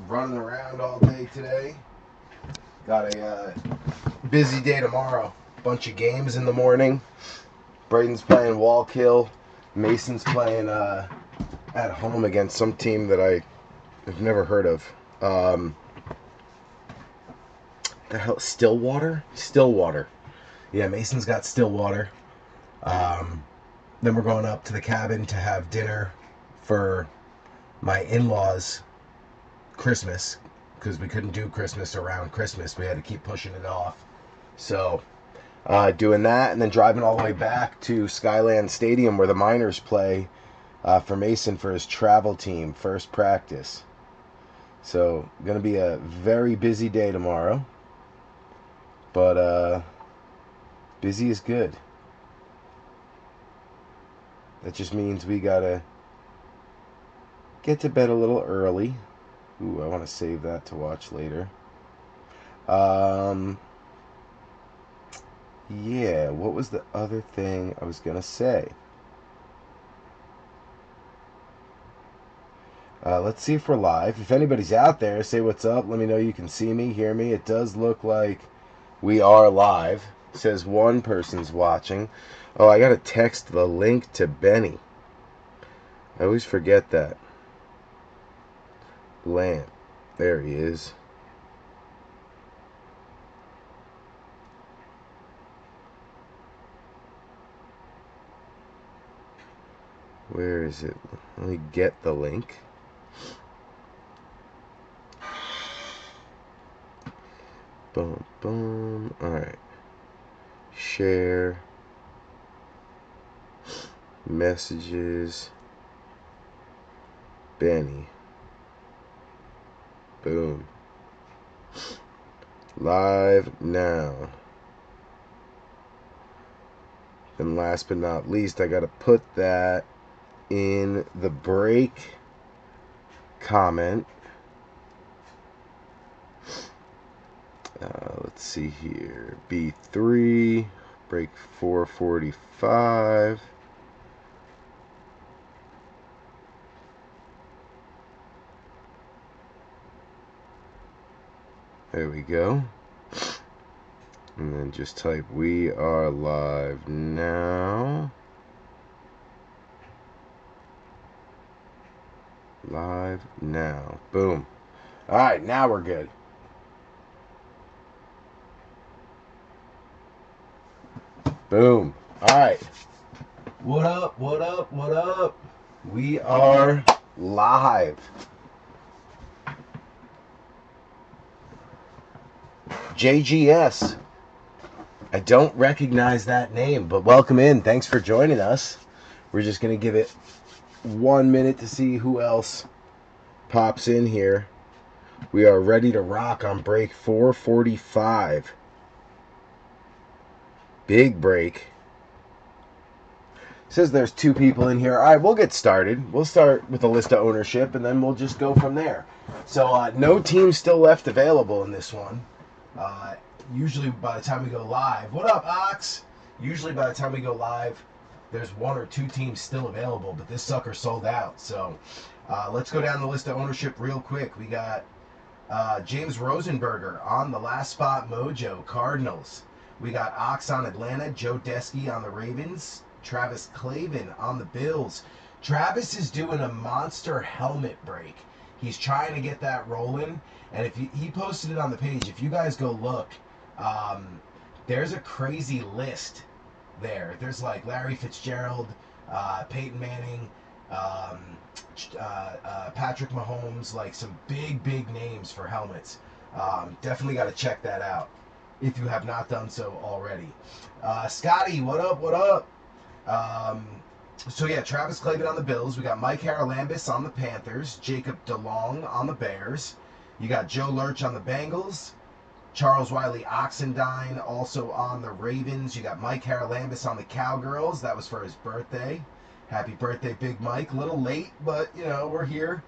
running around all day today. Got a busy day tomorrow. Bunch of games in the morning. Braden's playing Wallkill. Mason's playing at home against some team that I have never heard of. The hell, Stillwater? Stillwater. Yeah, Mason's got Stillwater. Then we're going up to the cabin to have dinner for my in-laws' Christmas, because we couldn't do Christmas around Christmas. We had to keep pushing it off. So, doing that, and then driving all the way back to Skyland Stadium where the Miners play for Mason for his travel team, first practice. So, going to be a very busy day tomorrow. But, busy is good. That just means we gotta get to bed a little early. Ooh, I want to save that to watch later. Yeah, what was the other thing I was gonna say? Let's see if we're live. If anybody's out there, say what's up. Let me know you can see me, hear me. It does look like we are live. It says one person's watching. Oh, I gotta text the link to Benny. I always forget that. Lamp. There he is. Where is it? Let me get the link. Boom, boom. Alright. Share. Messages. Benny. Boom. Live now. And last but not least, I gotta put that in the break comment. Let's see here. B3, break 445. There we go. And then just type, we are live now. Live now. Boom. Alright, now we're good. Boom. Alright. What up, what up, what up? We are live. JGS. I don't recognize that name, but welcome in. Thanks for joining us. We're just going to give it 1 minute to see who else pops in here. We are ready to rock on break 445. Big break. Says there's 2 people in here. All right, we'll get started. We'll start with a list of ownership, and then we'll just go from there. So no teams still left available in this one. Usually by the time we go live, what up, Ox? Usually by the time we go live, there's 1 or 2 teams still available, but this sucker sold out. So let's go down the list of ownership real quick. We got James Rosenberger on the last spot, Mojo, Cardinals. We got Ox on Atlanta, Joe Desky on the Ravens, Travis Clavin on the Bills. Travis is doing a monster helmet break. He's trying to get that rolling, and if he posted it on the page. If you guys go look, there's a crazy list there. There's like Larry Fitzgerald, Peyton Manning, Patrick Mahomes, like some big names for helmets. Definitely got to check that out if you have not done so already. Scotty, what up, what up? So yeah, Travis Clavin on the Bills. We got Mike Haralambis on the Panthers. Jacob DeLong on the Bears. You got Joe Lurch on the Bengals. Charles Wiley Oxendine also on the Ravens. You got Mike Haralambis on the Cowgirls. That was for his birthday. Happy birthday, Big Mike. A little late, but, you know, we're here.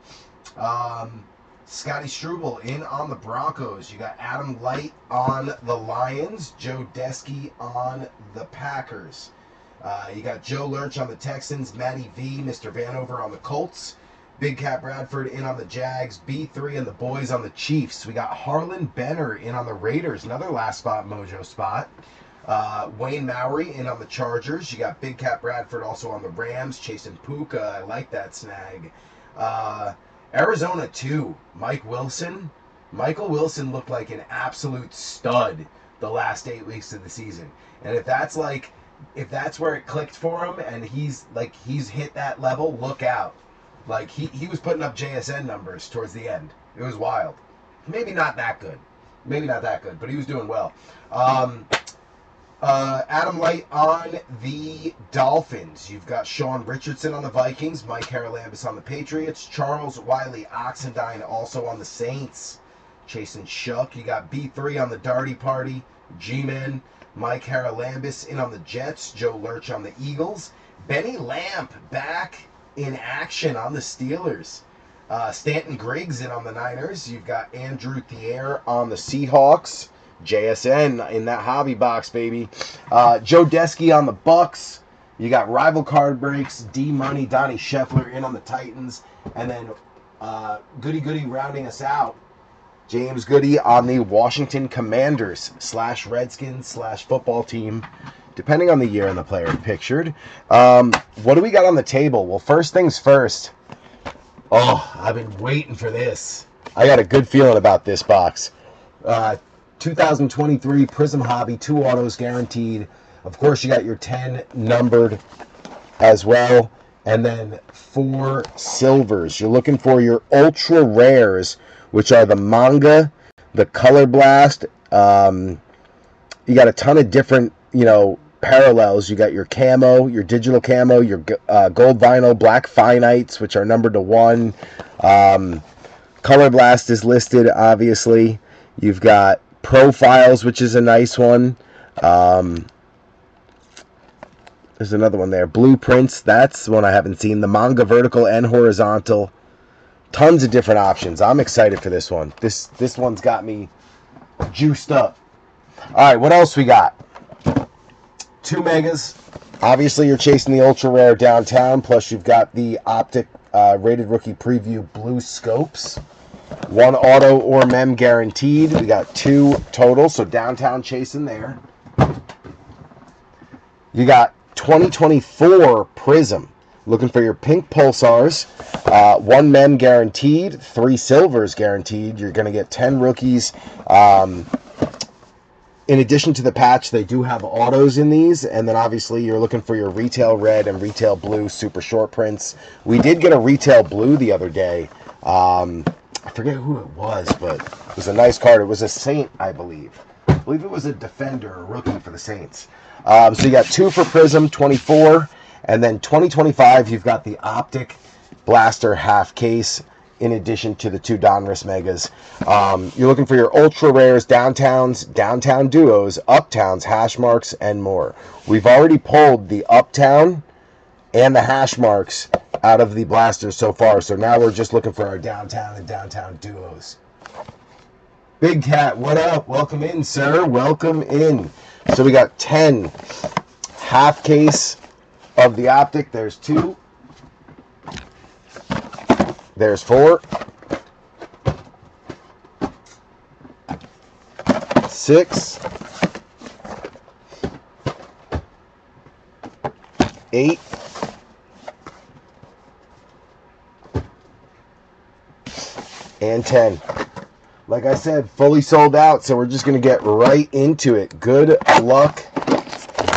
Scotty Struble in on the Broncos. You got Adam Light on the Lions. Joe Desky on the Packers. You got Joe Lurch on the Texans. Matty V, Mr. Vanover on the Colts. Big Cat Bradford in on the Jags. B3 and the boys on the Chiefs. We got Harlan Benner in on the Raiders. Another last spot mojo spot. Wayne Maury in on the Chargers. You got Big Cat Bradford also on the Rams. Chasing Puka. I like that snag. Arizona 2. Mike Wilson. Michael Wilson looked like an absolute stud the last 8 weeks of the season. And if that's where it clicked for him and he's hit that level, look out. Like he was putting up JSN numbers towards the end. It was wild. Maybe not that good, but he was doing well. Adam Light on the Dolphins. You've got Sean Richardson on the Vikings, Mike Haralambis on the Patriots, Charles Wiley Oxendine also on the Saints, chasing Shuck. You got B3 on the Darty Party, G-Men, Mike Haralambis in on the Jets, Joe Lurch on the Eagles, Benny Lamp back in action on the Steelers. Stanton Griggs in on the Niners. You've got Andrew Thier on the Seahawks. JSN in that hobby box, baby. Joe Desky on the Bucks. You got rival card breaks. D Money, Donnie Scheffler in on the Titans. And then Goody rounding us out. James Goody on the Washington Commanders / Redskins / football team, depending on the year and the player pictured. What do we got on the table? Well, first things first. Oh, I've been waiting for this. I got a good feeling about this box. 2023 Prizm Hobby, 2 autos guaranteed. Of course, you got your 10 numbered as well. And then 4 silvers. You're looking for your ultra rares, which are the manga, the color blast. You got a ton of different, parallels. You got your camo, your digital camo, your gold vinyl, black finites, which are numbered to 1. Color blast is listed, obviously. You've got profiles, which is a nice one. There's another one there. Blueprints, that's one I haven't seen. The manga vertical and horizontal. Tons of different options. I'm excited for this one. This one's got me juiced up. All right, what else we got? 2 megas. Obviously, you're chasing the ultra rare downtown. Plus, you've got the Optic rated rookie preview blue scopes. 1 auto or mem guaranteed. We got 2 total, so downtown chasing there. You got 2024 Prizm. Looking for your pink pulsars. 1 mem guaranteed, 3 silvers guaranteed. You're going to get 10 rookies. In addition to the patch, they do have autos in these. And then obviously you're looking for your retail red and retail blue super short prints. We did get a retail blue the other day. I forget who it was, but it was a nice card. It was a Saint, I believe. I believe it was a defender, a rookie for the Saints. So you got 2 for Prizm, 24. And then 2025, you've got the Optic Blaster half case in addition to the 2 Donruss Megas. You're looking for your ultra rares, downtowns, downtown duos, uptowns, hash marks, and more. We've already pulled the uptown and the hash marks out of the blasters so far. So now we're just looking for our downtown and downtown duos. Big Cat, what up? Welcome in, sir. Welcome in. So we got 10 half case of the Optic. There's 2. There's 4. 6. 8. 10. Like I said, fully sold out, so we're just going to get right into it. Good luck,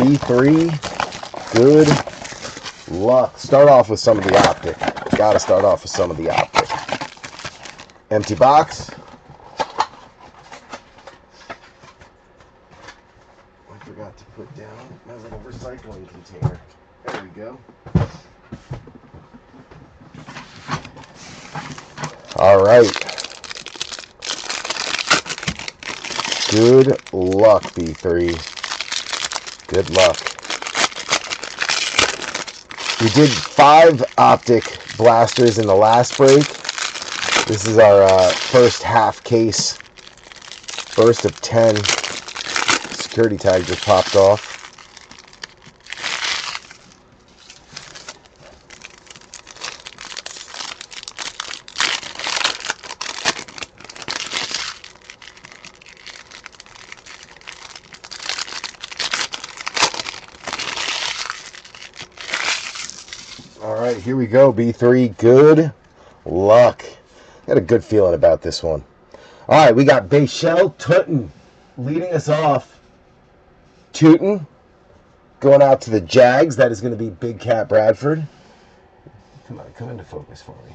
B3. Good luck. Start off with some of the Optic. Got to start off with some of the Optic. Empty box. I forgot to put down my little recycling container. There we go. All right. Good luck, B3. Good luck. We did 5 Optic blasters in the last break. This is our first half case. First of 10. Security tag just popped off. All right, here we go, B3. Good luck. Got a good feeling about this one. All right, we got Bashel Tutin leading us off. Tutin going out to the Jags. That is going to be Big Cat Bradford. Come on, come into focus for me.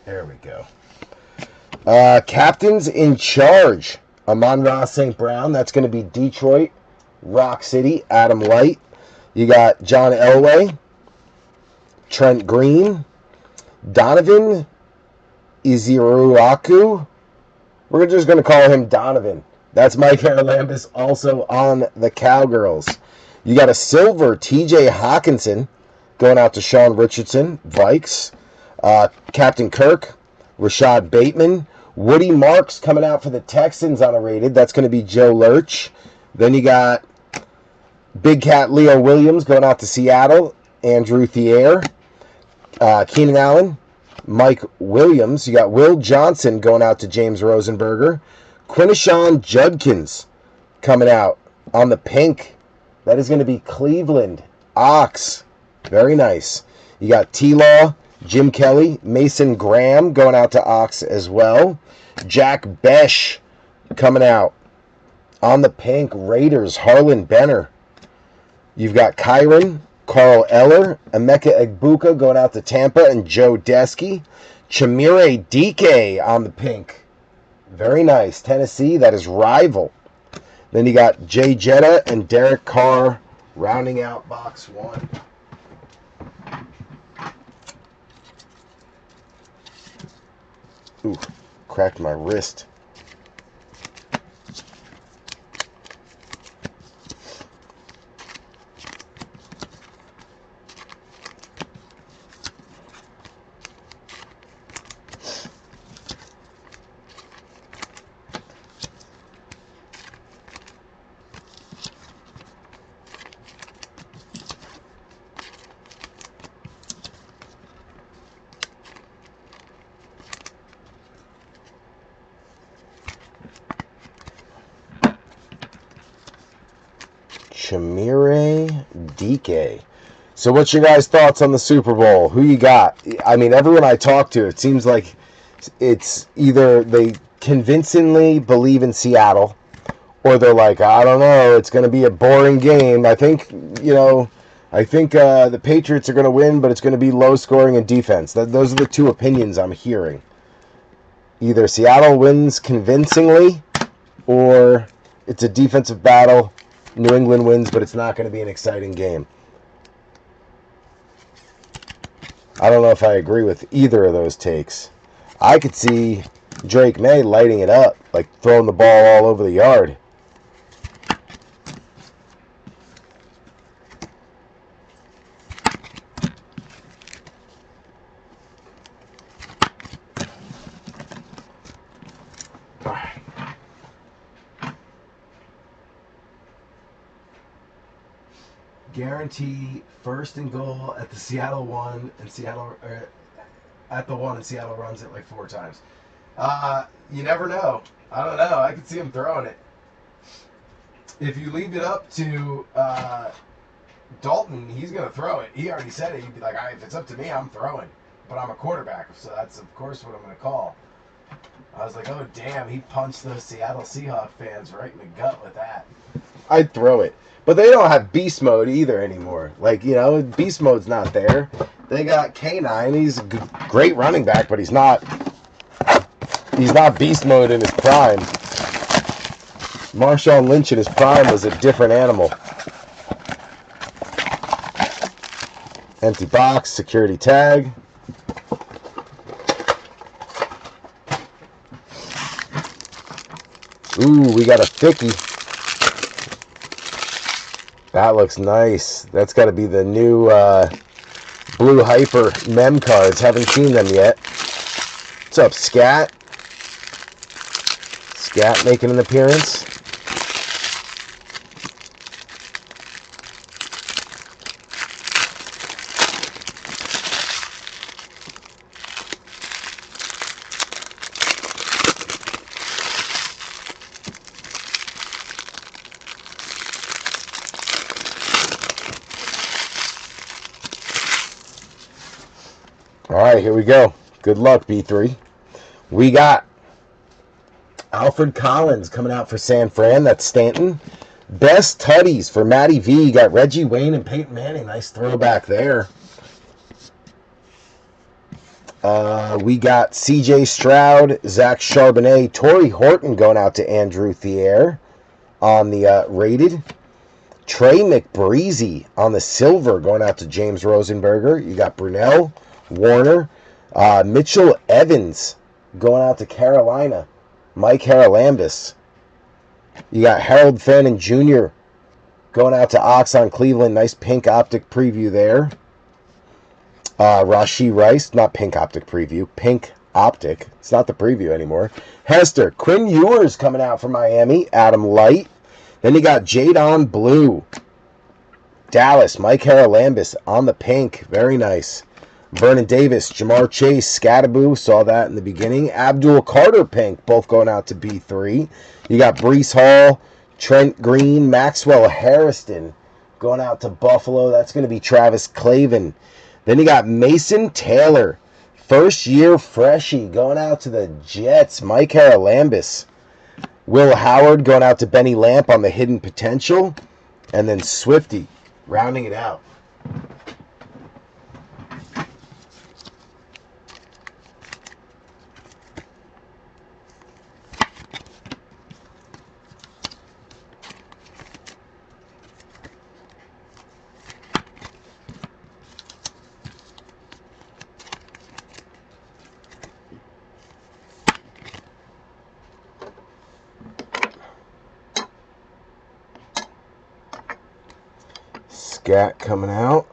There we go. Captains in charge. Amon-Ra St. Brown. That's going to be Detroit. Rock City. Adam Light. You got John Elway. Trent Green. Donovan Iziruaku. We're just going to call him Donovan. That's Mike Haralambis, also on the Cowgirls. You got a silver TJ Hawkinson going out to Sean Richardson, Vikes. Captain Kirk, Rashad Bateman. Woody Marks coming out for the Texans on a rated. That's going to be Joe Lurch. Then you got Big Cat Leo Williams going out to Seattle, Andrew Thier. Keenan Allen, Mike Williams. You got Will Johnson going out to James Rosenberger. Quinishon Judkins coming out on the pink. That is going to be Cleveland. Ox. Very nice. You got T-Law, Jim Kelly, Mason Graham going out to Ox as well. Jack Besh coming out on the pink. Raiders, Harlan Benner. You've got Kyron, Carl Eller, Emeka Egbuka going out to Tampa, and Joe Desky. Chimere Dike on the pink. Very nice. Tennessee, that is Rival. Then you got Jay Jetta and Derek Carr rounding out box one. Ooh, cracked my wrist. Chimere Dike. So what's your guys' thoughts on the Super Bowl? Who you got? I mean, everyone I talk to, it seems like it's either they convincingly believe in Seattle, or they're like, I don't know, it's going to be a boring game. I think the Patriots are going to win, but it's going to be low scoring and defense. Those are the two opinions I'm hearing. Either Seattle wins convincingly, or it's a defensive battle. New England wins, but it's not going to be an exciting game. I don't know if I agree with either of those takes. I could see Drake May lighting it up, like throwing the ball all over the yard. Guarantee first and goal at the Seattle one, and Seattle at the one, and Seattle runs it like 4 times. You never know. I don't know. I could see him throwing it. If you leave it up to Dalton, he's gonna throw it. He already said it. He'd be like, if it's up to me, I'm throwing. But I'm a quarterback, so that's of course what I'm gonna call. I was like, oh damn, he punched those Seattle Seahawks fans right in the gut with that. I'd throw it. But they don't have beast mode either anymore. Like, beast mode's not there. They got K9. He's a great running back, but he's not beast mode in his prime. Marshawn Lynch in his prime was a different animal. Empty box, security tag. Ooh, we got a Thicky. That looks nice. That's got to be the new Blue Hyper mem cards. Haven't seen them yet. What's up, Scat? Scat making an appearance. All right, here we go. Good luck, B3. We got Alfred Collins coming out for San Fran. That's Stanton. Best Tutties for Matty V. You got Reggie Wayne and Peyton Manning. Nice throwback there. We got C.J. Stroud, Zach Charbonnet, Torrey Horton going out to Andrew Thier on the rated. Trey McBreezy on the silver going out to James Rosenberger. You got Brunell, Warner, Mitchell Evans going out to Carolina. Mike Haralambis. You got Harold Fannin Jr. going out to Ox on Cleveland. Nice pink optic preview there. Rashee Rice, not pink optic preview, pink optic. It's not the preview anymore. Hester, Quinn Ewers coming out for Miami. Adam Light. Then you got Jadon Blue. Dallas, Mike Haralambis on the pink. Very nice. Vernon Davis, Jamar Chase, Scattaboo. Saw that in the beginning. Abdul Carter pink, both going out to B3. You got Breece Hall, Trent Green, Maxwell Harrison going out to Buffalo. That's going to be Travis Clavin. Then you got Mason Taylor, first year freshie, going out to the Jets. Mike Haralambis. Will Howard going out to Benny Lamp on the hidden potential. And then Swifty rounding it out. Scat coming out.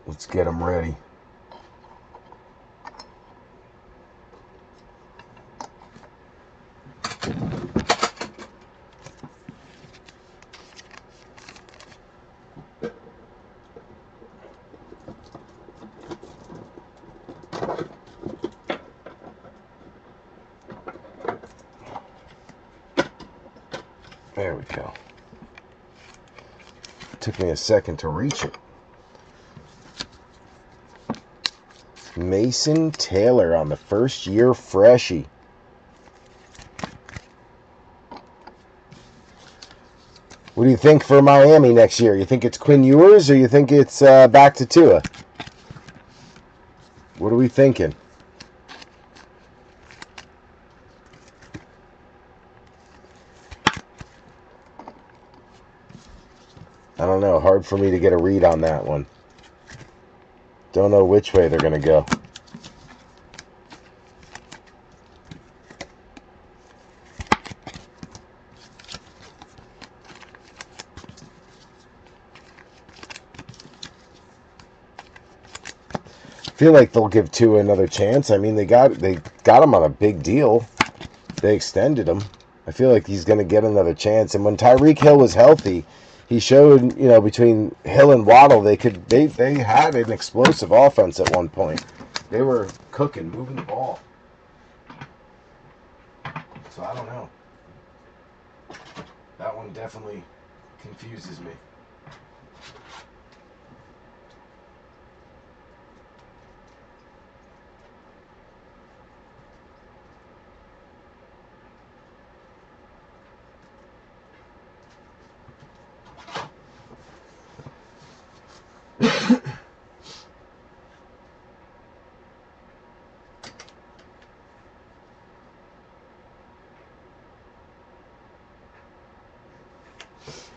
Let's get them ready. There we go. Took me a second to reach it. Mason Taylor on the first year freshie. What do you think for Miami next year? You think it's Quinn Ewers or you think it's back to Tua? What are we thinking? I don't know. Hard for me to get a read on that one. Don't know which way they're going to go. I feel like they'll give Tua another chance. I mean, they got him on a big deal. They extended him. I feel like he's going to get another chance. And when Tyreek Hill was healthy, he showed, between Hill and Waddle, they had an explosive offense at one point. They were cooking, moving the ball. So I don't know. That one definitely confuses me.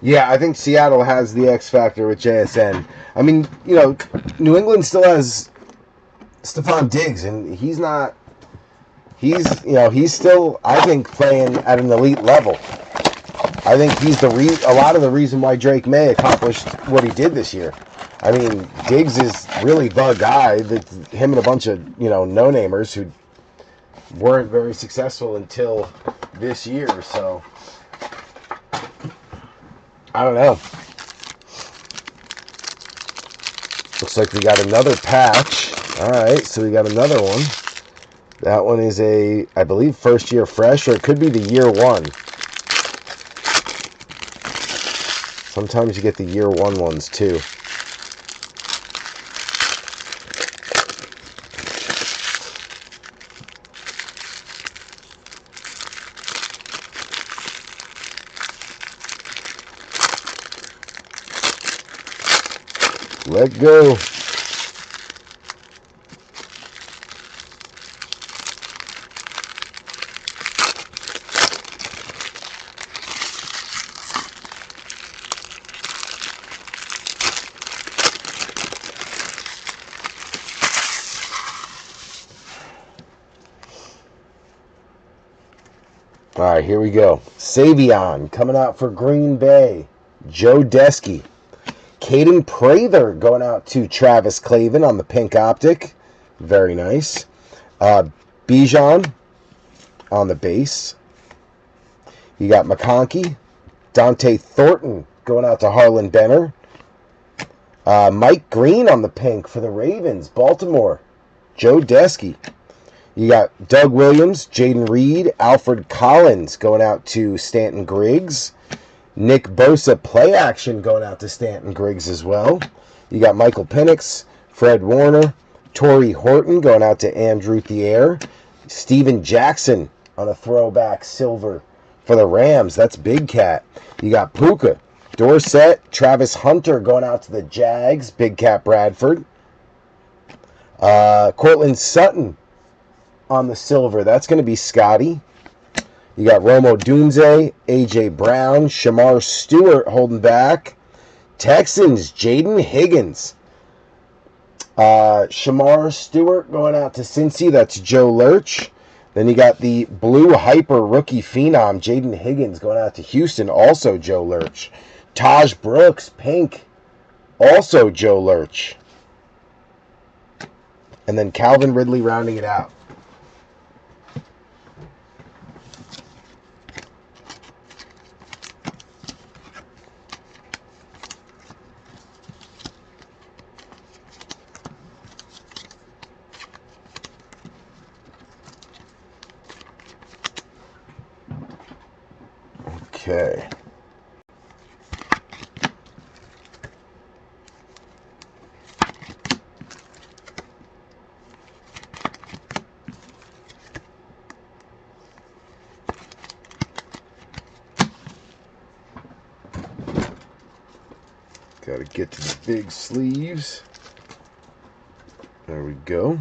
Yeah, I think Seattle has the X factor with JSN. I mean, New England still has Stephon Diggs, and he's still, I think, playing at an elite level. I think he's a lot of the reason why Drake May accomplished what he did this year. I mean, Diggs is really the guy that him and a bunch of, no-namers who weren't very successful until this year, so I don't know. Looks like we got another patch. All right, so we got another one. That one is I believe, first year fresh, or it could be the year one. Sometimes you get the year one ones too. Let go. All right, here we go. Savion coming out for Green Bay. Joe Desky. Caden Prather going out to Travis Clavin on the pink Optic. Very nice. Bijan on the base. You got McConkey. Dante Thornton going out to Harlan Benner. Mike Green on the pink for the Ravens. Baltimore. Joe Desky. You got Doug Williams, Jaden Reed, Alfred Collins going out to Stanton Griggs. Nick Bosa play action going out to Stanton Griggs as well. You got Michael Penix, Fred Warner, Torrey Horton going out to Andrew Thier. Steven Jackson on a throwback silver for the Rams. That's Big Cat. You got Puka, Dorsett, Travis Hunter going out to the Jags. Big Cat Bradford. Cortland Sutton on the silver. That's going to be Scotty. You got Romo Dunze, A.J. Brown, Shamar Stewart holding back. Texans, Jaden Higgins. Shamar Stewart going out to Cincy. That's Joe Lurch. Then you got the Blue Hyper rookie phenom, Jaden Higgins, going out to Houston. Also Joe Lurch. Taj Brooks, pink. Also Joe Lurch. And then Calvin Ridley rounding it out. Okay. Got to get to the big sleeves. There we go.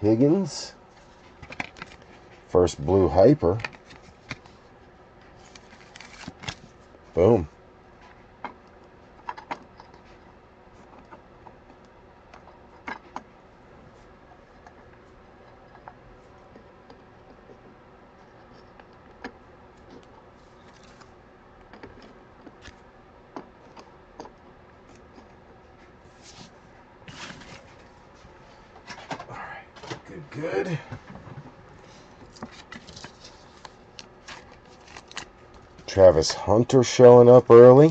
Higgins. First Blue Hyper. Boom. All right. Good. Travis Hunter showing up early.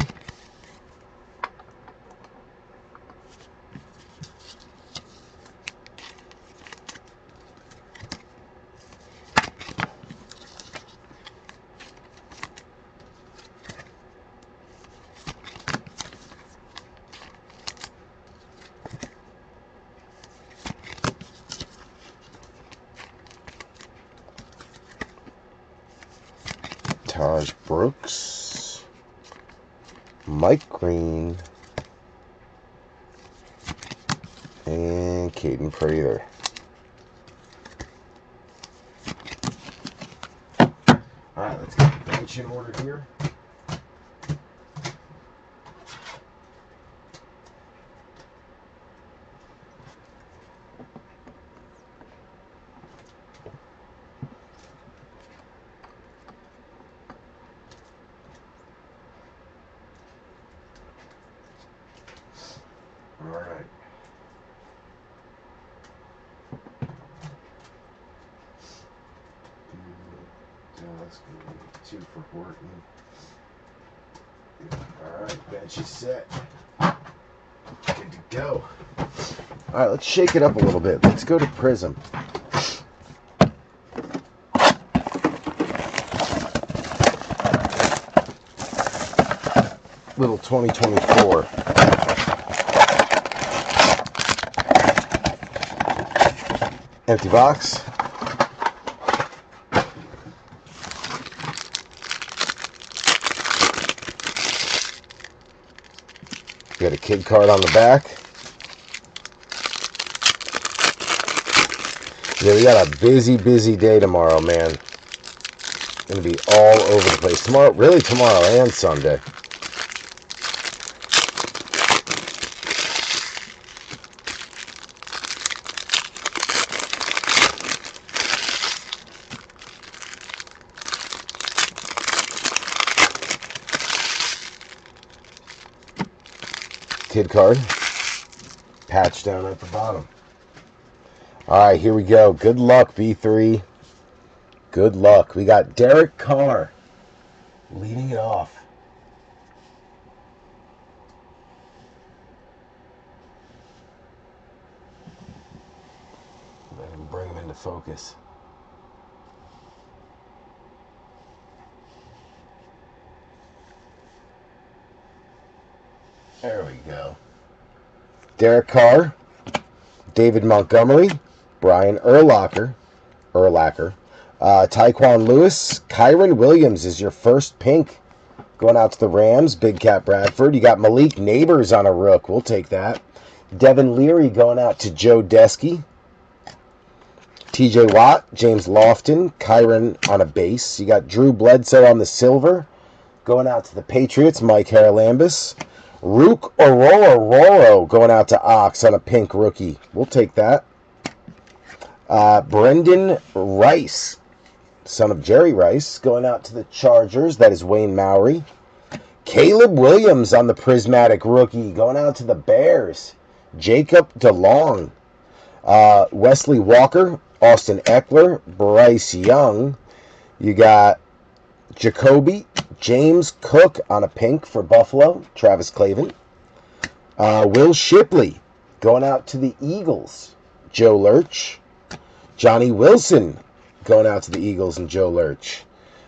Taj Brooks, Mike Green, and Caden Prather. All right, let's get the bench in order here. All right. That's going to be 2 for Horton. All right, bench is set. Good to go. All right, let's shake it up a little bit. Let's go to Prizm. little 2024. Empty box. We got a kid card on the back. Yeah, we got a busy day tomorrow, man. Gonna be all over the place. Tomorrow, really tomorrow and Sunday. Kid card. Patch down at the bottom. Alright, here we go. Good luck, B3. Good luck. We got Derek Carr leading it off. Let him bring him into focus. There we go. Derek Carr, David Montgomery, Brian Urlacher, Tyquan Lewis, Kyron Williams is your first pink. Going out to the Rams, Big Cat Bradford. You got Malik Neighbors on a rook. We'll take that. Devin Leary going out to Joe Desky. TJ Watt, James Lofton, Kyron on a base. You got Drew Bledsoe on the silver. Going out to the Patriots, Mike Haralambis. Rook Roro going out to Ox on a pink rookie. We'll take that. Brendan Rice, son of Jerry Rice, going out to the Chargers. That is Wayne Mowry. Caleb Williams on the prismatic rookie going out to the Bears. Jacob DeLong. Wesley Walker, Austin Eckler, Bryce Young. You got Jacoby James Cook on a pink for Buffalo. Travis Clavin. Will Shipley going out to the Eagles. Joe Lurch. Johnny Wilson going out to the Eagles and Joe Lurch.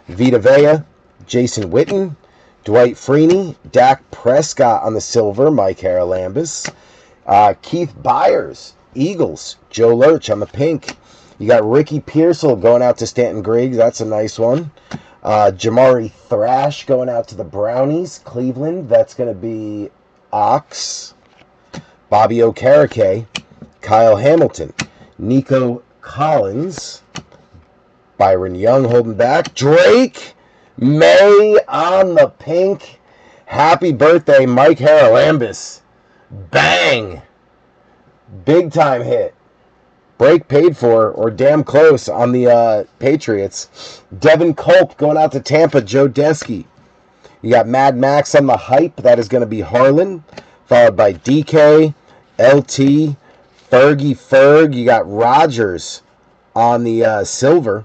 Vita Vea, Jason Witten, Dwight Freeney, Dak Prescott on the silver, Mike Haralambis. Keith Byers, Eagles, Joe Lurch on the pink. You got Ricky Pearsall going out to Stanton Griggs. That's a nice one. Jamari Thrash going out to the Brownies, Cleveland. That's going to be Ox. Bobby Okereke, Kyle Hamilton, Nico Collins, Byron Young holding back. Drake May on the pink. Happy birthday, Mike Haralambis. Bang! Big time hit. Break paid for, or damn close, on the Patriots. Devin Culp going out to Tampa, Joe Desky. You got Mad Max on the hype. That is going to be Harlan. Followed by DK, LT, Fergie Ferg. You got Rogers on the silver.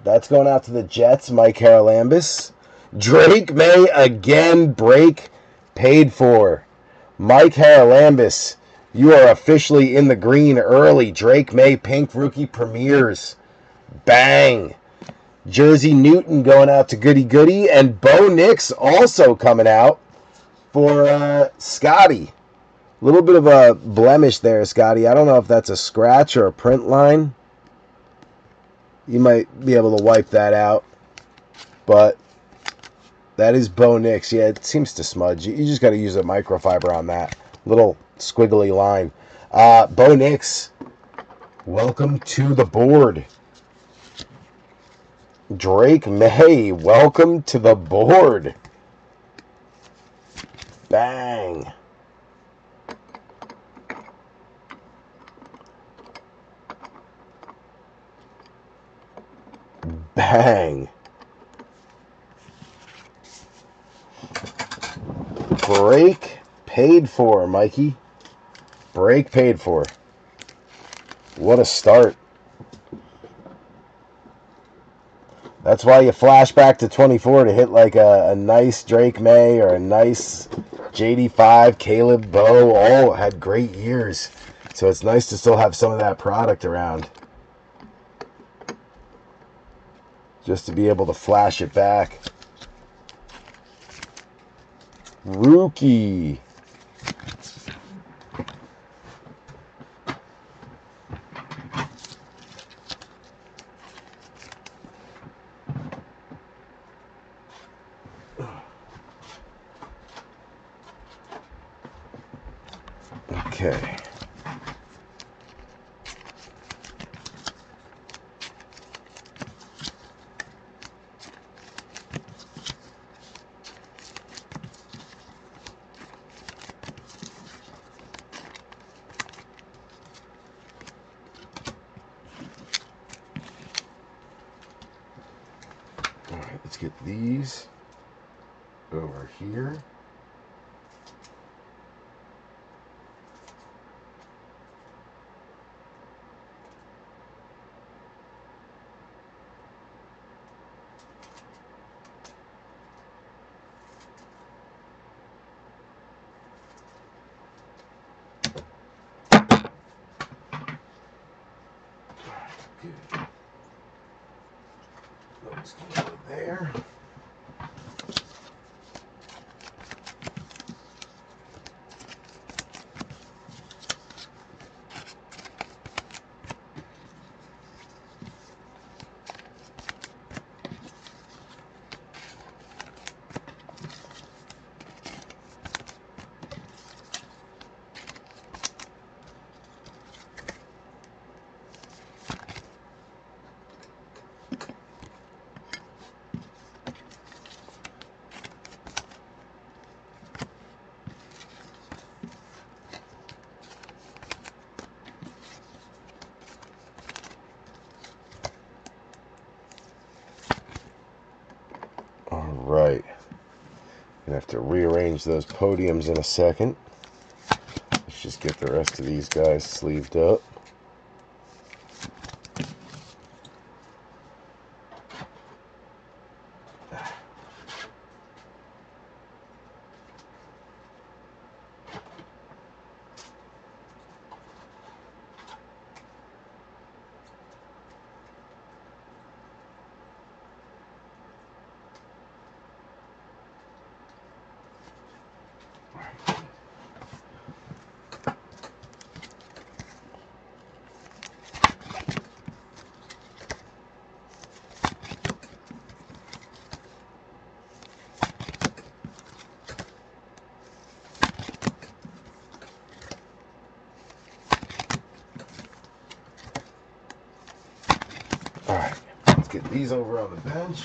That's going out to the Jets, Mike Haralambis. Drake May again, break paid for. Mike Haralambis, you are officially in the green early. Drake May pink rookie premieres. Bang. Jersey Newton going out to Goody Goody. And Bo Nix also coming out for Scotty. A little bit of a blemish there, Scotty. I don't know if that's a scratch or a print line. You might be able to wipe that out. But that is Bo Nix. Yeah, it seems to smudge. You just got to use a microfiber on that little squiggly line. Bo Nix, welcome to the board. Drake May, welcome to the board. Bang. Bang. Break paid for, Mikey. Break paid for. What a start. That's why you flash back to 24 to hit like a nice Drake May or a nice JD5, Caleb, Bo, all had great years. So it's nice to still have some of that product around. Just to be able to flash it back. Rookie. Okay. All right, let's get these over here. Good. Those can go there. Right. Gonna have to rearrange those podiums in a second. Let's just get the rest of these guys sleeved up. Alright, let's get these over on the bench.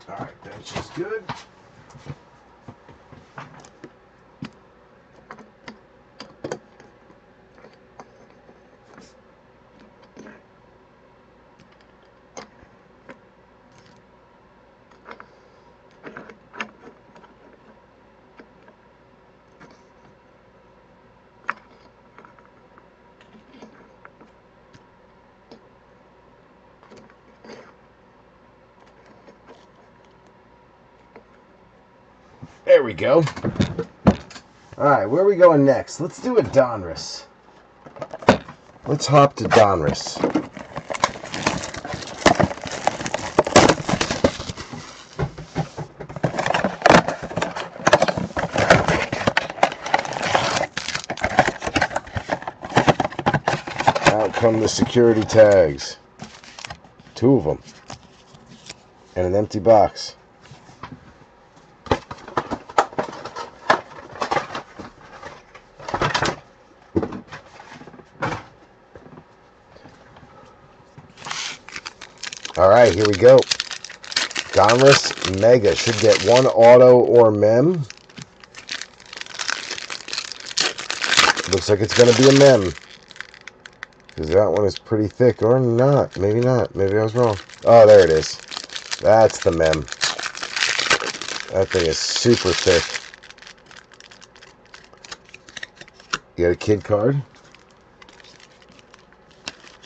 Alright, bench is good. There we go. Alright, where are we going next? Let's do a Donruss. Let's hop to Donruss. Out come the security tags. 2 of them. And an empty box. Alright, here we go. Donruss Mega should get 1 auto or mem. Looks like it's going to be a mem. Because that one is pretty thick. Or not. Maybe not. Maybe I was wrong. Oh, there it is. That's the mem. That thing is super thick. Get a kid card.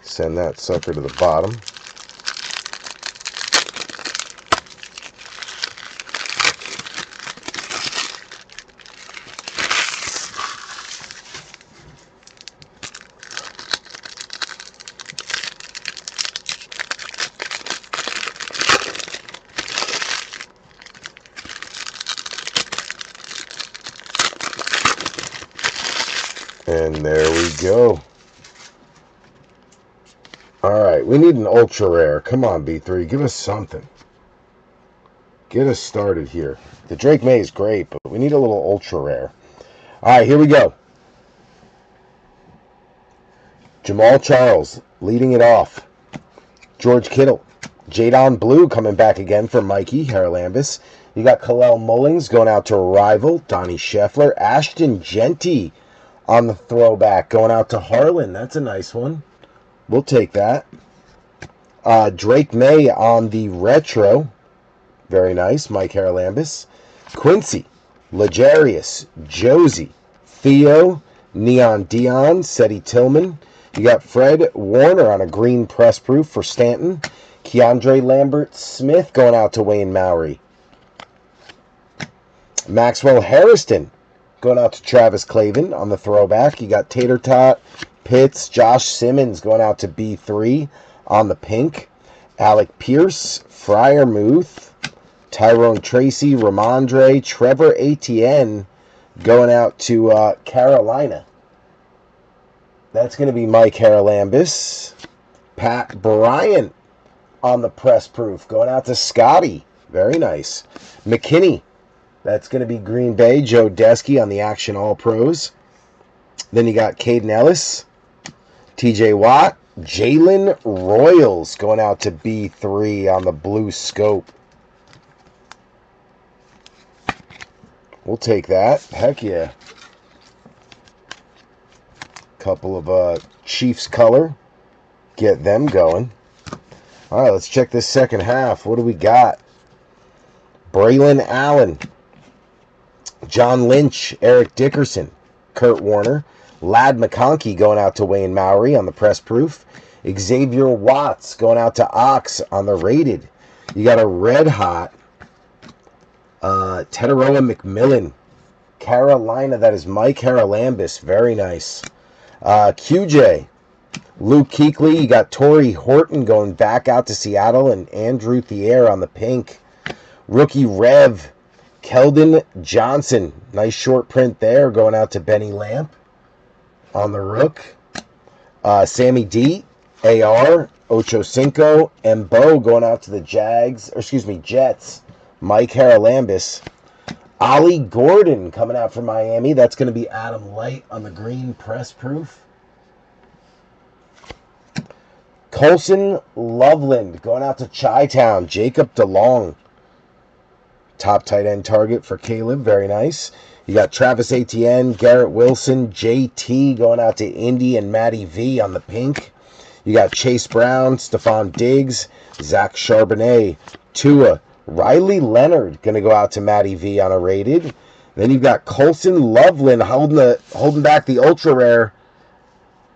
Send that sucker to the bottom. And there we go. Alright, we need an ultra rare. Come on, B3. Give us something. Get us started here. The Drake May is great, but we need a little ultra rare. Alright, here we go. Jamal Charles leading it off. George Kittle. Jadon Blue coming back again for Mikey Haralambis. You got Kalel Mullings going out to a rival. Donnie Scheffler. Ashton Genty on the throwback going out to Harlan. That's a nice one. We'll take that. Drake May on the retro. Very nice. Mike Haralambis. Quincy. Legarius. Josie. Theo. Neon Dion. Seti Tillman. You got Fred Warner on a green press proof for Stanton. Keandre Lambert Smith going out to Wayne Mowry. Maxwell Harrison going out to Travis Clavin on the throwback. You got Tater Tot, Pitts, Josh Simmons going out to B3 on the pink. Alec Pierce, Fryermuth, Tyrone Tracy, Ramondre, Trevor Etienne going out to Carolina. That's going to be Mike Haralambis. Pat Bryant on the press proof going out to Scotty. Very nice. McKinney. That's going to be Green Bay. Joe Desky on the Action All Pros. Then you got Caden Ellis, TJ Watt, Jalen Royals going out to B3 on the blue scope. We'll take that. Heck yeah. Couple of Chiefs color. Get them going. All right, let's check this second half. What do we got? Braylon Allen, John Lynch, Eric Dickerson, Kurt Warner, Ladd McConkey going out to Wayne Mowry on the press proof. Xavier Watts going out to Ox on the rated. You got a red hot Teteroa McMillan, Carolina. That is Mike Haralambis. Very nice. QJ, Luke Kuechly. You got Torrey Horton going back out to Seattle, and Andrew Thier on the pink. Rookie Rev, Keldon Johnson. Nice short print there going out to Benny Lamp on the rook. Sammy D, AR, Ocho Cinco, and Bo going out to the Jets. Mike Haralambis. Ollie Gordon coming out from Miami. That's going to be Adam Light on the green press proof. Colson Loveland going out to Chi-Town. Jacob DeLong. Top tight end target for Caleb. Very nice. You got Travis Etienne, Garrett Wilson, JT going out to Indy, and Matty V on the pink. You got Chase Brown, Stephon Diggs, Zach Charbonnet, Tua, Riley Leonard going to go out to Matty V on a rated. Then you've got Colson Loveland holding back the ultra rare,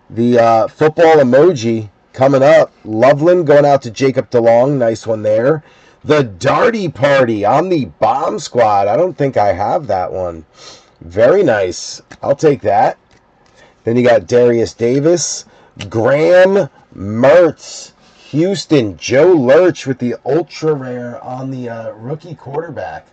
the football emoji coming up. Loveland going out to Jacob DeLong. Nice one there. The Darty Party on the Bomb Squad. I don't think I have that one. Very nice. I'll take that. Then you got Darius Davis, Graham Mertz, Houston, Joe Lurch with the ultra rare on the rookie quarterback.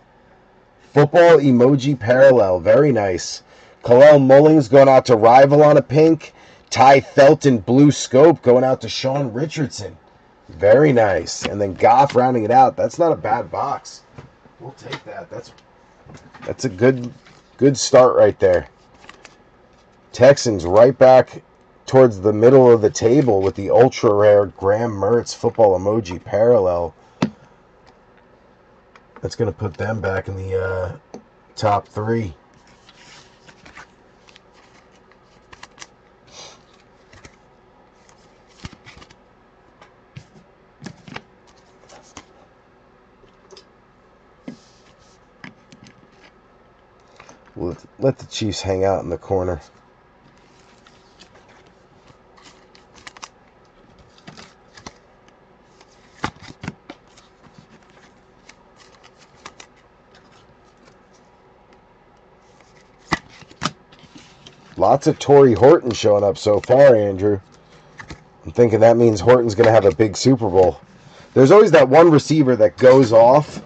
Football emoji parallel. Very nice. Kalel Mullings going out to Rival on a pink. Ty Felton blue scope going out to Sean Richardson. Very nice. And then Goff rounding it out. That's not a bad box. We'll take that. That's a good start right there. Texans right back towards the middle of the table with the ultra rare Graham Mertz football emoji parallel. That's going to put them back in the top three. Let the Chiefs hang out in the corner. Lots of Torrey Horton showing up so far, Andrew. I'm thinking that means Horton's going to have a big Super Bowl. There's always that one receiver that goes off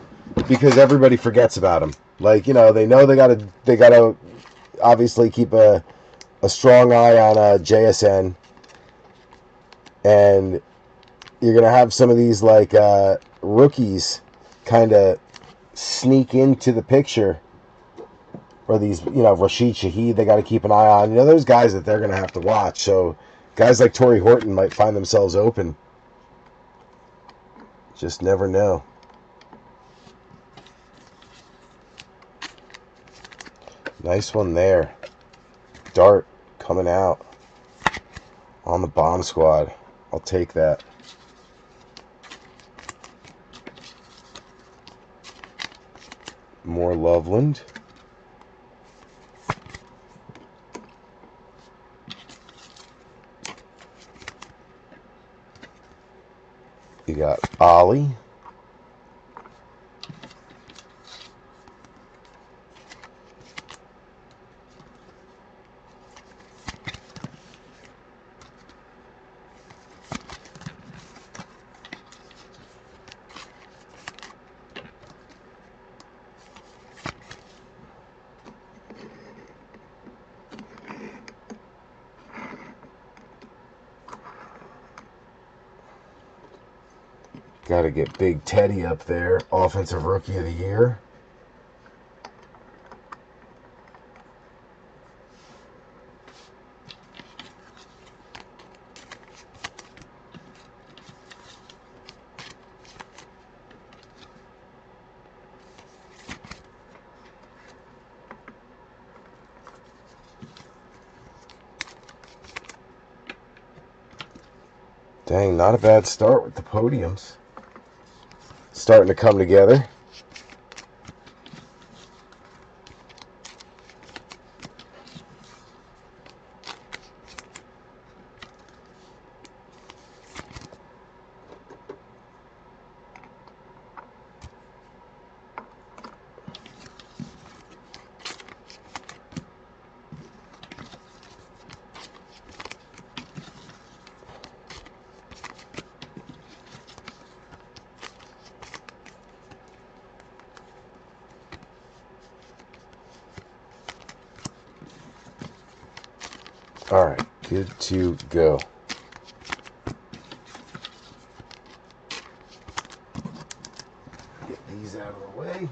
because everybody forgets about him. Like, you know they gotta obviously keep a strong eye on JSN, and you're gonna have some of these like rookies kind of sneak into the picture, or these, you know, Rashid Shaheed, they got to keep an eye on. You know, those guys that they're gonna have to watch. So guys like Torrey Horton might find themselves open. Just never know. Nice one there. Dart coming out on the bomb squad. I'll take that. More Loveland. You got Ollie. Got to get Big Teddy up there, Offensive Rookie of the Year. Dang, not a bad start with the podiums. Starting to come together. All right, good to go. Get these out of the way.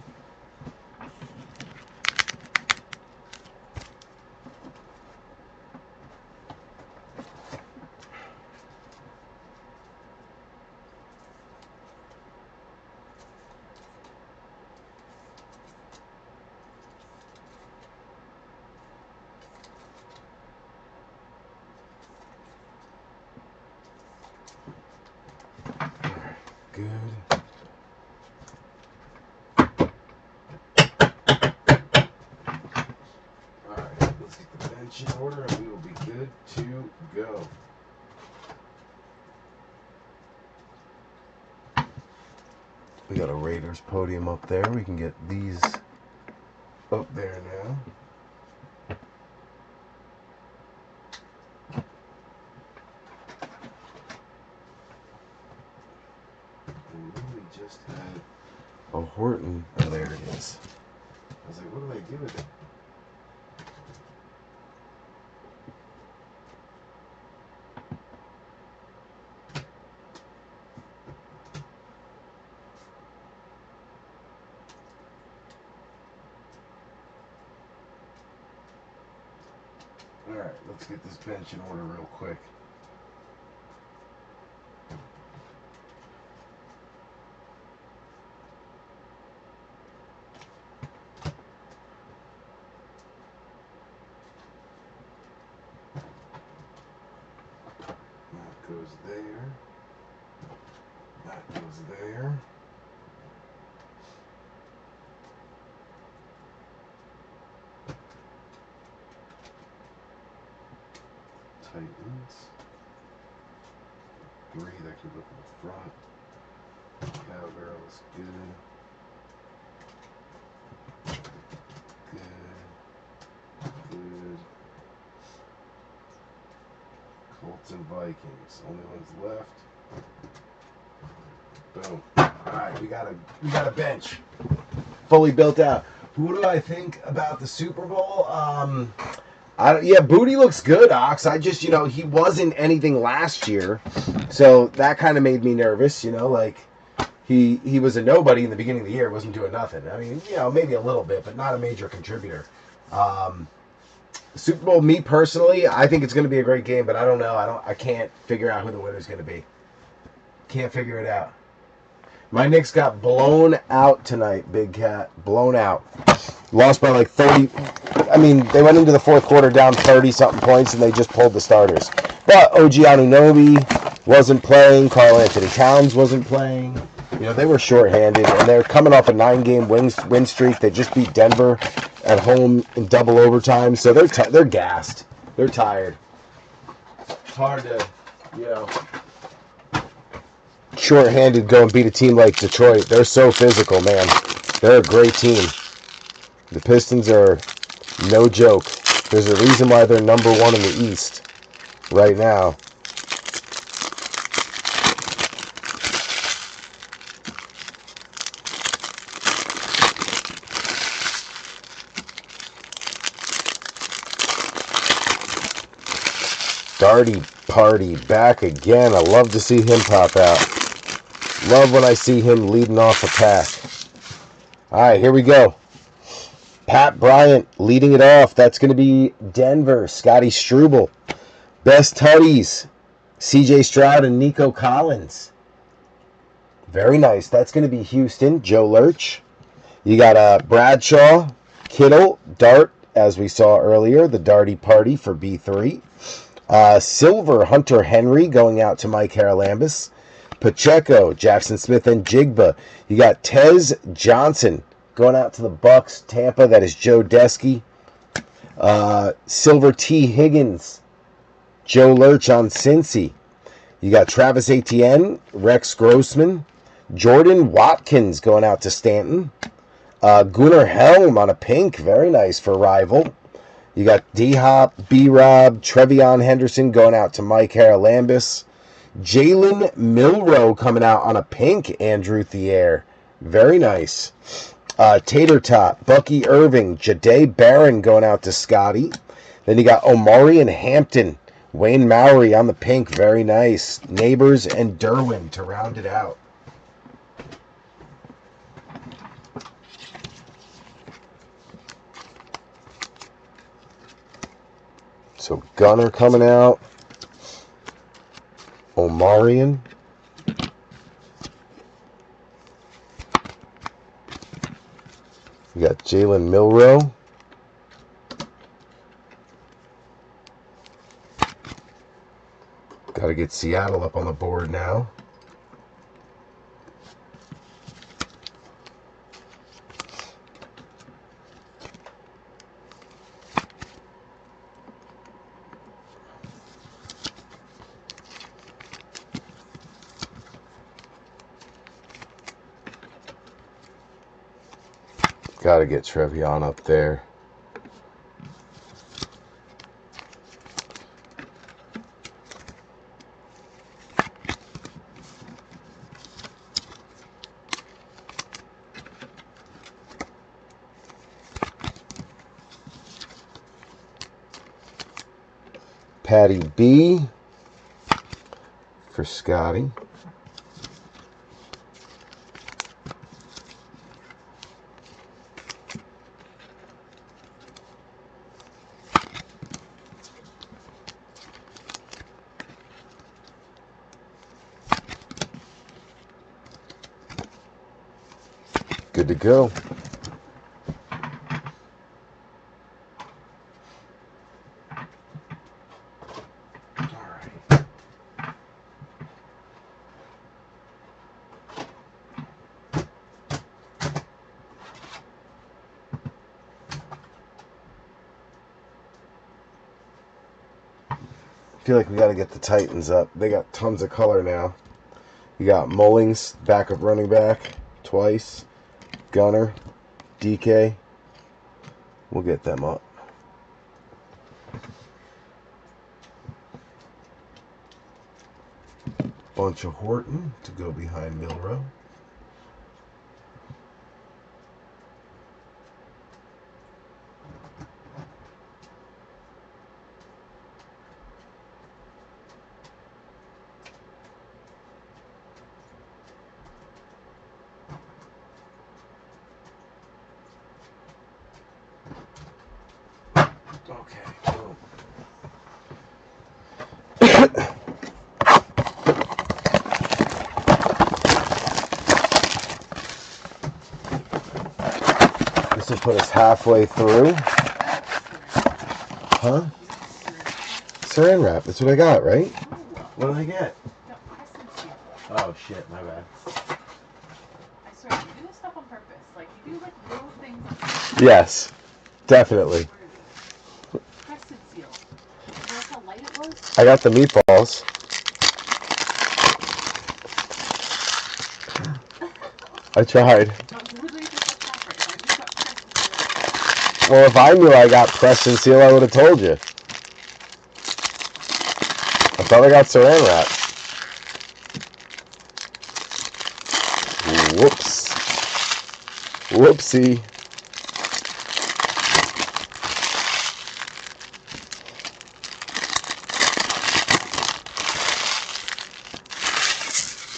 Good. Alright, let's get the bench in order and we will be good to go. We got a Raiders podium up there. We can get these up there now. We just had a Horton. Oh, there it is. I was like, what do I do with it? Alright, let's get this bench in order real quick. That goes there. That goes there. Titans. 3 that can go to the front. Cowgirls, good. Good. Good. Colts and Vikings. Only ones left. Boom. Alright, we got a bench. Fully built out. Who do I think about the Super Bowl? Yeah, Booty looks good, Ox. I just, he wasn't anything last year, so that kind of made me nervous. Like he was a nobody in the beginning of the year, wasn't doing nothing. I mean, maybe a little bit, but not a major contributor. Super Bowl, me personally, I think it's going to be a great game, but I don't know. I can't figure out who the winner's going to be. Can't figure it out. My Knicks got blown out tonight, Big Cat. Blown out. Lost by like 30. I mean, they went into the fourth quarter down 30-something points, and they just pulled the starters. But OG Anunoby wasn't playing. Karl Anthony Towns wasn't playing. They were shorthanded, and they're coming off a 9-game win streak. They just beat Denver at home in double overtime, so they're gassed. They're tired. It's hard to, short-handed go and beat a team like Detroit. They're so physical, man. They're a great team. The Pistons are no joke. There's a reason why they're number one in the East right now. Darty Party back again. I love to see him pop out. Love when I see him leading off a pack. All right, here we go. Pat Bryant leading it off. That's going to be Denver. Scotty Struble. Best Tutties. CJ Stroud and Nico Collins. Very nice. That's going to be Houston. Joe Lurch. You got Bradshaw, Kittle, Dart, as we saw earlier. The Darty Party for B3. Silver, Hunter Henry going out to Mike Haralambis. Pacheco, Jackson Smith, and Jigba. You got Tez Johnson going out to the Bucks. Tampa, that is Joe Desky. Silver T. Higgins, Joe Lurch on Cincy. You got Travis Etienne, Rex Grossman. Jordan Watkins going out to Stanton. Gunnar Helm on a pink. Very nice for Rival. You got D-Hop, B-Rob, Trevion Henderson going out to Mike Haralambis. Jalen Milroe coming out on a pink, Andrew Thier. Very nice. Tater Tot, Bucky Irving, Jade Barron going out to Scotty. Then you got Omari and Hampton. Wayne Mowry on the pink. Very nice. Neighbors and Derwin to round it out. So Gunner coming out. Omarion. We got Jalen Milroe. Got to get Seattle up on the board now. Got to get Trevion up there. Patty B for Scotty. Good to go. I feel like we got to get the Titans up. They got tons of color now. You got Mullings, backup running back, twice. Gunner, DK. We'll get them up. Bunch of Horton to go behind Milrow. Okay, cool. This will put us halfway through. Huh? Saran wrap. That's what I got, right? What did I get? Oh shit, my bad. I swear, you do this stuff on purpose. Like, you do like little things. Yes, definitely. Crescent seal. That's how light it was? I got the meatballs. I tried. Well, if I knew I got Preston Seal, I would have told you. I thought I got Saran wrap. Whoops. Whoopsie.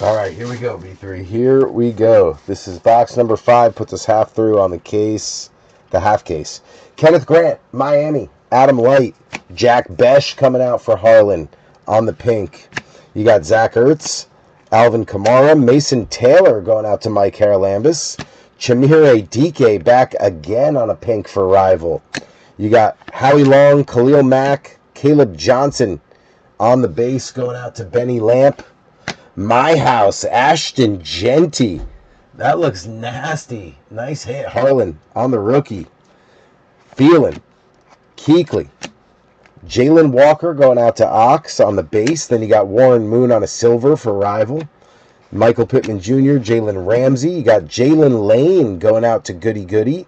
All right, here we go, B3. Here we go. This is box number 5. Puts us half through on the case, the half case. Kenneth Grant, Miami. Adam Light. Jack Besh coming out for Harlan on the pink. You got Zach Ertz, Alvin Kamara, Mason Taylor going out to Mike Haralambis. Chimere Dike back again on a pink for Rival. You got Howie Long, Khalil Mack, Caleb Johnson on the base going out to Benny Lamp. My House, Ashton Genty. That looks nasty. Nice hit. Harlan on the rookie. Phelan, Kuechly. Jalen Walker going out to Ox on the base. Then you got Warren Moon on a silver for Rival. Michael Pittman Jr., Jalen Ramsey. You got Jalen Lane going out to Goody Goody.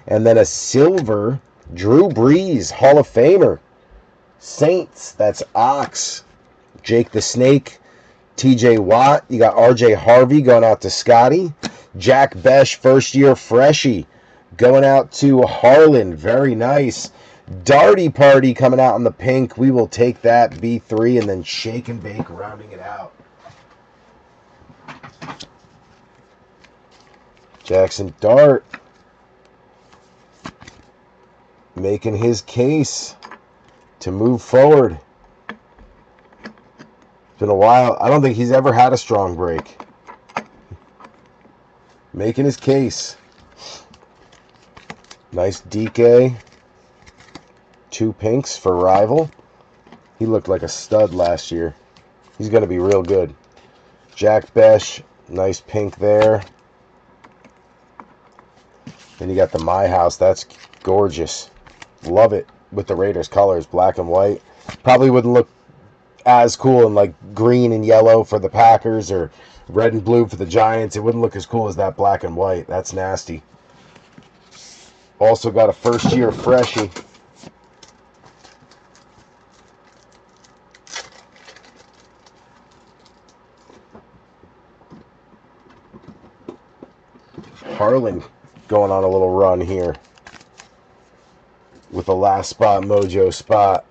And then a silver, Drew Brees, Hall of Famer. Saints, that's Ox. Jake the Snake, TJ Watt. You got RJ Harvey going out to Scotty. Jack Besh, first year freshie, going out to Harlan. Very nice. Darty Party coming out in the pink. We will take that, B3, and then Shake and Bake rounding it out. Jackson Dart making his case to move forward. It's been a while. I don't think he's ever had a strong break. Making his case. Nice DK. 2 pinks for Rival. He looked like a stud last year. He's going to be real good. Jack Besh. Nice pink there. Then you got the My House. That's gorgeous. Love it with the Raiders colors, black and white. Probably wouldn't look as cool in like green and yellow for the Packers or red and blue for the Giants. It wouldn't look as cool as that black and white. That's nasty. Also got a first year freshie. Harlan going on a little run here with the last spot mojo spot.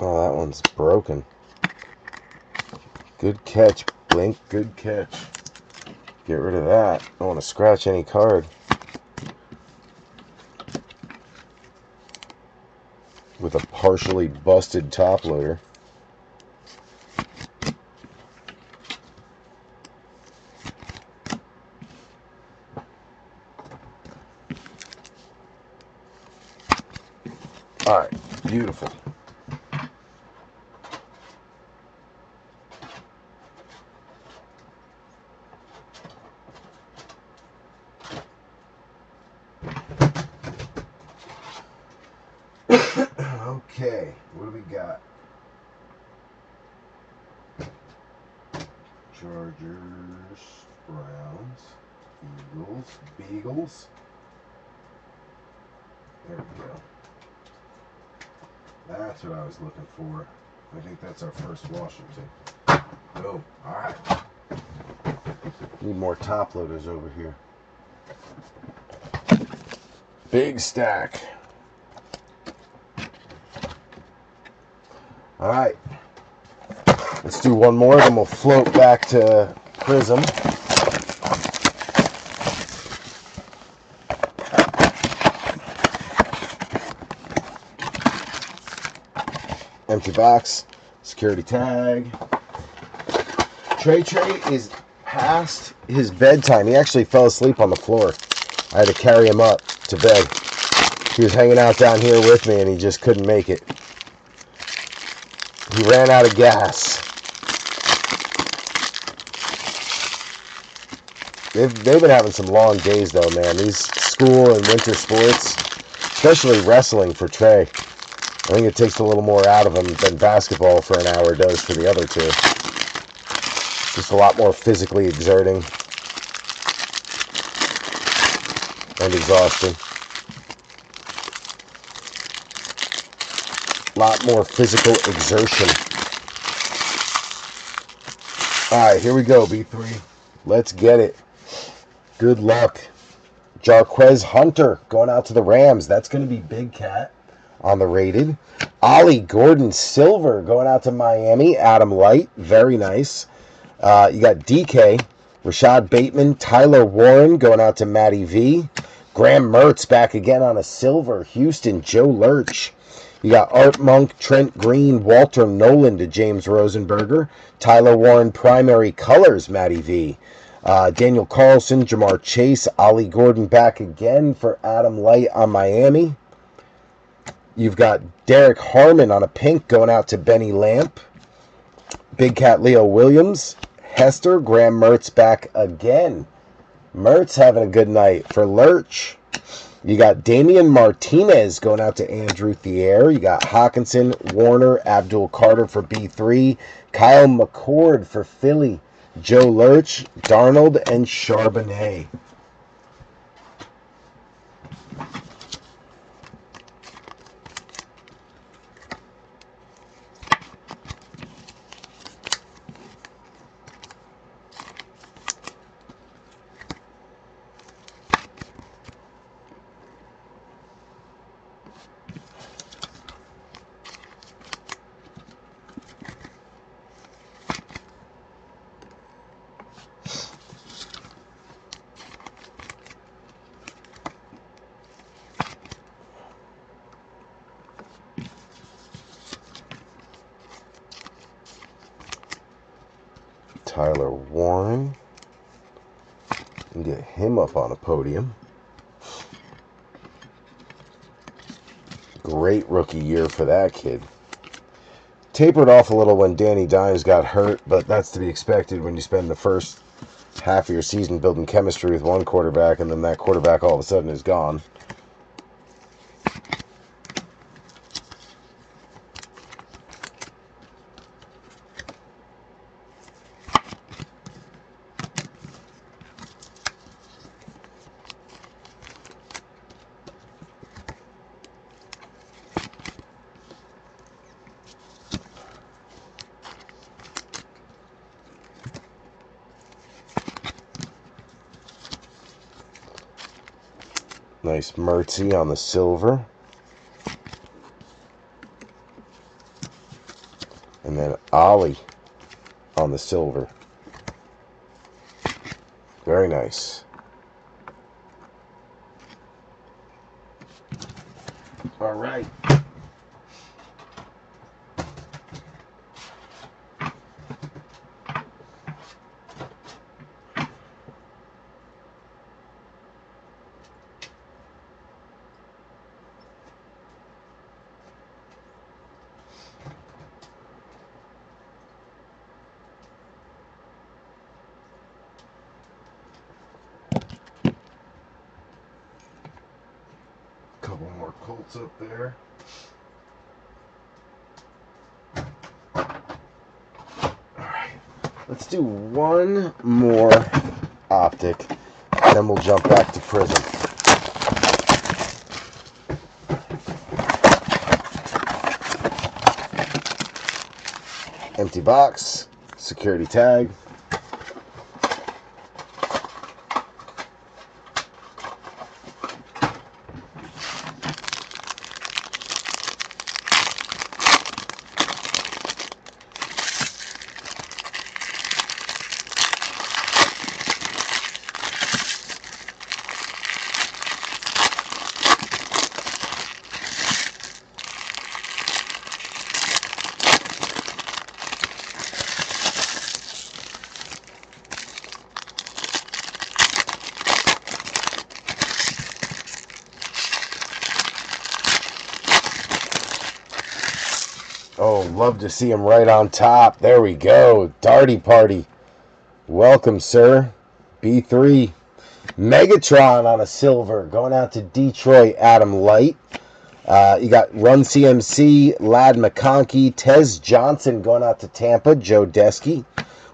Oh, that one's broken. Good catch, Blink. Good catch. Get rid of that. I don't want to scratch any card. with a partially busted top loader. All right, beautiful. Okay, what do we got? Chargers, Browns, Eagles, Beagles. There we go. That's what I was looking for. I think that's our first Washington. Boom. All right. Need more top loaders over here. Big stack. All right. Let's do one more, then we'll float back to Prizm. Empty box, security tag. Trey is past his bedtime. He actually fell asleep on the floor. I had to carry him up to bed. He was hanging out down here with me and he just couldn't make it. He ran out of gas. They've been having some long days though, man. These school and winter sports, especially wrestling for Trey. I think it takes a little more out of him than basketball for an hour does for the other two. Just a lot more physically exerting and exhausting. A lot more physical exertion. Alright, here we go, B3. Let's get it. Good luck. Jarquez Hunter going out to the Rams. That's going to be Big Cat on the rated. Ollie Gordon Silver going out to Miami. Adam Light. Very nice. You got DK. Rashad Bateman. Tyler Warren going out to Matty V. Graham Mertz back again on a silver. Houston. Joe Lurch. You got Art Monk, Trent Green, Walter Nolan to James Rosenberger. Tyler Warren primary colors, Matty V. Daniel Carlson, Jamar Chase, Ollie Gordon back again for Adam Light on Miami. You've got Derek Harmon on a pink going out to Benny Lamp. Big Cat Leo Williams, Hester, Graham Mertz back again. Mertz having a good night for Lurch. You got Damian Martinez going out to Andrew Thier. You got Hawkinson, Warner, Abdul Carter for B3. Kyle McCord for Philly. Joe Lurch, Darnold, and Charbonnet. Tyler Warren. And get him up on a podium. Great rookie year for that kid. Tapered off a little when Danny Dimes got hurt, but that's to be expected when you spend the first half of your season building chemistry with one quarterback and then that quarterback all of a sudden is gone. Nice Mertzy on the silver. And then Ollie on the silver. Very nice. All right. couple more Colts up there. Alright. Let's do one more Optic. Then we'll jump back to Prizm. Empty box. Security tag. Oh, love to see him right on top. There we go. Darty Party. Welcome, sir. B3. Megatron on a silver. Going out to Detroit, Adam Light. You got Run CMC, Lad McConkey. Tez Johnson going out to Tampa, Joe Desky.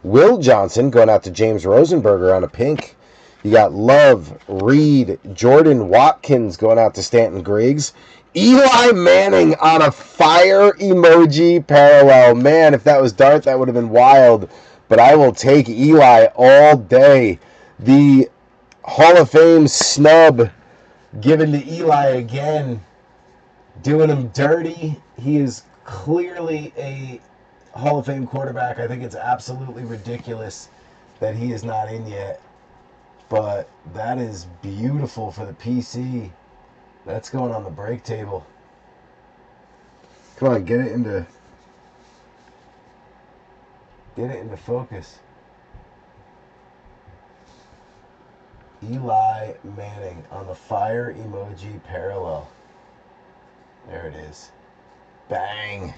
Will Johnson going out to James Rosenberger on a pink. You got Love, Reed, Jordan Watkins going out to Stanton Griggs. Eli Manning on a fire emoji parallel. Man, if that was Dart, that would have been wild. But I will take Eli all day. The Hall of Fame snub given to Eli again. Doing him dirty. He is clearly a Hall of Fame quarterback. I think it's absolutely ridiculous that he is not in yet. But that is beautiful for the PC. That's going on the break table. Come on, get it into focus. Eli Manning on the fire emoji parallel. There it is. Bang.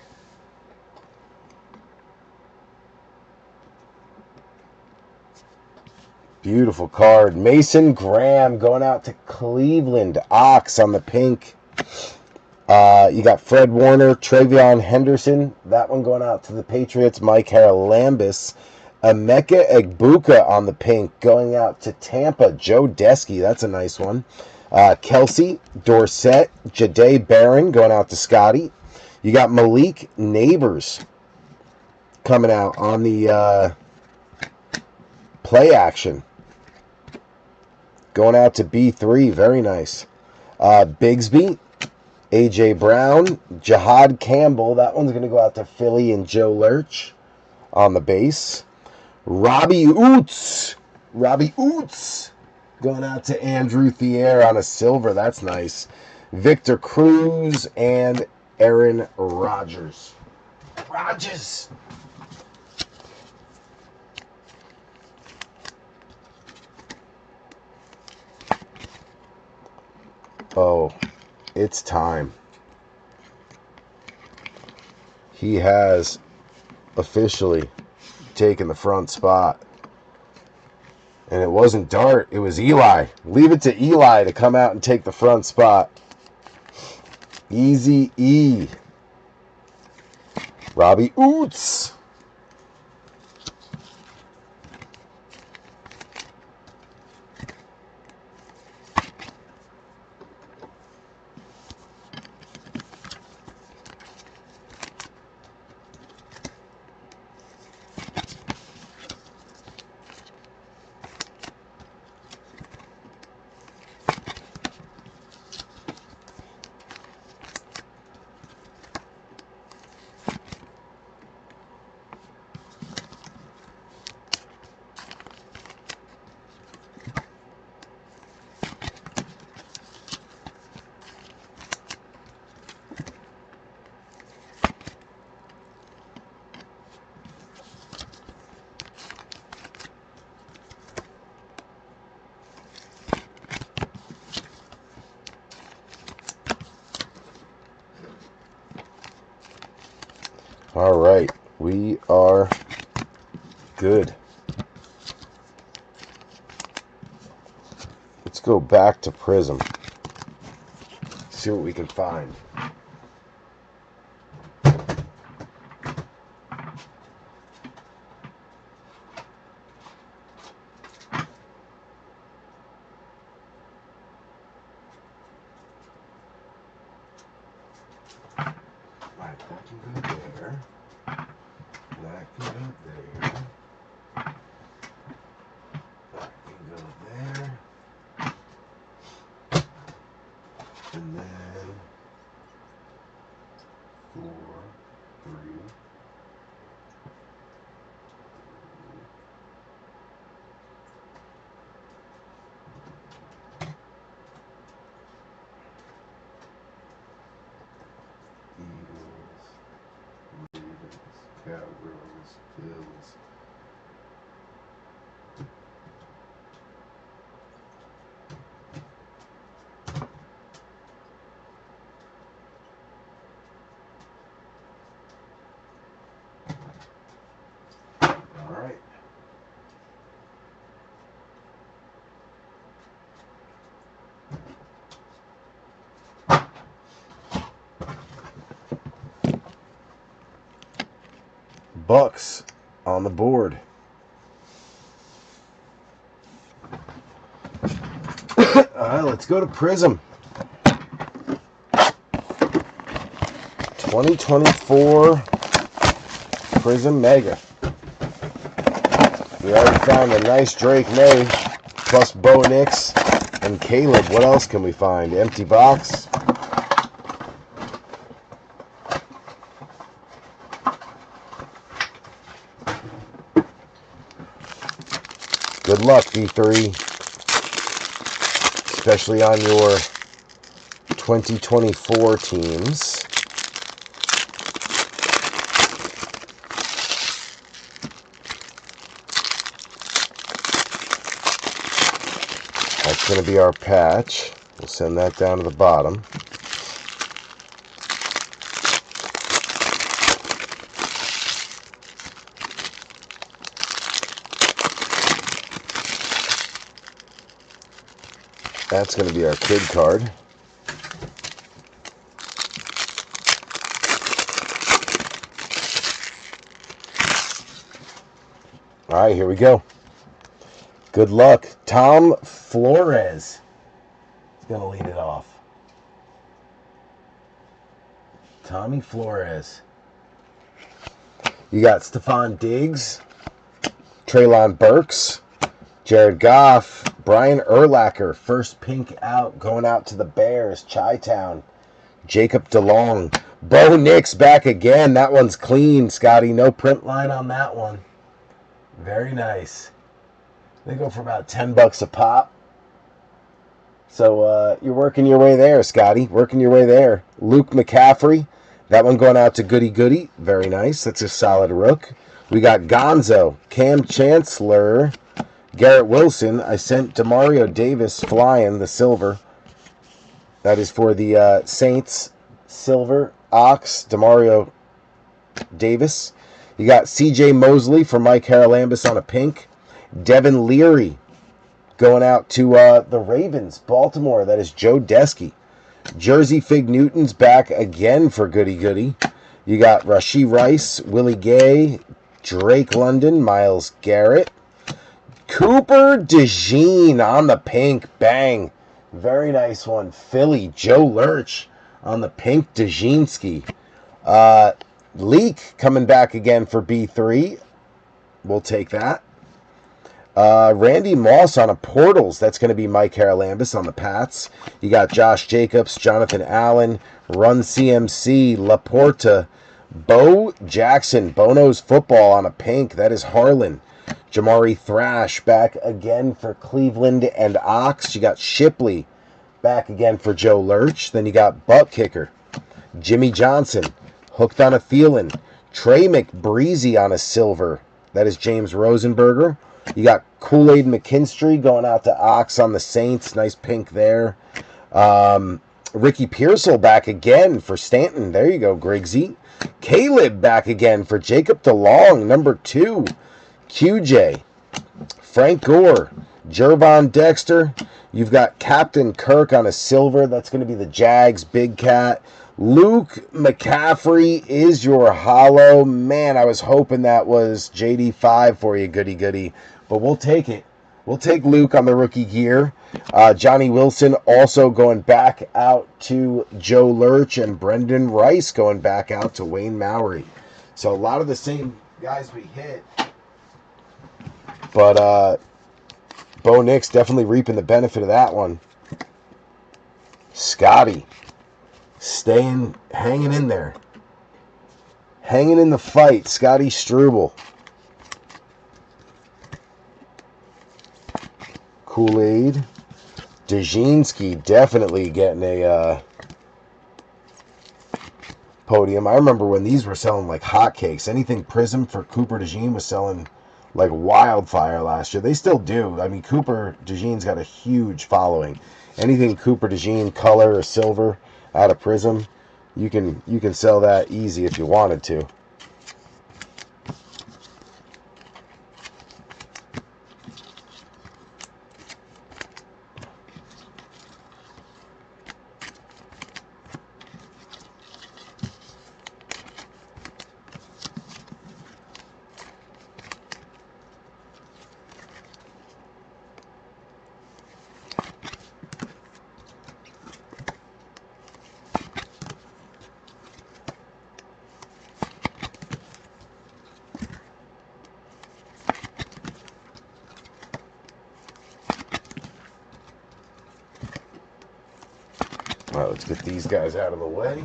Beautiful card. Mason Graham going out to Cleveland. Ox on the pink. You got Fred Warner, Travion Henderson. That one going out to the Patriots. Mike Haralambis. Emeka Egbuka on the pink. Going out to Tampa. Joe Desky. That's a nice one. Kelsey, Dorsett, Jade Barron going out to Scotty. You got Malik Neighbors coming out on the play action. Going out to B3. Very nice. Bigsby, AJ Brown, Jihad Campbell. That one's going to go out to Philly and Joe Lurch on the base. Robbie Oots. Going out to Andrew Thier on a silver. That's nice. Victor Cruz and Aaron Rodgers. Oh, it's time. He has officially taken the front spot. And it wasn't Dart, it was Eli. Leave it to Eli to come out and take the front spot. Easy E. Robbie Oots. All right, we are good. Let's go back to Prizm. see what we can find. Right, that can go there. That can go there. That can go there. And then 4, 3. Eagles, Ravens, Cowgirls, Bills. All right. Bucks on the board. All right, let's go to Prizm. 2024 Prizm Mega. We already found a nice Drake May, plus Bo Nix and Caleb. What else can we find? Empty box. Good luck, V3. Especially on your 2024 teams. That's going to be our patch. We'll send that down to the bottom. That's going to be our kid card. All right, here we go. Good luck. Tom Flores is going to lead it off. Tommy Flores. You got Stephon Diggs, Treylon Burks, Jared Goff, Brian Urlacher, first pink out, going out to the Bears, Chi-Town. Jacob DeLong. Bo Nix back again. That one's clean, Scotty. No print line on that one. Very nice. They go for about $10 a pop. So you're working your way there, Scotty. Working your way there. Luke McCaffrey. That one going out to Goody Goody. Very nice. That's a solid rook. We got Gonzo, Cam Chancellor, Garrett Wilson. I sent Demario Davis flying the silver. That is for the Saints. Silver. Ox, Demario Davis. You got C.J. Mosley for Mike Haralambis on a pink. Devin Leary going out to the Ravens. Baltimore. That is Joe Desky. Jersey Fig Newton's back again for Goody Goody. You got Rashee Rice, Willie Gay, Drake London, Myles Garrett. Cooper DeJean on the pink. Bang. Very nice one. Philly, Joe Lurch on the pink DeJeanski. Leak coming back again for B3. We'll take that. Randy Moss on a Portals. That's going to be Mike Haralambis on the Pats. You got Josh Jacobs, Jonathan Allen, Run CMC, Laporta, Bo Jackson, Bono's Football on a pink. That is Harlan. Jamari Thrash back again for Cleveland and Ox. You got Shipley back again for Joe Lurch. Then you got Butt Kicker, Jimmy Johnson, hooked on a Thielen, Trey McBreezy on a silver. That is James Rosenberger. You got Kool-Aid McKinstry going out to Ox on the Saints. Nice pink there. Ricky Pearsall back again for Stanton. There you go, Griggsy. Caleb back again for Jacob DeLong, number 2. QJ. Frank Gore. Jervon Dexter. You've got Captain Kirk on a silver. That's going to be the Jags Big Cat. Luke McCaffrey is your hollow. Man, I was hoping that was JD5 for you, goody goody. But we'll take it. We'll take Luke on the rookie gear. Johnny Wilson also going back out to Joe Lurch, and Brendan Rice going back out to Wayne Mowry. So a lot of the same guys we hit. But Bo Nix definitely reaping the benefit of that one. Scotty hanging in there. Hanging in the fight, Scotty Struble. Kool-Aid. Dejinski definitely getting a podium. I remember when these were selling like hotcakes. Anything Prizm for Cooper DeJean was selling like wildfire last year. They still do. I mean, Cooper DeJean's got a huge following. Anything Cooper DeJean color or silver out of Prizm, you can sell that easy if you wanted to. All right, let's get these guys out of the way.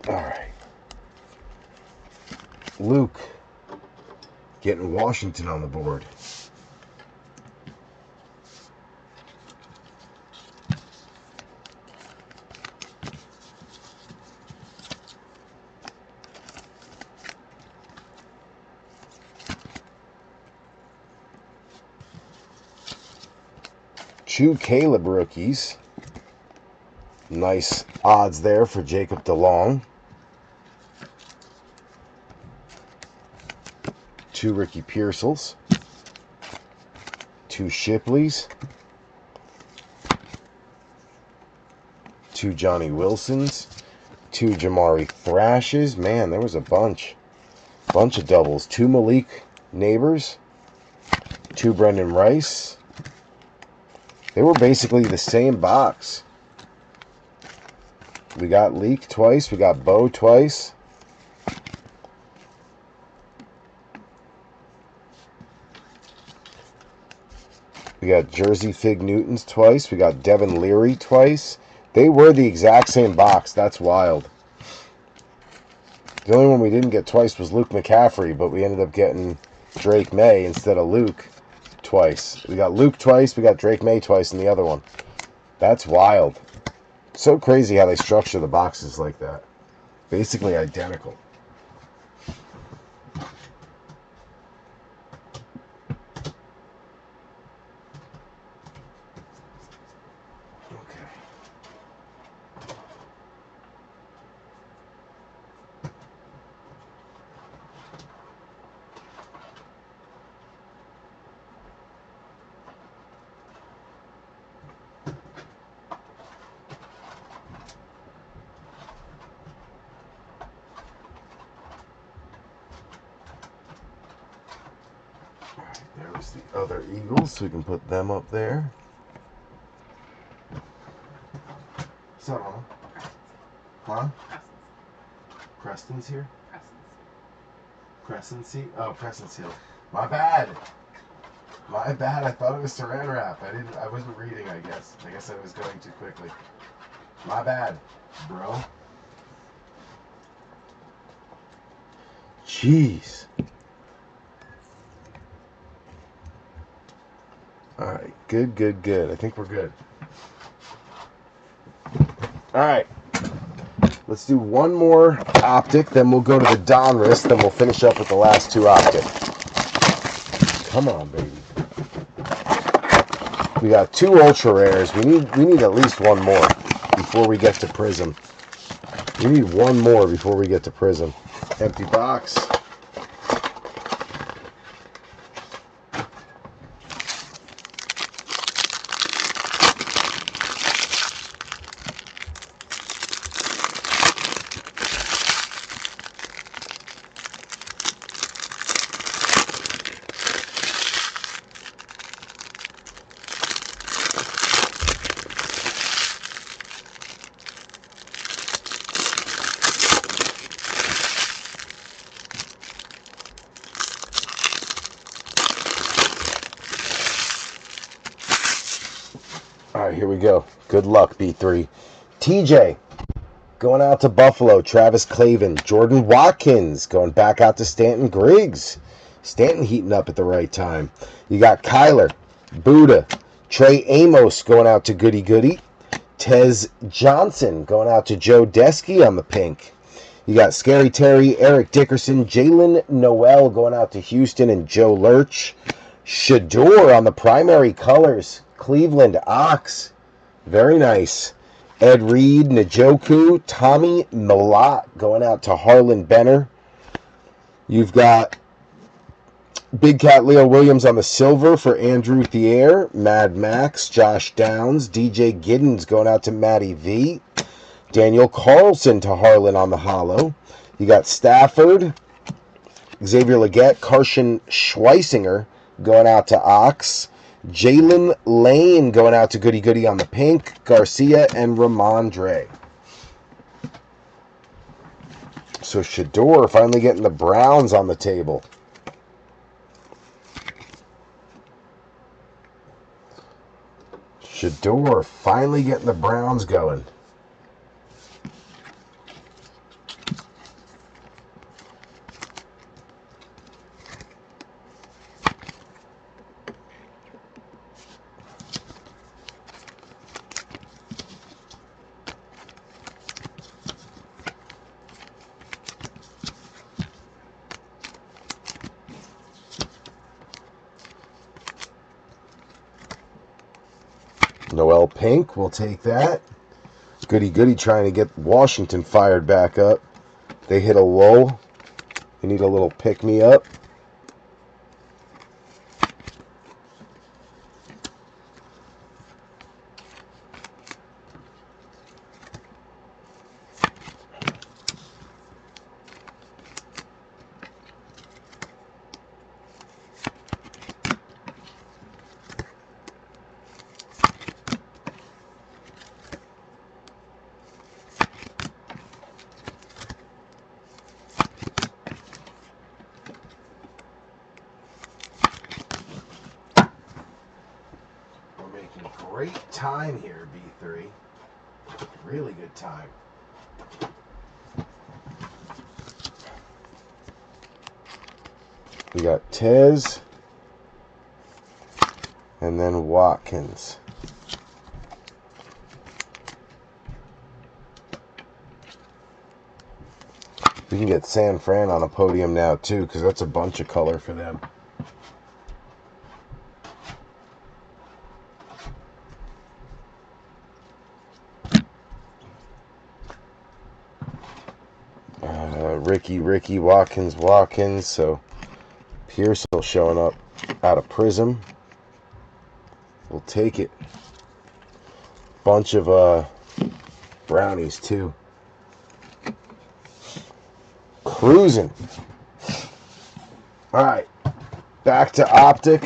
All right. Luke getting Washington on the board. Two Caleb rookies. Nice odds there for Jacob DeLong. Two Ricky Pearsalls. Two Shipleys. Two Johnny Wilsons. Two Jamari Thrashes. Man, there was a bunch of doubles. Two Malik Neighbors. Two Brendan Rice. They were basically the same box. We got Leak twice. We got Bo twice. We got Jersey Fig Newtons twice. We got Devin Leary twice. They were the exact same box. That's wild. The only one we didn't get twice was Luke McCaffrey, but we ended up getting Drake May instead of Luke twice. We got Luke twice. We got Drake May twice in the other one. That's wild. So crazy how they structure the boxes like that. Basically identical. Okay. There's the other Eagles, so we can put them up there. What's up, Mama? Huh? Preston's here? Crescent's Oh, Crescent's here. My bad. My bad. I thought it was Saran wrap. I wasn't reading, I guess. I guess I was going too quickly. My bad, bro. Jeez. All right, good, good, good. I think we're good. All right, let's do one more Optic, then we'll go to the Donruss, then we'll finish up with the last two Optic. Come on, baby. We got two ultra rares. We need at least one more before we get to Prizm. We need one more before we get to Prizm. Empty box. All right, here we go. Good luck, B3. TJ going out to Buffalo. Travis Clavin. Jordan Watkins going back out to Stanton Griggs. Stanton heating up at the right time. You got Kyler, Buddha, Trey Amos going out to Goody Goody. Tez Johnson going out to Joe Desky on the pink. You got Scary Terry, Eric Dickerson, Jalen Noel going out to Houston and Joe Lurch. Shador on the primary colors. Cleveland Ox. Very nice. Ed Reed, Njoku, Tommy Millot going out to Harlan Benner. You've got Big Cat Leo Williams on the silver for Andrew Thier. Mad Max, Josh Downs, DJ Giddens going out to Matty V. Daniel Carlson to Harlan on the hollow. You got Stafford, Xavier Legette, Carson Schweisinger going out to Ox. Jalen Lane going out to Goody Goody on the pink. Garcia and Ramondre. So Shador finally getting the Browns on the table. Shador finally getting the Browns going. Noel Pink, we'll take that. Goody Goody trying to get Washington fired back up. They hit a lull. They need a little pick-me-up. Great time here, B3. Really good time. We got Tez and then Watkins. We can get San Fran on a podium now too, because that's a bunch of color for them. Ricky, Watkins. So Pierce still showing up out of Prizm. We'll take it. Bunch of brownies too. Cruising. All right, back to Optic.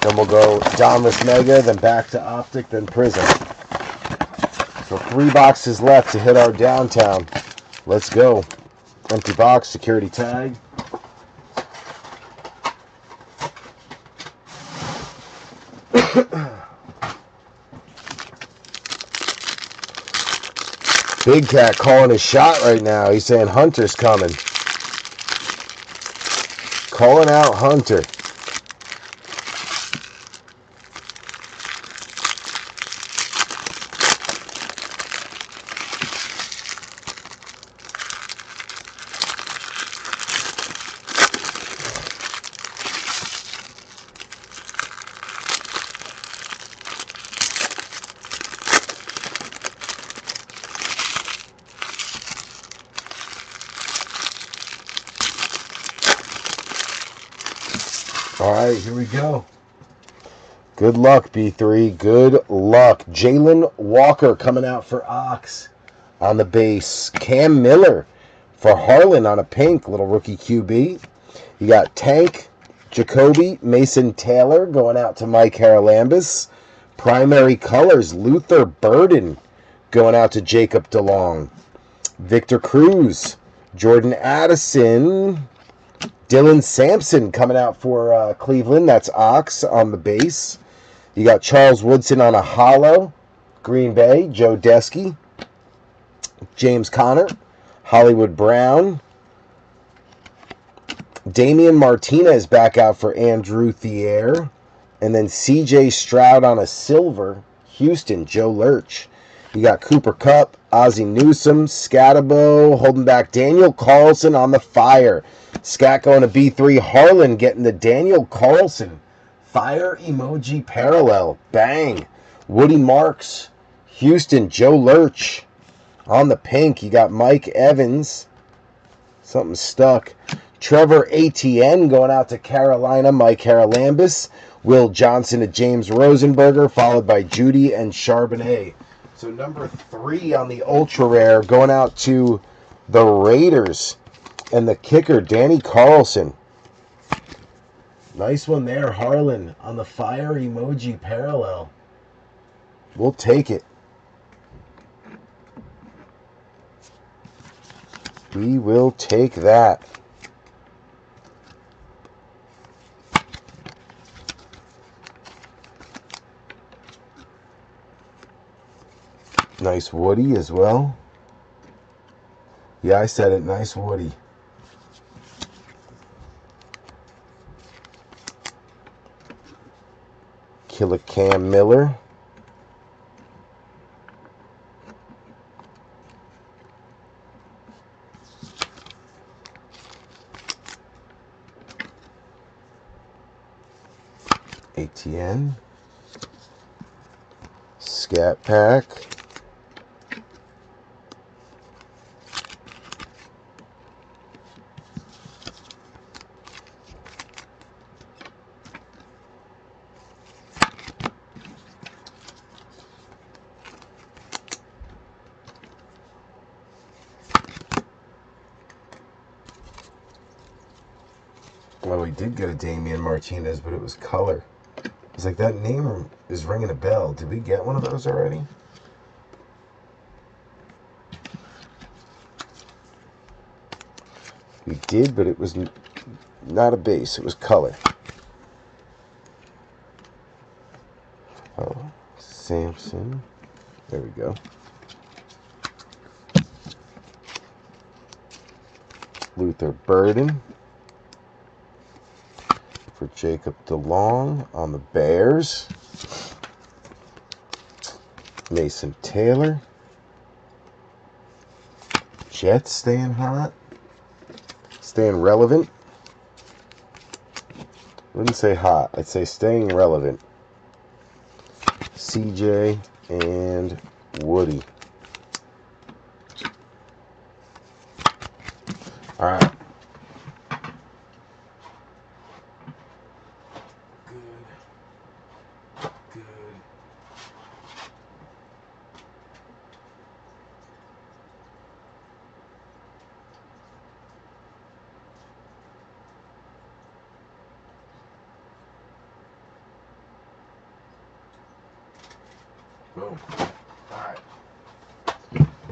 Then we'll go Donruss Mega, then back to Optic, then Prizm. So 3 boxes left to hit our downtown. Let's go. Empty box, security tag. Big Cat calling his shot right now. He's saying Hunter's coming. Calling out Hunter. right, here we go. Good luck, B3. Good luck. Jalen Walker coming out for Ox on the base. Cam Miller for Harlan on a pink, little rookie QB. You got Tank, Jacoby, Mason Taylor going out to Mike Haralambis. Primary colors, Luther Burden going out to Jacob DeLong. Victor Cruz, Jordan Addison, Dylan Sampson coming out for Cleveland. That's Ox on the base. You got Charles Woodson on a hollow. Green Bay, Joe Desky. James Conner, Hollywood Brown. Damian Martinez back out for Andrew Thier. And then CJ Stroud on a silver. Houston, Joe Lurch. You got Cooper Kupp, Ozzie Newsome, Scatabo, holding back Daniel Carlson on the fire. Scat going to B3. Harlan getting the Daniel Carlson fire emoji parallel. Bang. Woody Marks, Houston, Joe Lurch. On the pink, you got Mike Evans. Something stuck. Trevor ATN going out to Carolina, Mike Haralambis. Will Johnson to James Rosenberger, followed by Judy and Charbonnet. So number 3 on the ultra rare going out to the Raiders. And the kicker, Danny Carlson. Nice one there, Harlan, on the fire emoji parallel. We'll take it. We will take that. Nice Woody as well. Yeah, I said it. Nice Woody. Killer Cam Miller. ATN. Scat Pack. Well, we did get a Damian Martinez, but it was color. It's like that name is ringing a bell. Did we get one of those already? We did, but it was not a base. It was color. Oh, Samson. There we go. Luther Burden for Jacob DeLong on the Bears. Mason Taylor. Jets staying hot. Staying relevant. I wouldn't say hot. I'd say staying relevant. CJ and Woody. All right. Good. Boom. Alright.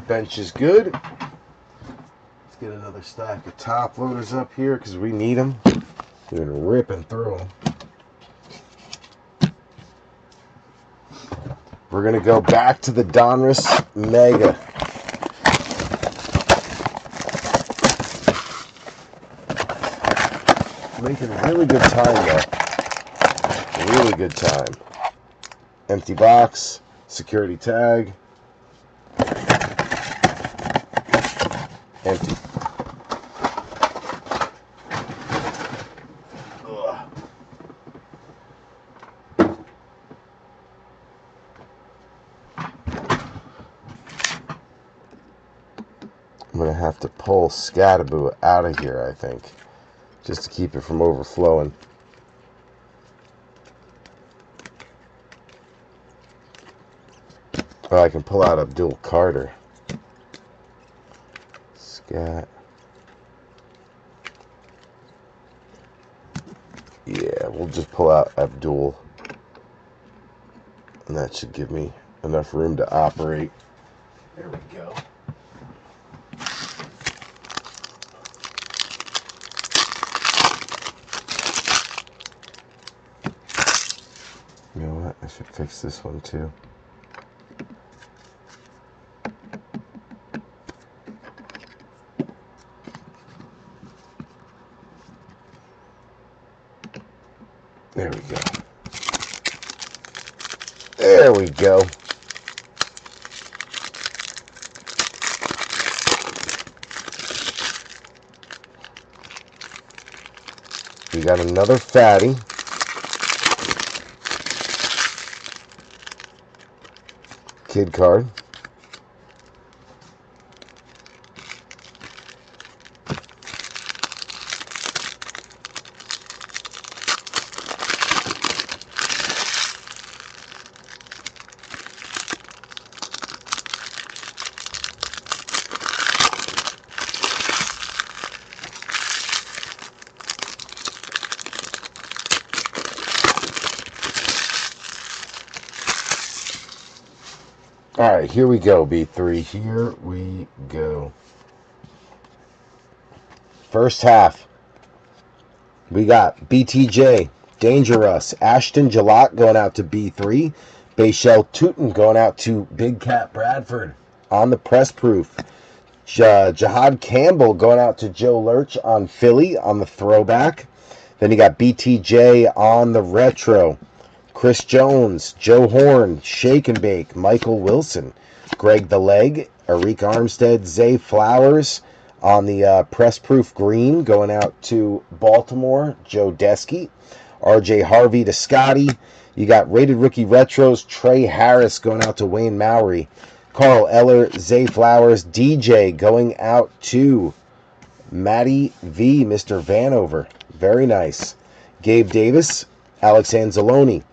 Bench is good. Let's get another stack of top loaders up here because we need them. We're going to rip and through them. We're going to go back to the Donruss Mega. Making really good time though. Really good time. Empty box. Security tag. Empty. Ugh. I'm going to have to pull Scattaboo out of here, I think, just to keep it from overflowing. Oh, I can pull out Abdul Carter. Scat. Yeah, we'll just pull out Abdul. And that should give me enough room to operate. There we go. You know what? I should fix this one too. There we go. There we go. We got another fatty. Kid card. All right, here we go, B3. Here we go. First half. We got BTJ, Donruss, Ashton Jalot going out to B3. Bayshell Tootin going out to Big Cat Bradford on the press proof. Jihad Campbell going out to Joe Lurch on Philly on the throwback. Then you got BTJ on the retro. Chris Jones, Joe Horn, Shake and Bake, Michael Wilson, Greg the Leg, Arik Armstead, Zay Flowers on the press proof green going out to Baltimore, Joe Desky, RJ Harvey to Scotty. You got rated rookie retros, Trey Harris going out to Wayne Mowry, Carl Eller, Zay Flowers, DJ going out to Matty V, Mr. Vanover. Very nice. Gabe Davis, Alex Anzalone,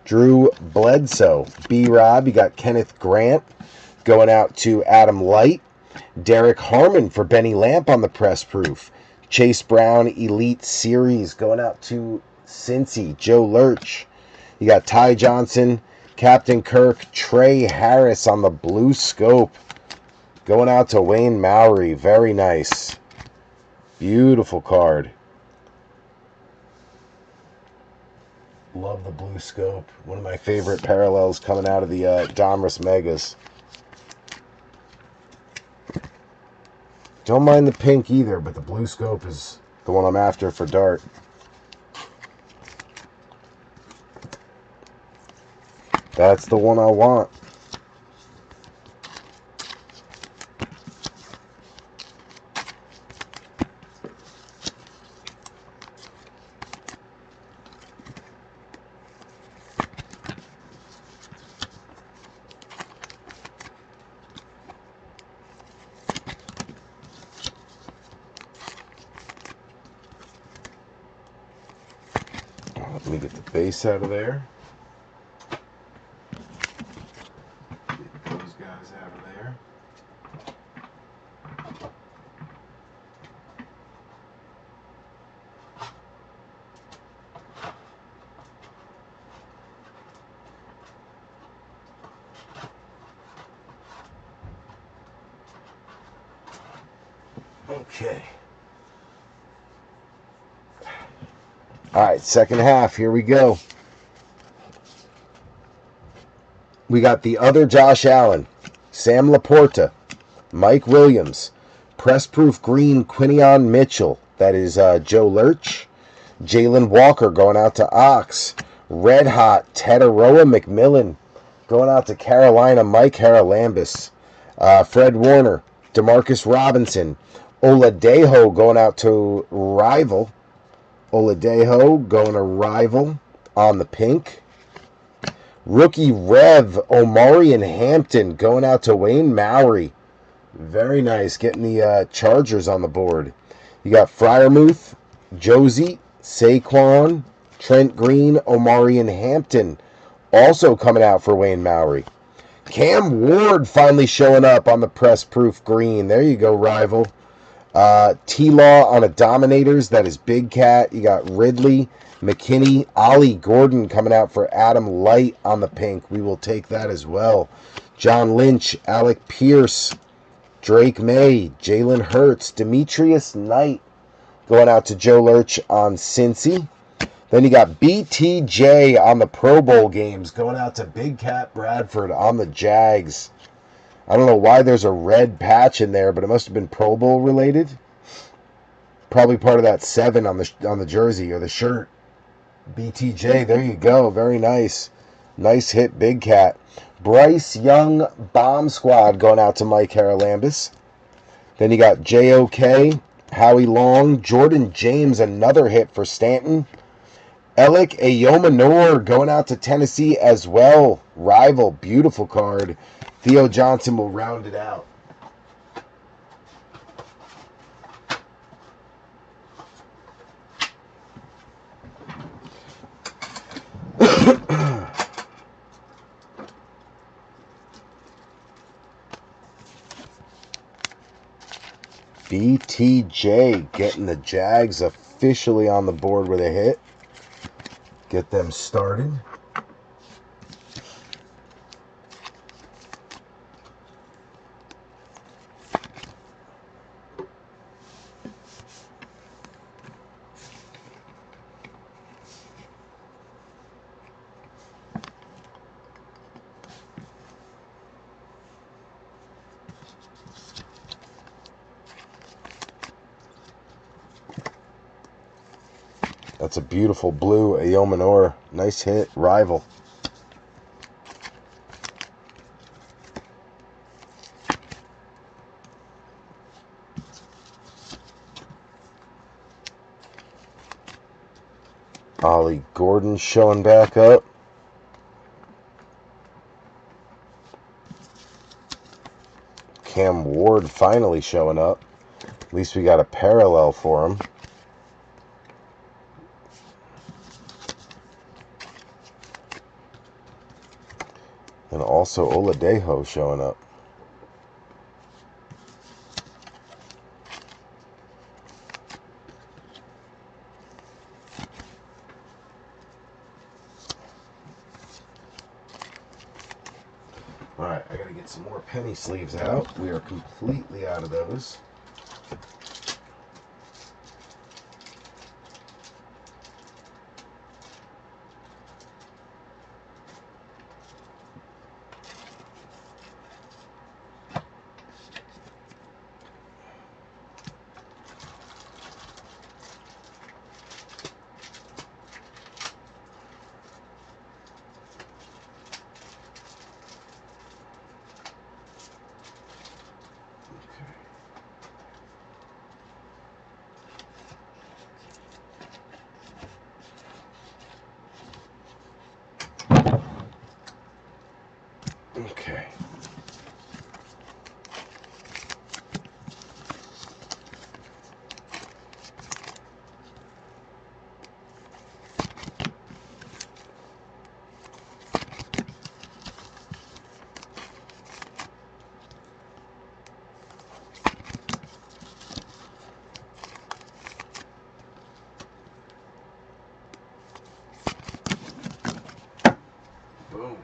Drew Bledsoe, B-Rob. You got Kenneth Grant going out to Adam Light. Derek Harmon for Benny Lamp on the press proof. Chase Brown Elite Series going out to Cincy, Joe Lurch. You got Ty Johnson, Captain Kirk, Trey Harris on the blue scope going out to Wayne Mowry. Very nice. Beautiful card. Love the blue scope. One of my favorite parallels coming out of the Donruss Megas. Don't mind the pink either, but the blue scope is the one I'm after for Dart. That's the one I want. Let me get the base out of there. Get those guys out of there. Okay. All right, second half. Here we go. We got the other Josh Allen, Sam Laporta, Mike Williams, press proof green Quinion Mitchell. That is Joe Lurch. Jalen Walker going out to Ox. Red Hot Tetaroa McMillan going out to Carolina, Mike Haralambis. Fred Warner, DeMarcus Robinson. Oladejo going out to Rival. Oladejo going to Rival on the pink. Rookie Rev Omari and Hampton going out to Wayne Mowry. Very nice. Getting the Chargers on the board. You got Fryermuth, Josie, Saquon, Trent Green, Omari and Hampton also coming out for Wayne Mowry. Cam Ward finally showing up on the press proof green. There you go, rival. T-Law on a Dominators. That is Big Cat. You got Ridley, McKinney, Ollie Gordon coming out for Adam Light on the pink. We will take that as well. John Lynch, Alec Pierce, Drake May, Jalen Hurts, Demetrius Knight going out to Joe Lurch on Cincy. Then you got BTJ on the Pro Bowl games going out to Big Cat Bradford on the Jags. I don't know why there's a red patch in there, but it must have been Pro Bowl related. Probably part of that 7 on the jersey or the shirt. BTJ, there you go. Very nice. Nice hit, Big Cat. Bryce Young Bomb Squad going out to Mike Haralambis. Then you got JOK, Howie Long, Jordan James, another hit for Stanton. Alec Ayomanor going out to Tennessee as well. Rival, beautiful card. Theo Johnson will round it out. BTJ getting the Jags officially on the board with a hit. Get them started. That's a beautiful blue Ayomanor. Nice hit, rival. Ollie Gordon showing back up. Cam Ward finally showing up. At least we got a parallel for him. And also Oladejo showing up. Alright, I gotta get some more penny sleeves out. We are completely out of those. Okay. Boom.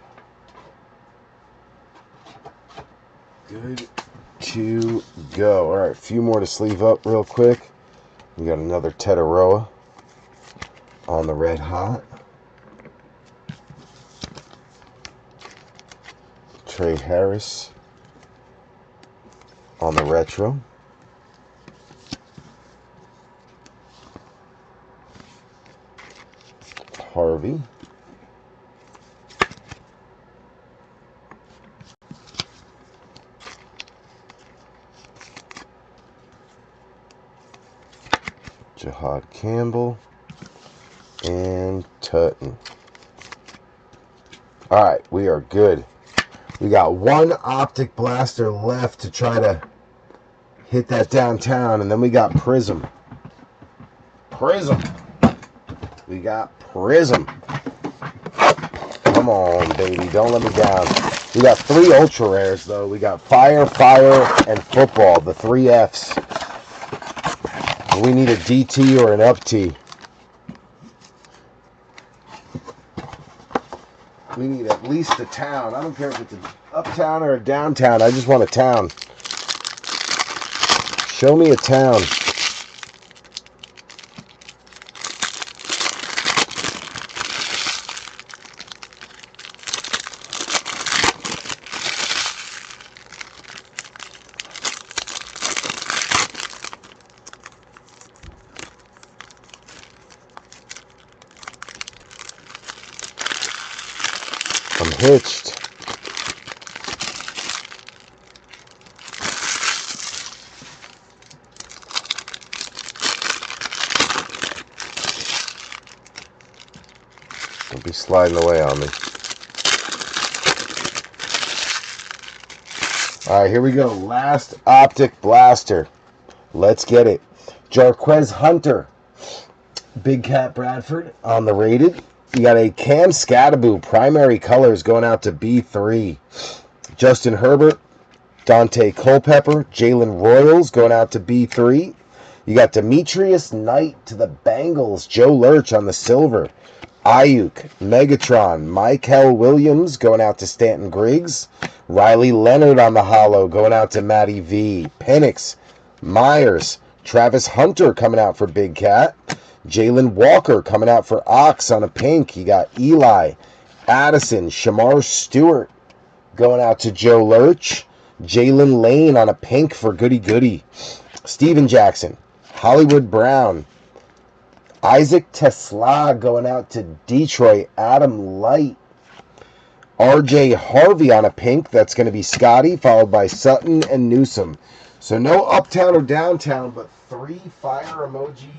Good to go. All right, a few more to sleeve up real quick. We got another Tetaroa on the red hot. Trey Harris on the retro. Harvey. Jahad Campbell and Tutton. All right, we are good. We got one Optic blaster left to try to hit that downtown, and then we got Prizm. We got Prizm. Come on, baby. Don't let me down. We got 3 ultra rares, though. We got fire, and football. The 3 Fs. We need a DT or an up T. We need at least a town. I don't care if it's an uptown or a downtown. I just want a town. Show me a town. I'm hitched. Don't be sliding away on me. Alright, here we go. Last Optic Blaster. Let's get it. Jarquez Hunter. Big Cat Bradford on the rated. You got a Cam Scattaboo, primary colors going out to B3. Justin Herbert, Dante Culpepper, Jalen Royals going out to B3. You got Demetrius Knight to the Bengals, Joe Lurch on the silver. Ayuk, Megatron, Michael Williams going out to Stanton Griggs. Riley Leonard on the holo going out to Matty V. Penix, Myers, Travis Hunter coming out for Big Cat. Jalen Walker coming out for Ox on a pink. You got Eli, Addison, Shamar Stewart going out to Joe Lurch. Jalen Lane on a pink for Goody Goody. Steven Jackson, Hollywood Brown. Isaac Tesla going out to Detroit. Adam Light. RJ Harvey on a pink. That's going to be Scotty, followed by Sutton and Newsom. So no uptown or downtown, but 3 fire emoji.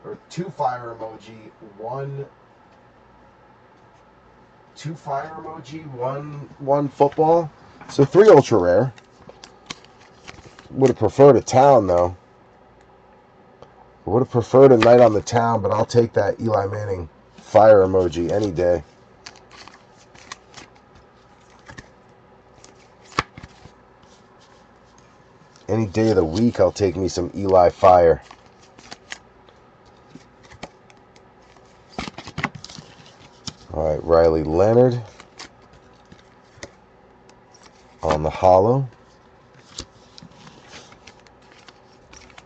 Or 2 fire emoji, 2 fire emoji, one football. So 3 ultra rare. Would have preferred a town though. Would have preferred a night on the town, but I'll take that Eli Manning fire emoji any day. Any day of the week, I'll take me some Eli fire. All right, Riley Leonard on the holo.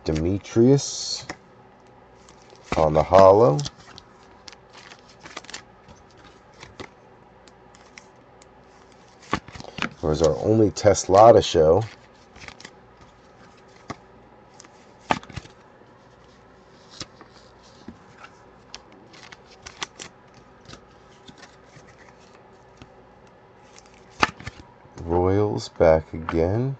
Demetrius on the holo. Was our only Tesla to show. Royals back again.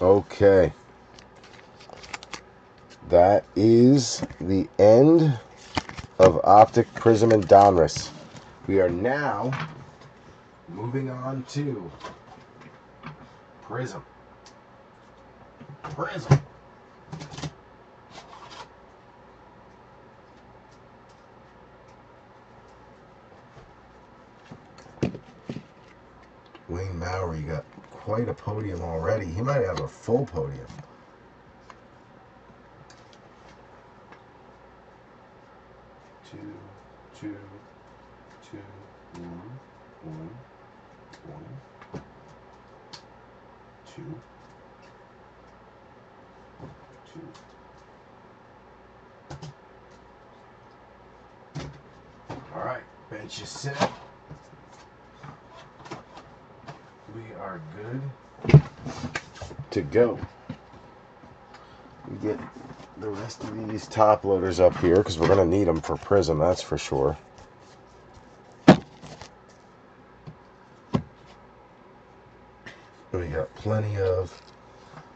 Okay. That is the end of Optic, Prizm, and Donruss. We are now moving on to Prizm. Prizm. Wayne Mowry got quite a podium already. He might have a full podium. Two, 1, 2, 2. All right, bench is set. We are good to go. get the rest of these top loaders up here because we're going to need them for Prizm, that's for sure. We got plenty of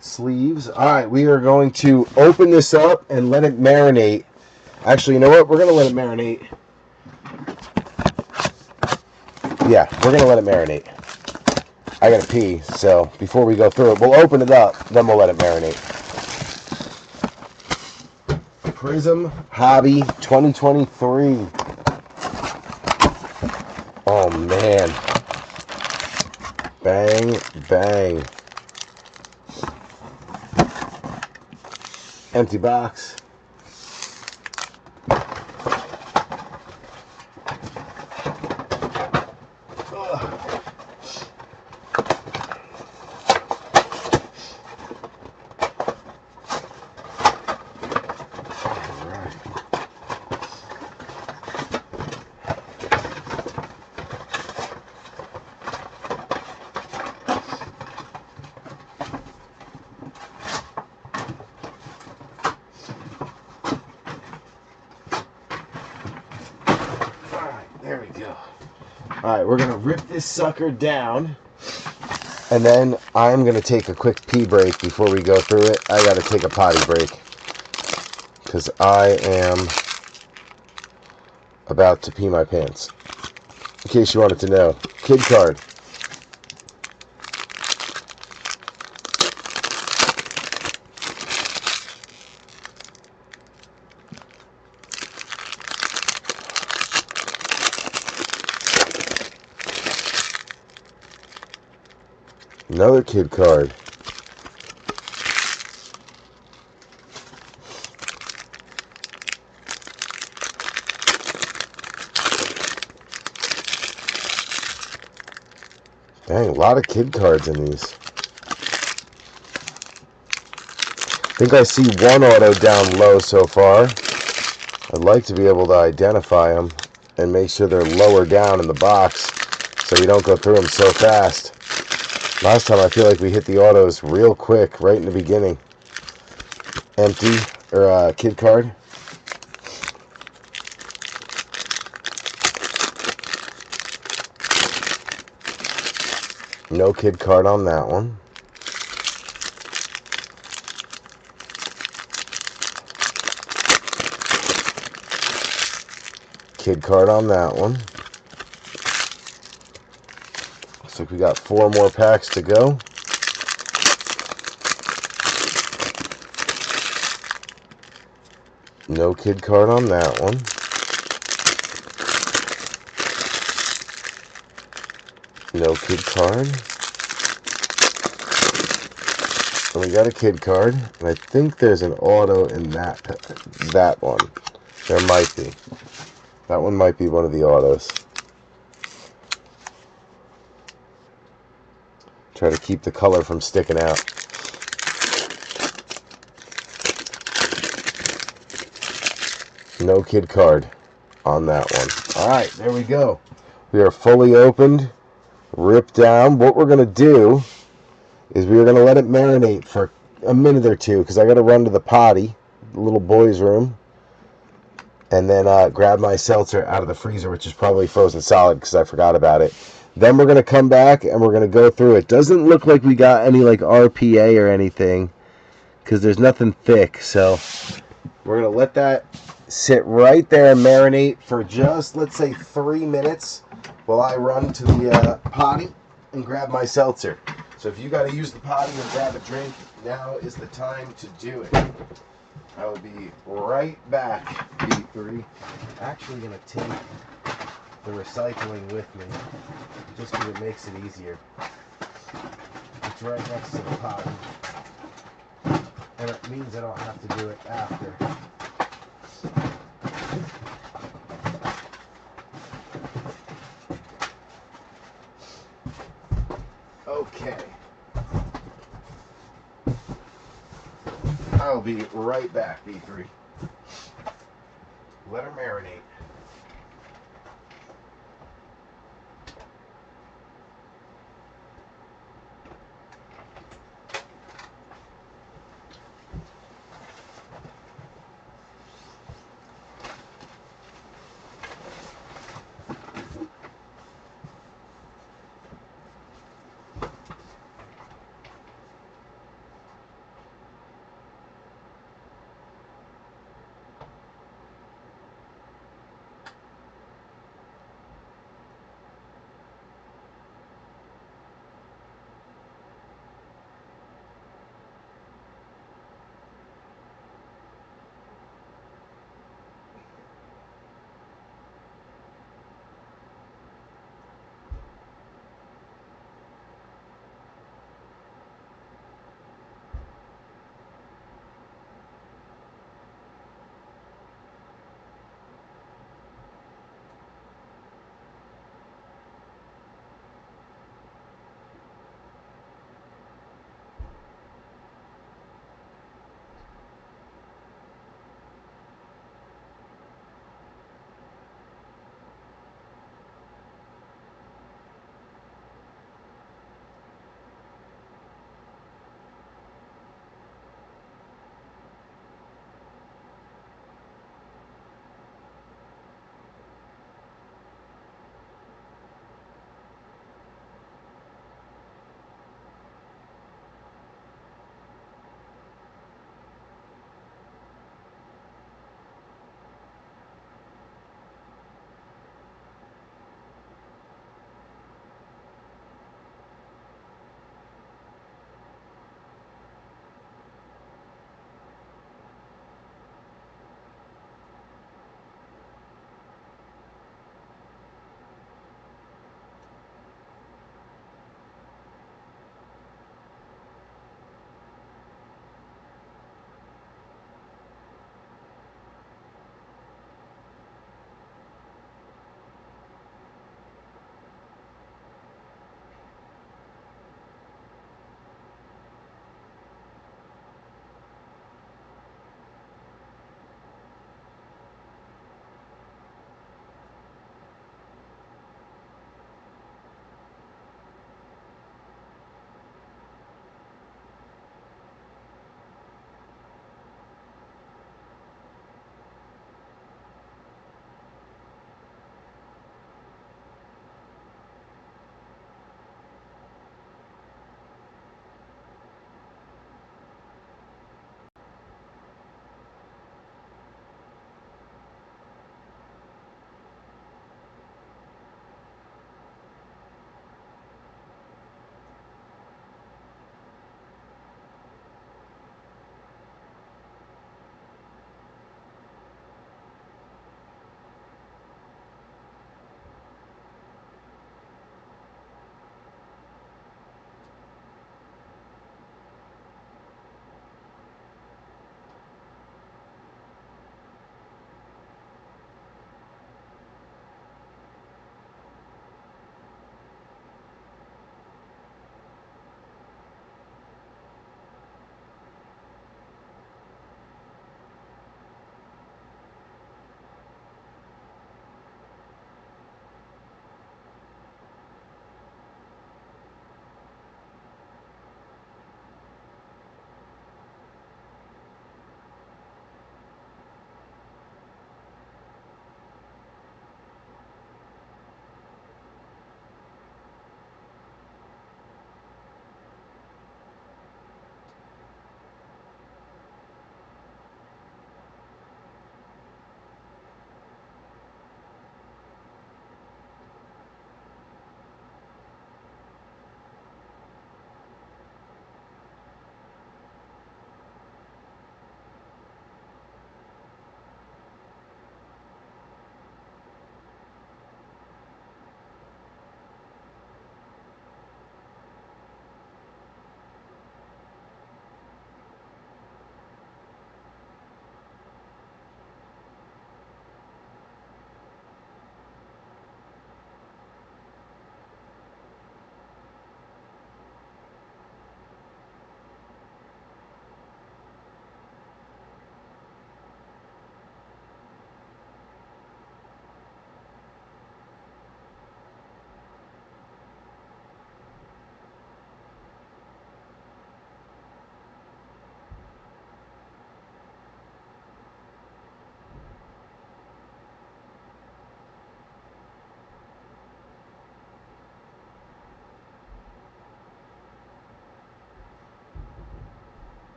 sleeves. Alright, we are going to open this up and let it marinate. Actually, you know what? We're going to let it marinate. Yeah, we're going to let it marinate. I got to pee, so before we go through it, we'll open it up, then we'll let it marinate. Prizm Hobby 2023. Oh, man. Bang, bang. Empty box. There we go. Alright, we're going to rip this sucker down. And then I'm going to take a quick pee break before we go through it. I got to take a potty break. Because I am about to pee my pants. In case you wanted to know. Kid card. Another kid card. Dang, a lot of kid cards in these. I think I see one auto down low so far. I'd like to be able to identify them and make sure they're lower down in the box so we don't go through them so fast. Last time I feel like we hit the autos real quick right in the beginning. Empty, or kid card. No kid card on that one. Kid card on that one. Looks like we got 4 more packs to go. No kid card on that one. No kid card. And we got a kid card. And I think there's an auto in that one. There might be. That one might be one of the autos. Try to keep the color from sticking out. No kid card on that one. Alright, there we go. We are fully opened, ripped down. What we're going to do is we're going to let it marinate for a minute or two because I got to run to the potty, the little boy's room, and then grab my seltzer out of the freezer, which is probably frozen solid because I forgot about it. Then we're going to come back and we're going to go through it. Doesn't look like we got any like RPA or anything because there's nothing thick. So we're going to let that sit right there and marinate for just, let's say, 3 minutes while I run to the potty and grab my seltzer. So if you got to use the potty and grab a drink, now is the time to do it. I will be right back, B3. Actually going to take the recycling with me just because it makes it easier. It's right next to the potty. And it means I don't have to do it after. Okay. I'll be right back, B3. Let her marinate.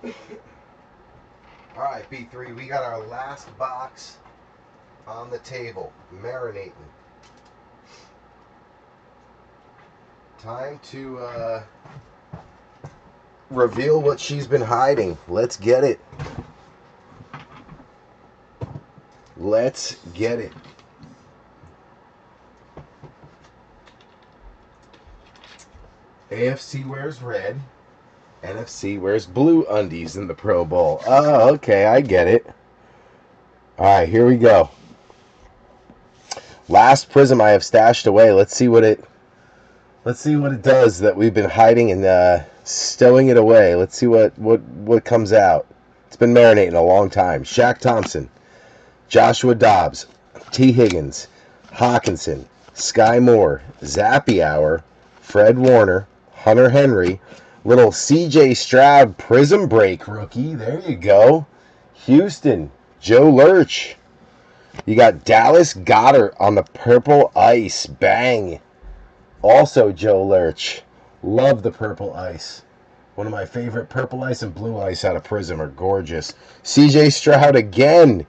All right, B3, we got our last box on the table, marinating. Time to reveal what she's been hiding. Let's get it. Let's get it. AFC wears red. NFC wears blue undies in the Pro Bowl. Oh, okay, I get it. All right, here we go. Last Prizm I have stashed away. Let's see what it does that we've been hiding and stowing it away. Let's see what comes out. It's been marinating a long time. Shaq Thompson, Joshua Dobbs, T. Higgins, Hawkinson, Sky Moore, Zappy Hour, Fred Warner, Hunter Henry, little C.J. Stroud Prizm break rookie. There you go. Houston, Joe Lurch. You got Dallas Goedert on the purple ice. Bang. Also Joe Lurch. Love the purple ice. One of my favorite purple ice and blue ice out of Prizm are gorgeous. C.J. Stroud again.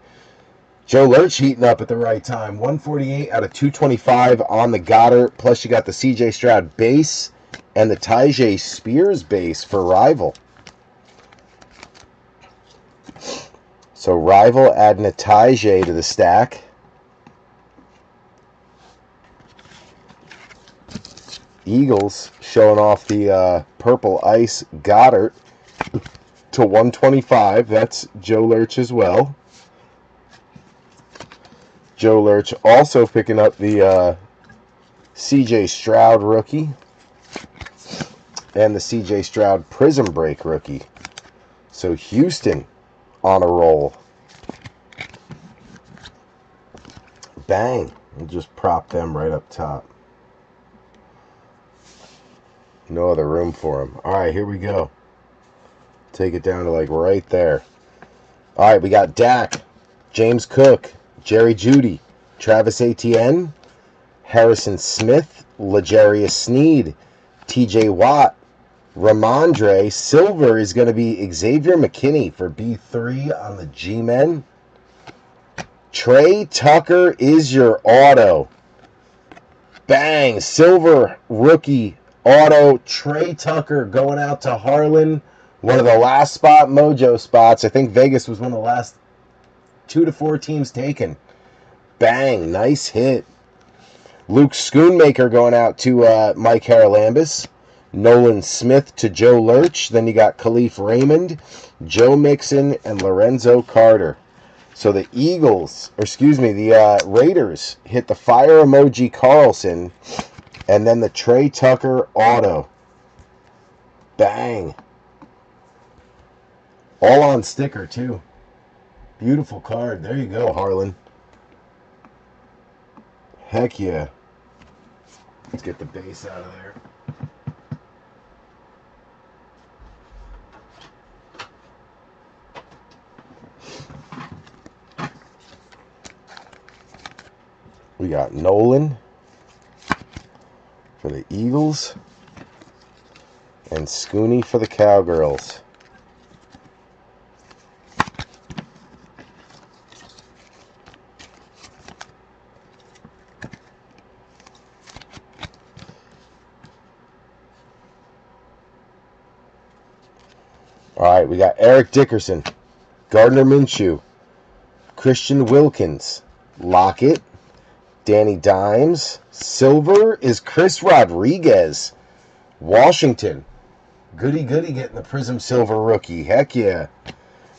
Joe Lurch heating up at the right time. 148 out of 225 on the Goddard. Plus you got the C.J. Stroud base and the Tyjae Spears base for Rival. So Rival adding a Tyjae to the stack. Eagles showing off the purple ice Goddard to 125. That's Joe Lurch as well. Joe Lurch also picking up the C.J. Stroud rookie and the C.J. Stroud Prizm break rookie. So Houston on a roll. Bang. We'll just prop them right up top. No other room for them. All right, here we go. Take it down to like right there. All right, we got Dak, James Cook, Jerry Jeudy, Travis Etienne, Harrison Smith, L'Jarius Sneed, T.J. Watt, Ramondre. Silver is going to be Xavier McKinney for B3 on the G-Men. Trey Tucker is your auto. Bang! Silver rookie auto. Trey Tucker going out to Harlan. One of the last spot mojo spots. I think Vegas was one of the last 2 to 4 teams taken. Bang! Nice hit. Luke Schoonmaker going out to Mike Haralambis. Nolan Smith to Joe Lurch. Then you got Khalif Raymond, Joe Mixon, and Lorenzo Carter. So the the Raiders hit the fire emoji Carlson, and then the Trey Tucker auto. Bang. All on sticker, too. Beautiful card. There you go, Harlan. Heck yeah. Let's get the base out of there. We got Nolan for the Eagles and Scooney for the Cowgirls. All right, we got Eric Dickerson, Gardner Minshew, Christian Wilkins, Lockett, Danny Dimes. Silver is Chris Rodriguez, Washington. Goody getting the Prizm Silver rookie. Heck yeah.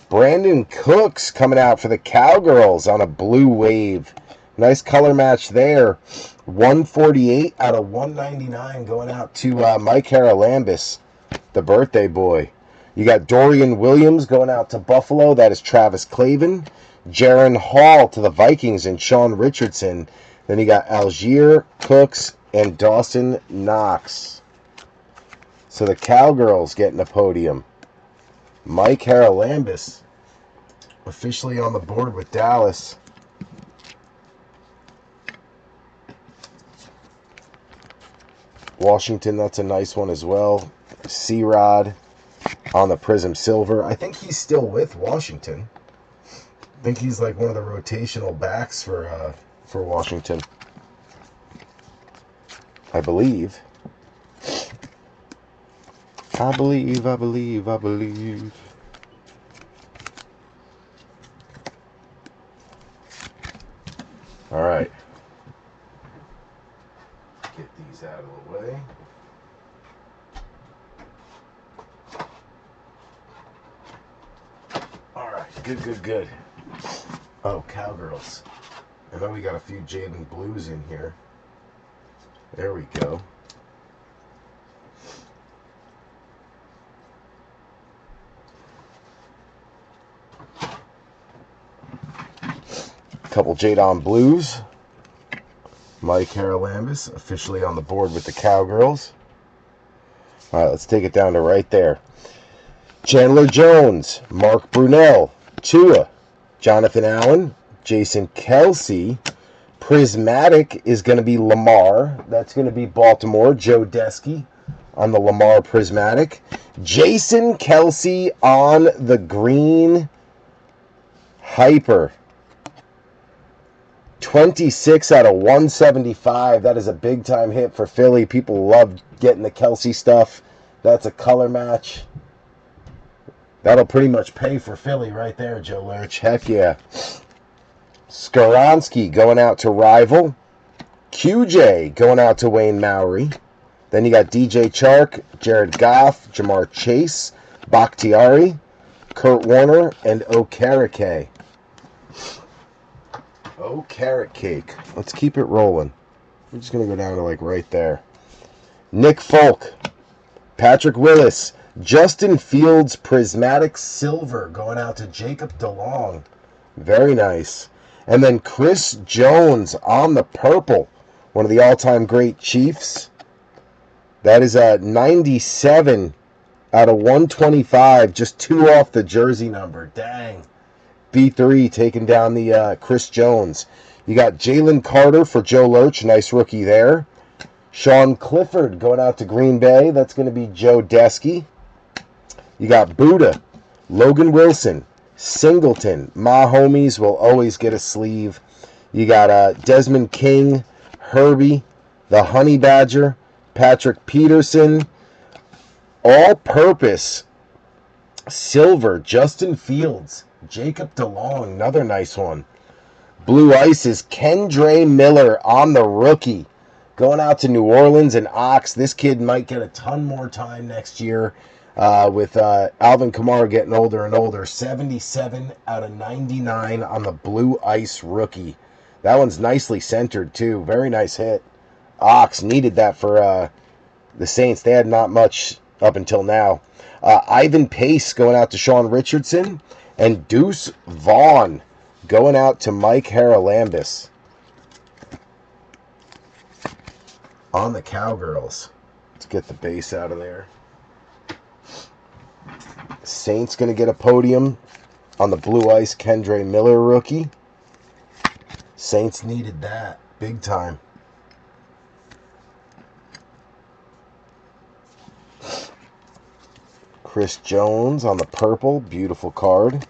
Brandon Cooks coming out for the Cowgirls on a blue wave. Nice color match there. 148 out of 199 going out to Mike Haralambis, the birthday boy. You got Dorian Williams going out to Buffalo. That is Travis Clavin. Jaron Hall to the Vikings and Sean Richardson. Then you got Algier, Cooks, and Dawson Knox. So the Cowgirls getting the podium. Mike Haralambis officially on the board with Dallas. Washington, that's a nice one as well. C-Rod. on the Prizm Silver. I think he's still with Washington. I think he's like one of the rotational backs for Washington. I believe. I believe. All right. Get these out of the way. All right. Good. Oh, Cowgirls. And then we got a few Jaden Blues in here. There we go. Couple Jadon Blues. Mike Haralambis officially on the board with the Cowgirls. All right, let's take it down to right there. Chandler Jones, Mark Brunell, Tua, Jonathan Allen, Jason Kelsey. Prismatic is going to be Lamar. That's going to be Baltimore. Joe Desky on the Lamar Prismatic. Jason Kelsey on the green Hyper. 26 out of 175. That is a big-time hit for Philly. People love getting the Kelsey stuff. That's a color match. That'll pretty much pay for Philly right there, Joe Lurch. Heck yeah. Skoronsky going out to Rival. QJ going out to Wayne Mowry. Then you got DJ Chark, Jared Goff, Jamar Chase, Bakhtiari, Kurt Warner, and Okereke. Oh, carrot cake. Let's keep it rolling. We're just going to go down to like right there. Nick Folk, Patrick Willis, Justin Fields Prismatic Silver going out to Jacob DeLong. Very nice. And then Chris Jones on the purple. One of the all-time great Chiefs. That is a 97 out of 125. Just 2 off the jersey number. Dang. B3 taking down the Chris Jones. You got Jalen Carter for Joe Lurch. Nice rookie there. Sean Clifford going out to Green Bay. That's going to be Joe Desky. You got Buddha, Logan Wilson, Singleton. My homies will always get a sleeve. You got Desmond King, Herbie, the Honey Badger, Patrick Peterson. All-purpose silver, Justin Fields. Jacob DeLong, another nice one. Blue Ice's Kendre Miller on the rookie. Going out to New Orleans and Ox. This kid might get a ton more time next year with Alvin Kamara getting older and older. 77 out of 99 on the Blue Ice rookie. That one's nicely centered too. Very nice hit. Ox needed that for the Saints. They had not much up until now. Ivan Pace going out to Sean Richardson. And Deuce Vaughn going out to Mike Haralambis. On the Cowgirls. Let's get the base out of there. Saints going to get a podium on the Blue Ice Kendre Miller rookie. Saints needed that. Big time. Chris Jones on the purple. Beautiful card.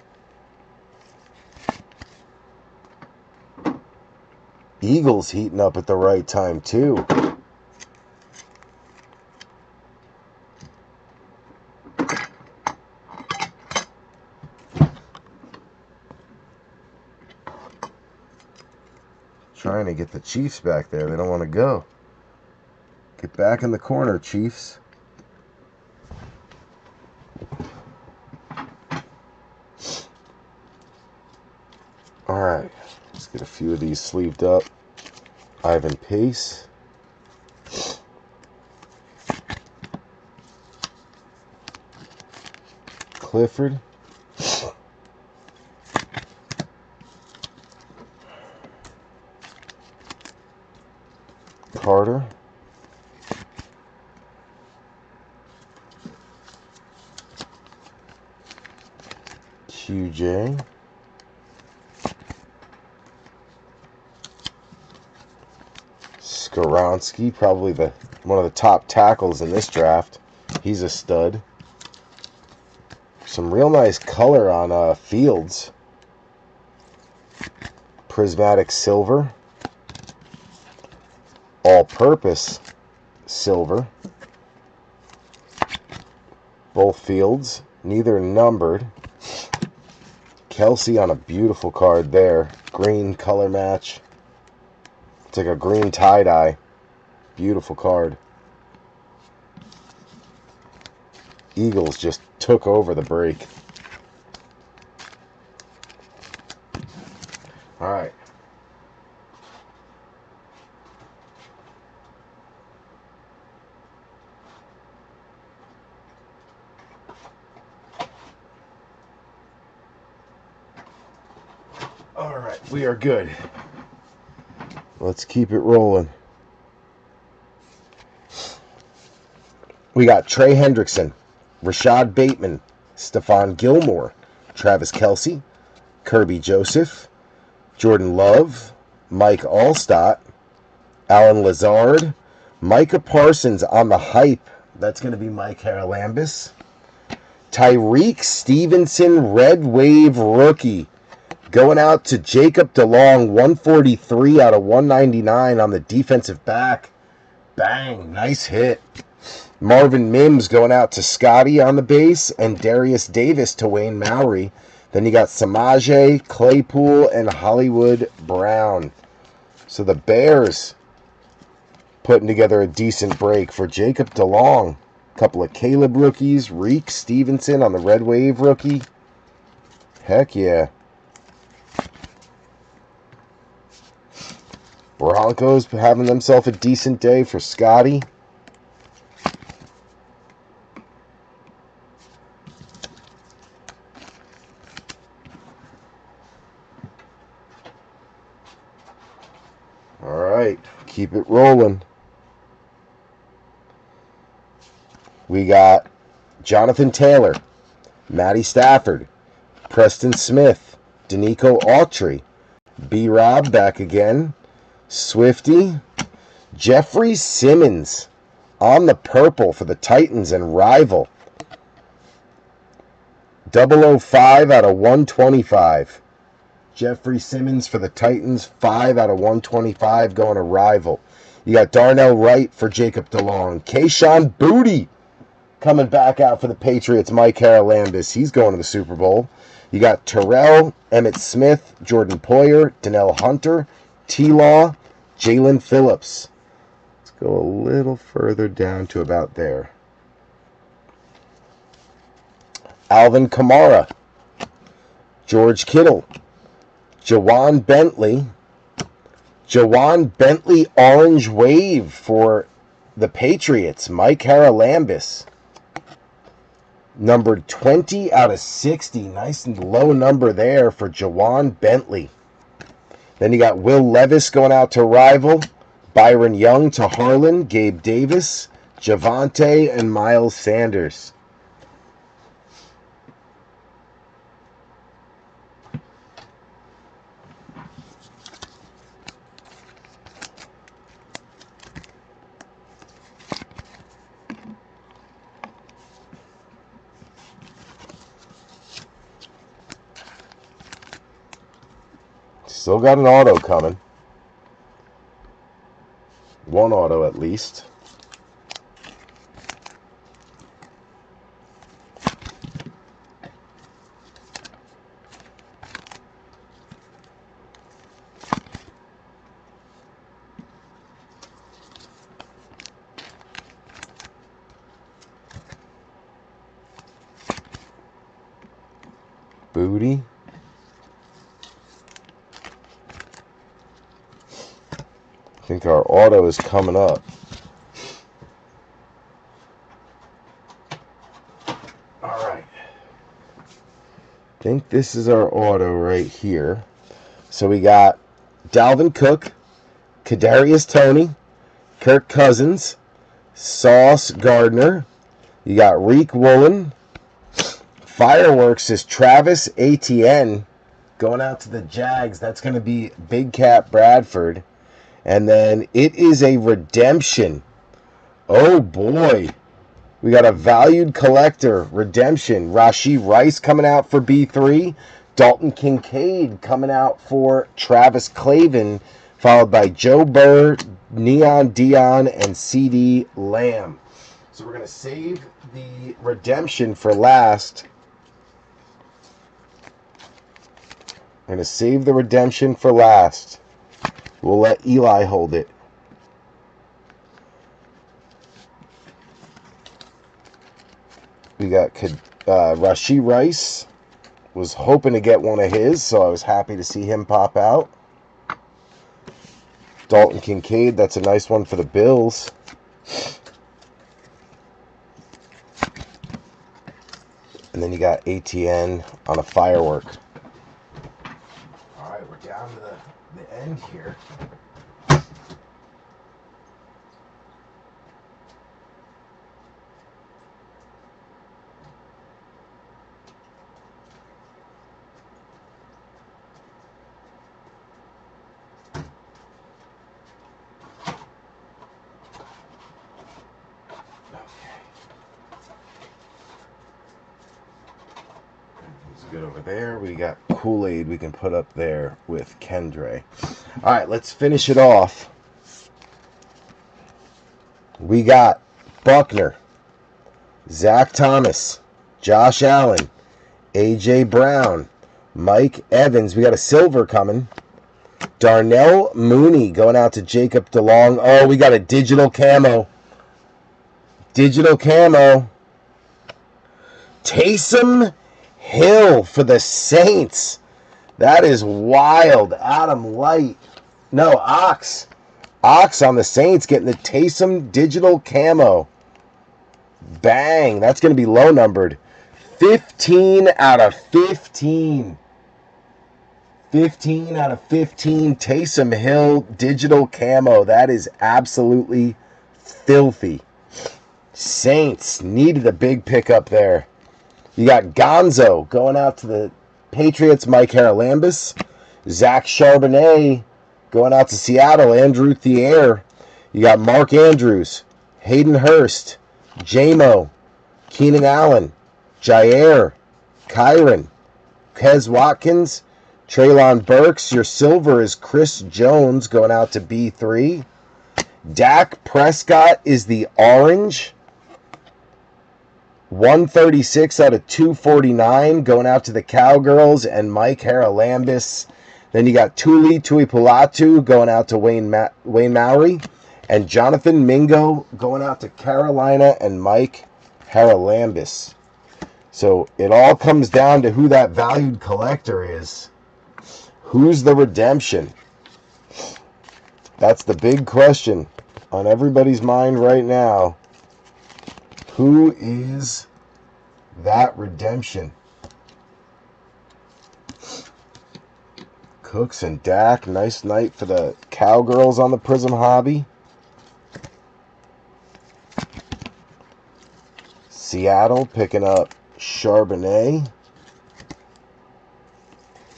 Eagles heating up at the right time, too. Trying to get the Chiefs back there. They don't want to go. Get back in the corner, Chiefs. Alright, let's get a few of these sleeved up. Ivan Pace. Clifford. Carter. QJ. Skoronsky, probably one of the top tackles in this draft. He's a stud. Some real nice color on Fields. Prismatic silver. All-purpose silver. Both Fields, neither numbered. Kelsey on a beautiful card there. Green color match. It's like a green tie-dye. Beautiful card. Eagles just took over the break. All right. All right, we are good. Let's keep it rolling. We got Trey Hendrickson, Rashad Bateman, Stephon Gilmore, Travis Kelce, Kirby Joseph, Jordan Love, Mike Allstott, Alan Lazard, Micah Parsons on the hype. That's going to be Mike Haralambis. Tyreek Stevenson, Red Wave rookie. Going out to Jacob DeLong, 143 out of 199 on the defensive back. Bang, nice hit. Marvin Mims going out to Scotty on the base, and Darius Davis to Wayne Mowry. Then you got Samaje, Claypool, and Hollywood Brown. So the Bears putting together a decent break for Jacob DeLong. Couple of Caleb rookies, Reek Stevenson on the Red Wave rookie. Heck yeah. Broncos having themselves a decent day for Scotty. All right, keep it rolling. We got Jonathan Taylor, Matty Stafford, Preston Smith, Danico Autry, B-Rob back again, Swifty, Jeffrey Simmons on the purple for the Titans and rival. 005 out of 125. Jeffrey Simmons for the Titans, 5 out of 125 going to rival. You got Darnell Wright for Jacob DeLong. Kayshon Boutte coming back out for the Patriots, Mike Haralambis. He's going to the Super Bowl. You got Terrell, Emmitt Smith, Jordan Poyer, Donnell Hunter, T-Law, Jalen Phillips. Let's go a little further down to about there. Alvin Kamara, George Kittle, Jawan Bentley Orange Wave for the Patriots, Mike Haralambis. Numbered 20 out of 60. Nice and low number there for Jawan Bentley. Then you got Will Levis going out to rival, Byron Young to Harlan, Gabe Davis, Javante, and Miles Sanders. Still got an auto coming. One auto at least. Booty. I think our auto is coming up. All right. I think this is our auto right here. So we got Dalvin Cook, Kadarius Toney, Kirk Cousins, Sauce Gardner. You got Reek Woolen. Fireworks is Travis Etienne going out to the Jags. That's going to be Big Cat Bradford. And then it is a redemption. Oh boy. We got a valued collector redemption. Rashee Rice coming out for B3. Dalton Kincaid coming out for Travis Clavin, followed by Joe Burr, Neon Dion, and CD Lamb. So we're going to save the redemption for last. We're going to save the redemption for last. We'll let Eli hold it. We got Rashee Rice. Was hoping to get one of his, so I was happy to see him pop out. Dalton Kincaid, that's a nice one for the Bills. And then you got ATN on a firework. All right, we're down to the end here. Good over there. We got Kool-Aid we can put up there with Kendre. All right, let's finish it off. We got Buckner, Zach Thomas, Josh Allen, A.J. Brown, Mike Evans. We got a silver coming. Darnell Mooney going out to Jacob DeLong. Oh, we got a digital camo. Digital camo. Taysom Hill for the Saints. That is wild. Adam Light. No, Ox. Ox on the Saints getting the Taysom digital camo. Bang. That's going to be low numbered. 15 out of 15. 15 out of 15 Taysom Hill digital camo. That is absolutely filthy. Saints needed a big pickup there. You got Gonzo going out to the Patriots, Mike Haralambis. Zach Charbonnet going out to Seattle, Andrew Thier. You got Mark Andrews, Hayden Hurst, J-Mo, Keenan Allen, Jair, Kyron, Kez Watkins, Treylon Burks. Your silver is Chris Jones going out to B3. Dak Prescott is the orange. 136 out of 249 going out to the Cowgirls and Mike Haralambis. Then you got Tuli Tuipulatu going out to Wayne Mowry. And Jonathan Mingo going out to Carolina and Mike Haralambis. So it all comes down to who that valued collector is. Who's the redemption? That's the big question on everybody's mind right now. Who is that redemption? Cooks and Dak. Nice night for the Cowgirls on the Prizm hobby. Seattle picking up Charbonnet.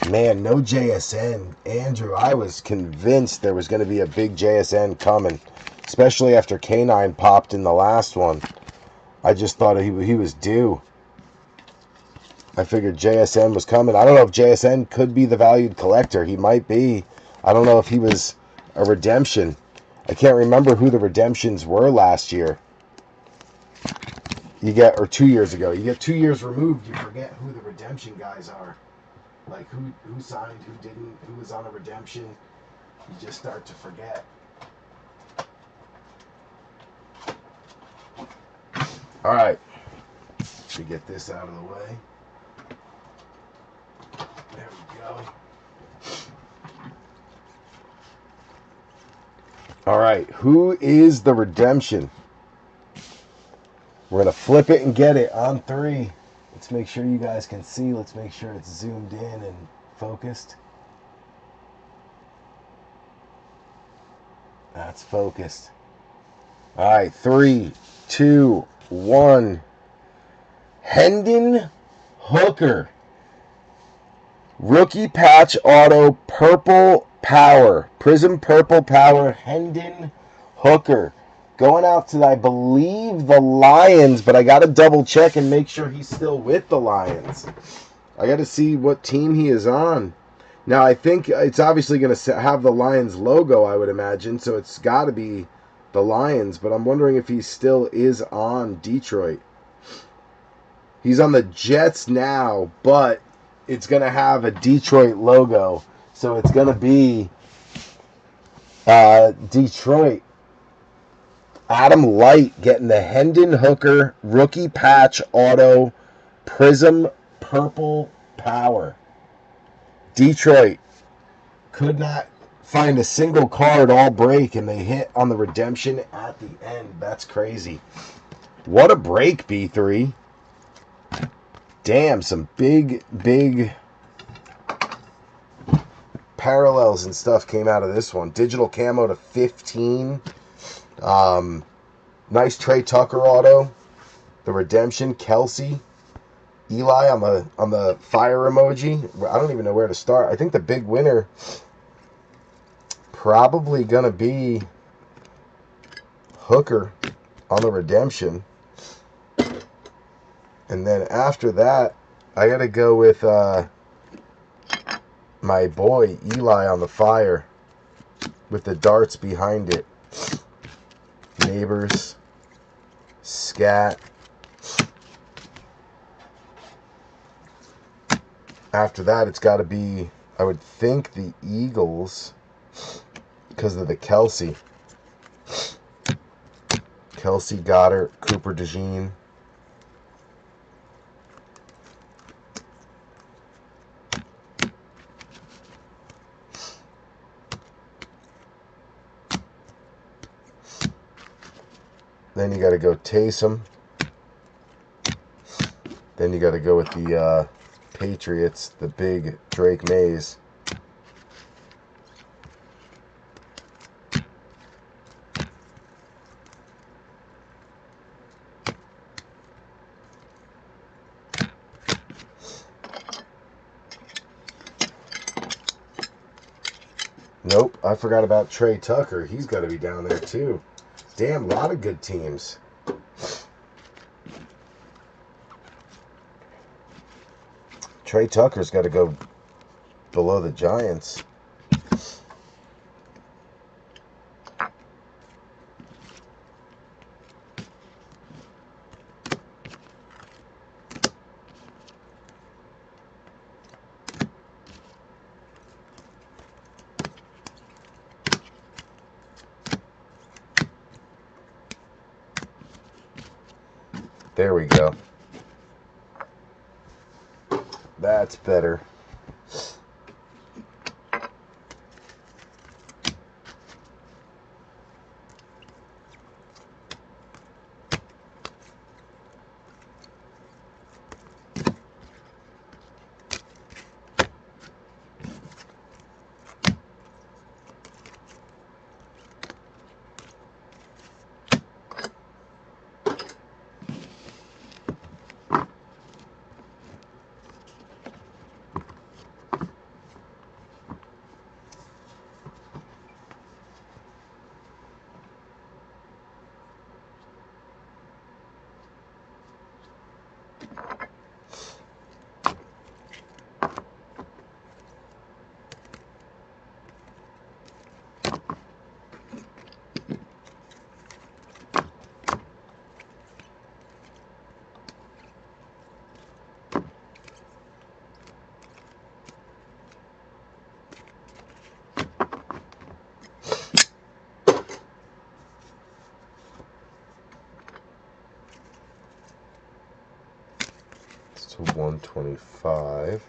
Man, no JSN. Andrew, I was convinced there was going to be a big JSN coming, especially after K9 popped in the last one. I just thought he was due. I figured JSN was coming. I don't know if JSN could be the valued collector. He might be. I don't know if he was a redemption. I can't remember who the redemptions were last year. Or 2 years ago. You get 2 years removed, you forget who the redemption guys are. Like who signed, who didn't, who was on a redemption. You just start to forget. All right, to get this out of the way. There we go. All right, who is the redemption? We're going to flip it and get it on 3. Let's make sure you guys can see. Let's make sure it's zoomed in and focused. That's focused. All right, 3, 2, 1. Hendon Hooker. Rookie patch auto purple power. Prizm purple power. Hendon Hooker Going out to, I believe, the Lions, but I got to double check and make sure he's still with the Lions. I got to see what team he is on. Now, I think it's obviously going to have the Lions logo, I would imagine, so it's got to be the Lions, but I'm wondering if he still is on Detroit. He's on the Jets now, but it's going to have a Detroit logo, so it's going to be Detroit. Adam Light getting the Hendon Hooker rookie patch auto Prizm purple power. Detroit could not find a single card all break, and they hit on the redemption at the end. That's crazy. What a break, B3. Damn, some big parallels and stuff came out of this one. Digital camo to 15. Nice Trey Tucker auto. The redemption, Kelsey. Eli on the fire emoji. I don't even know where to start. I think the big winner probably going to be Hooker on the redemption. And then after that, I got to go with my boy Eli on the fire with the darts behind it. Neighbors, Scat. After that, it's got to be, I would think, the Eagles because of the Kelsey. Kelsey, Goddard, Cooper DeJean. Then you got to go Taysom. Then you got to go with the Patriots, the big Drake Mays. Nope, I forgot about Trey Tucker. He's got to be down there too. Damn, a lot of good teams. Trey Tucker's got to go below the Giants. There we go. That's better. To 125.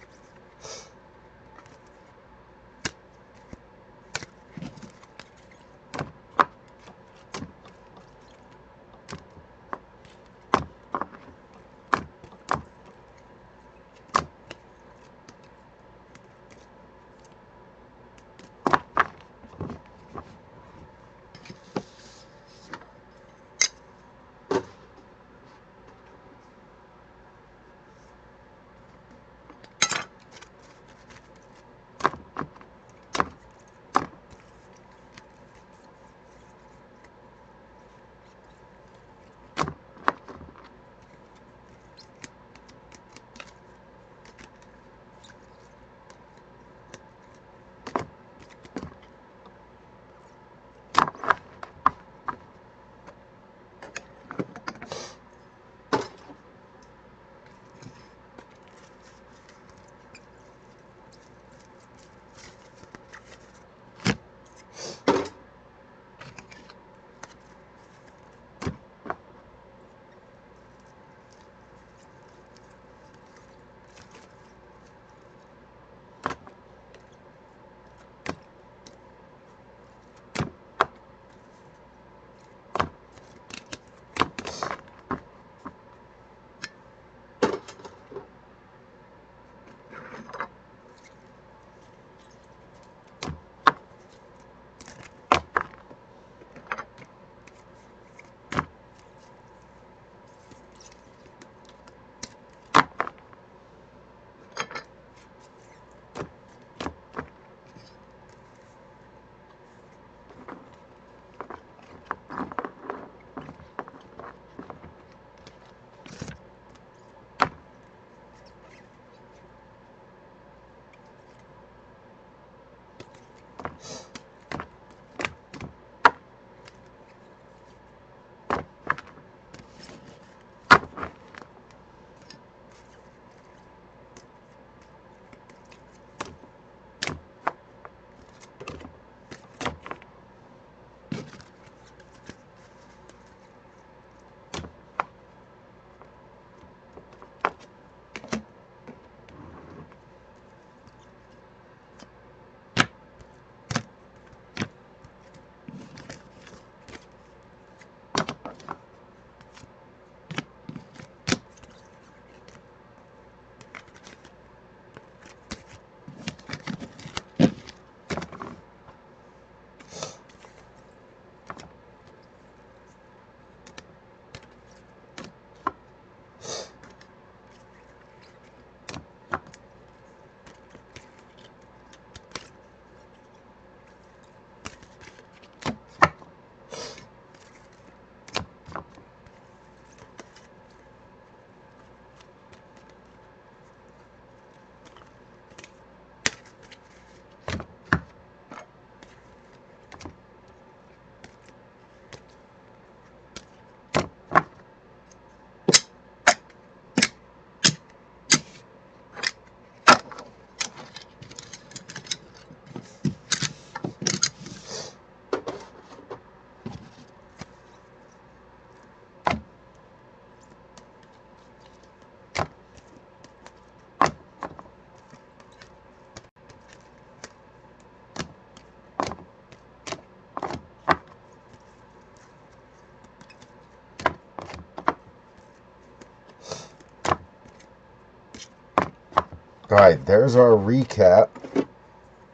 Alright, there's our recap.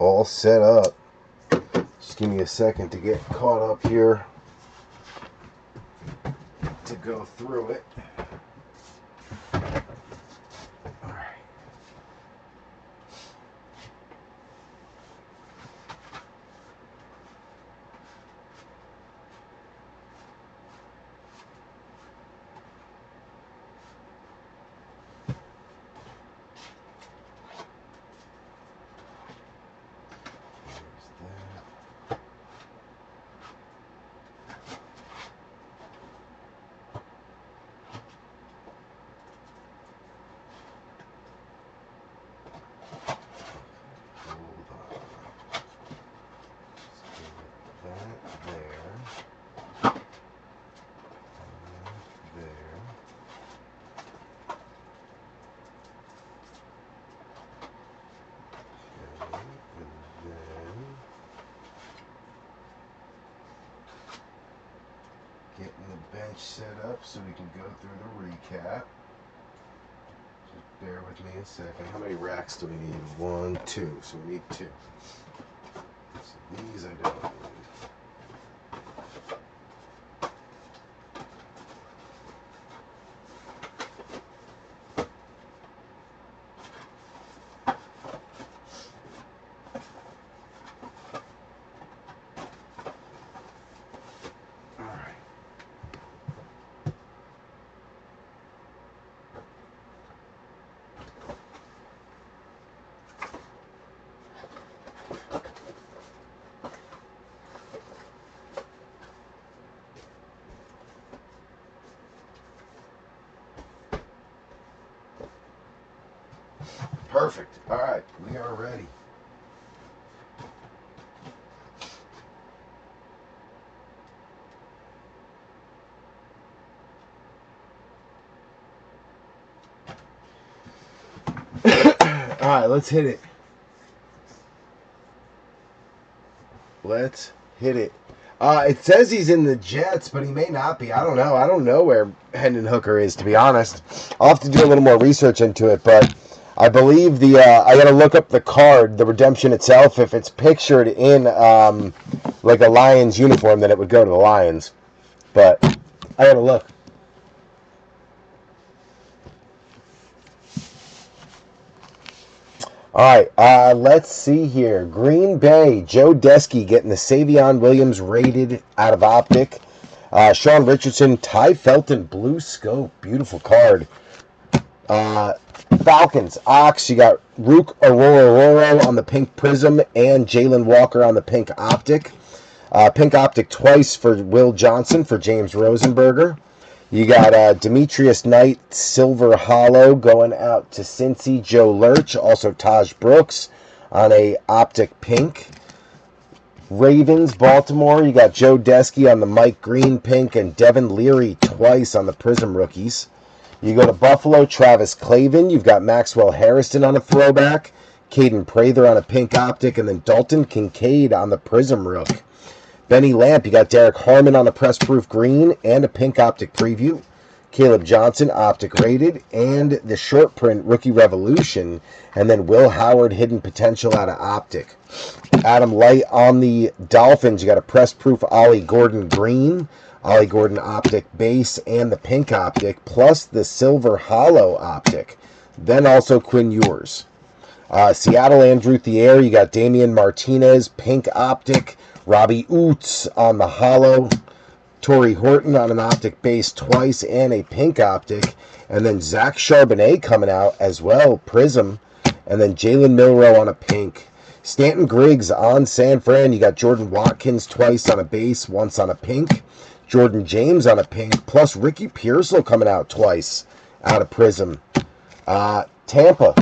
All set up. Just give me a second to get caught up here to go through it. Alright. Getting the bench set up so we can go through the recap. Just bear with me a second. How many racks do we need? 1, 2. So we need 2. So these I don't need. Perfect. All right, we are ready. All right, let's hit it. Let's hit it. It says he's in the Jets, but he may not be. I don't know. I don't know where Hendon Hooker is, to be honest. I'll have to do a little more research into it, but I believe I got to look up the card, the redemption itself. If it's pictured in like a Lions uniform, then it would go to the Lions. But I got to look. All right, let's see here. Green Bay, Joe Desky getting the Savion Williams rated out of Optic. Sean Richardson, Ty Felton, blue scope. Beautiful card. Falcons, Ox, you got Rook Aurora on the pink Prizm and Jalen Walker on the pink Optic. Pink Optic twice for Will Johnson for James Rosenberger. You got Demetrius Knight, Silver Hollow going out to Cincy, Joe Lurch, also Taj Brooks on a Optic pink. Ravens, Baltimore, you got Joe Desky on the Mike Green pink and Devin Leary twice on the Prizm rookies. You go to Buffalo, Travis Clavin, you've got Maxwell Harrison on a throwback, Caden Prather on a pink Optic, and then Dalton Kincaid on the Prizm rook. Benny Lamp, you got Derek Harmon on a press-proof green and a pink Optic preview. Caleb Johnson, Optic rated, and the short print Rookie Revolution, and then Will Howard, hidden potential out of Optic. Adam Light on the Dolphins, you got a press-proof Ollie Gordon green, Ollie Gordon Optic base, and the pink Optic, plus the Silver Hollow Optic. Then also Quinn Ewers. Seattle, Andrew Thier, you got Damian Martinez, pink Optic, Robbie Oots on the Hollow, Torrey Horton on an Optic base twice and a pink Optic, and then Zach Charbonnet coming out as well, Prizm, and then Jalen Milroe on a pink. Stanton Griggs on San Fran, you got Jordan Watkins twice on a base, once on a pink, Jordan James on a pink, plus Ricky Pearsall coming out twice out of Prizm. Tampa,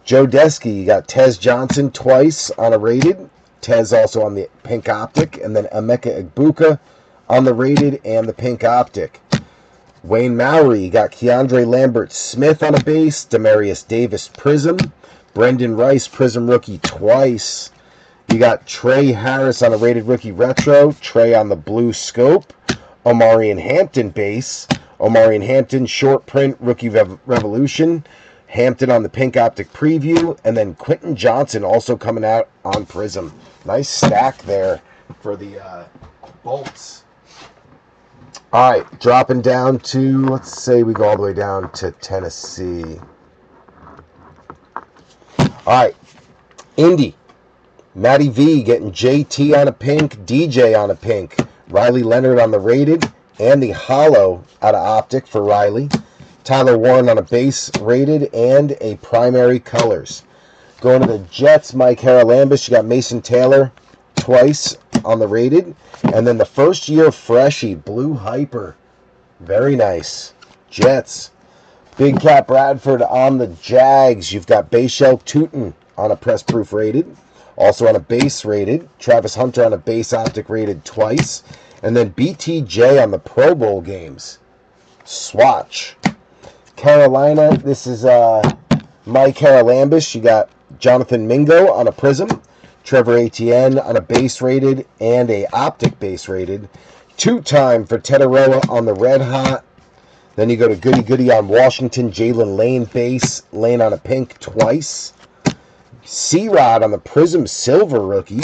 Joe Desky, you got Tez Johnson twice on a rated, Tez also on the pink Optic, and then Emeka Egbuka on the rated and the pink Optic. Wayne Mowry, you got Keandre Lambert-Smith on a base, Demarius Davis Prizm, Brendan Rice Prizm rookie twice. You got Trey Harris on a rated rookie retro, Trey on the blue scope, Omarion Hampton base, Omarion Hampton short print rookie revolution, Hampton on the pink Optic preview, and then Quentin Johnson also coming out on Prizm. Nice stack there for the Bolts. All right, dropping down to, let's say we go all the way down to Tennessee. All right, Indy. Matty V getting JT on a pink, DJ on a pink, Riley Leonard on the rated, and the holo out of Optic for Riley. Tyler Warren on a base rated and a primary colors. Going to the Jets, Mike Haralambous. You got Mason Taylor twice on the rated. And then the first year freshie, Blue Hyper. Very nice. Jets. Big Cat Bradford on the Jags. You've got Bayshell Tootin on a press proof rated. Also on a base rated. Travis Hunter on a base Optic rated twice. And then BTJ on the Pro Bowl games. Swatch. Carolina, this is Mike Haralambous. You got Jonathan Mingo on a Prizm. Trevor Etienne on a base rated and a Optic base rated. Two-time for Tetaroa on the Red Hot. Then you go to Goody Goody on Washington. Jalen Lane base. Lane on a pink twice. C-Rod on the Prizm Silver rookie.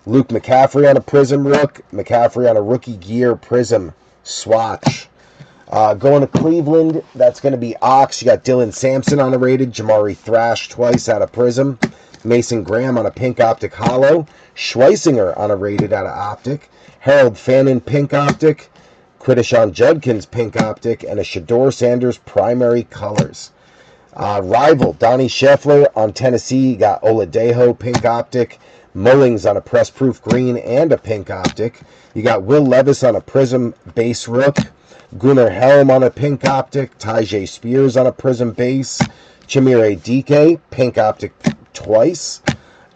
Luke McCaffrey on a Prizm Rook. McCaffrey on a Rookie Gear Prizm Swatch. Going to Cleveland, that's going to be Ox. You got Dylan Sampson on a rated. Jamari Thrash twice out of Prizm. Mason Graham on a pink Optic holo. Schweisinger on a rated out of Optic. Harold Fannin pink Optic. Quidishon Judkins pink Optic. And a Shador Sanders primary colors. Rival, Donnie Scheffler on Tennessee. You got Oladejo pink Optic. Mullings on a press proof green and a pink Optic. You got Will Levis on a Prizm base rook. Gunnar Helm on a pink Optic. Tyjae Spears on a Prizm base. Chimere Dike, pink Optic twice.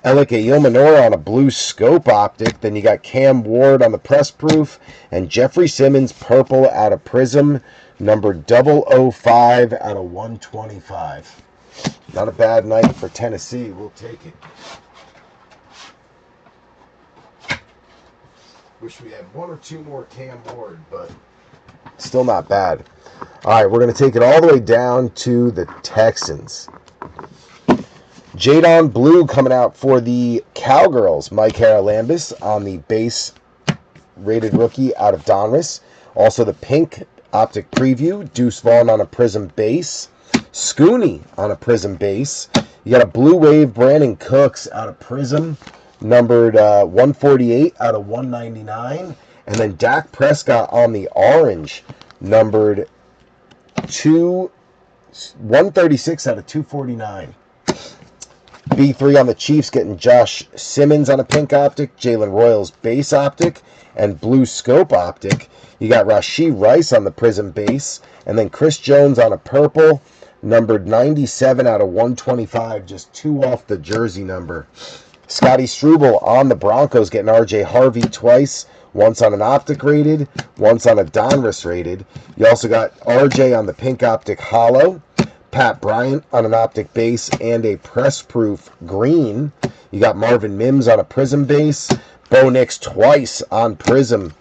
Alec Ayomanor on a blue scope Optic. Then you got Cam Ward on the press proof. And Jeffrey Simmons, purple out of Prizm. Number 005 out of 125. Not a bad night for Tennessee. We'll take it. Wish we had one or two more Cam Ward, but still not bad. All right, we're going to take it all the way down to the Texans. Jadon Blue coming out for the Cowgirls. Mike Haralambous on the base rated rookie out of Donruss. Also the pink Optic preview. Deuce Vaughn on a Prizm base. Scooney on a Prizm base. You got a Blue Wave Brandon Cooks out of Prizm. Numbered 148 out of 199. And then Dak Prescott on the orange, numbered 136 out of 249. B3 on the Chiefs getting Josh Simmons on a pink Optic, Jalen Royals base Optic, and blue scope Optic. You got Rashee Rice on the Prizm base, and then Chris Jones on a purple, numbered 97 out of 125, just two off the jersey number. Scotty Struble on the Broncos getting RJ Harvey twice. Once on an Optic rated, once on a Donruss rated. You also got RJ on the pink Optic holo, Pat Bryant on an Optic base and a press proof green. You got Marvin Mims on a Prizm base, Bo Nix twice on Prizm.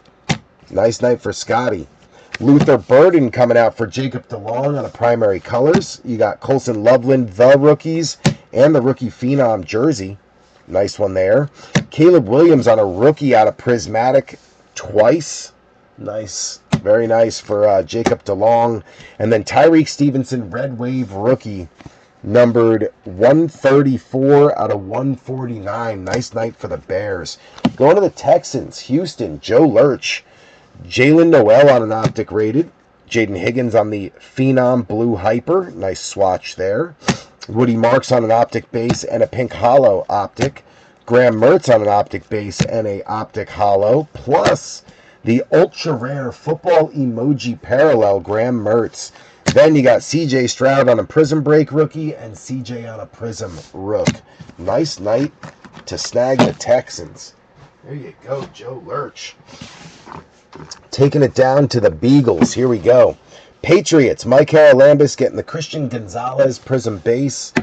Nice night for Scotty. Luther Burden coming out for Jacob DeLong on a primary colors. You got Colson Loveland, the rookies, and the rookie Phenom jersey. Nice one there. Caleb Williams on a rookie out of Prismatic twice. Nice. Very nice for Jacob DeLong. And then Tyreek Stevenson, Red Wave rookie, numbered 134 out of 149. Nice night for the Bears. Going to the Texans, Houston, Joe Lurch. Jalen Noel on an Optic rated. Jaden Higgins on the Phenom Blue Hyper. Nice swatch there. Woody Marks on an Optic base and a pink holo Optic. Graham Mertz on an Optic base and a Optic holo. Plus the ultra rare football emoji parallel Graham Mertz. Then you got CJ Stroud on a Prizm Break rookie and CJ on a Prizm Rook. Nice night to snag the Texans. There you go, Joe Lurch. Taking it down to the Beagles. Here we go. Patriots, Mike Haralambous getting the Christian Gonzalez Prizm base.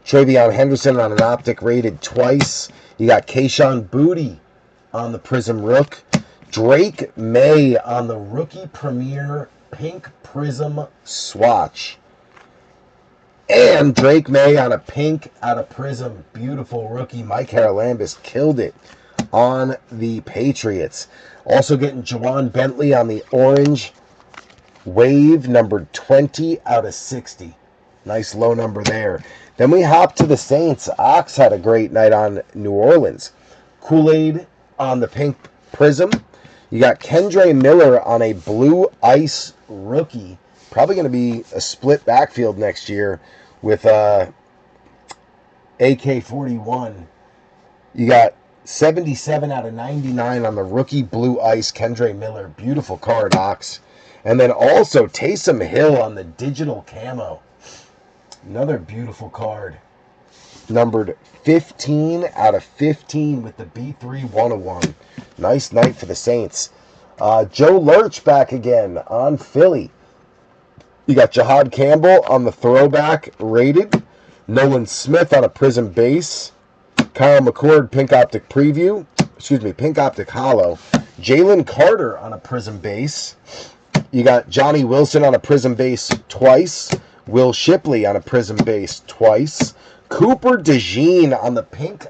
Travion Henderson on an Optic rated twice. You got Kayshawn Booty on the Prizm Rook. Drake May on the Rookie Premier Pink Prizm Swatch. And Drake May on a pink out of Prizm. Beautiful rookie. Mike Haralambis killed it on the Patriots. Also getting Jawan Bentley on the orange wave, numbered 20 out of 60. Nice low number there. Then we hop to the Saints. Ox had a great night on New Orleans. Kool-Aid on the pink Prizm. You got Kendre Miller on a blue ice rookie. Probably going to be a split backfield next year with AK-41. You got 77 out of 99 on the rookie blue ice Kendre Miller. Beautiful card, Ox. And then also Taysom Hill on the digital camo. Another beautiful card. Numbered 15 out of 15 with the B3 101. Nice night for the Saints. Joe Lurch back again on Philly. You got Jahad Campbell on the throwback rated. Nolan Smith on a Prizm base. Kyle McCord pink optic preview. Pink optic hollow. Jalen Carter on a Prizm base. You got Johnny Wilson on a Prizm base twice. Will Shipley on a Prizm base twice. Cooper DeJean on the pink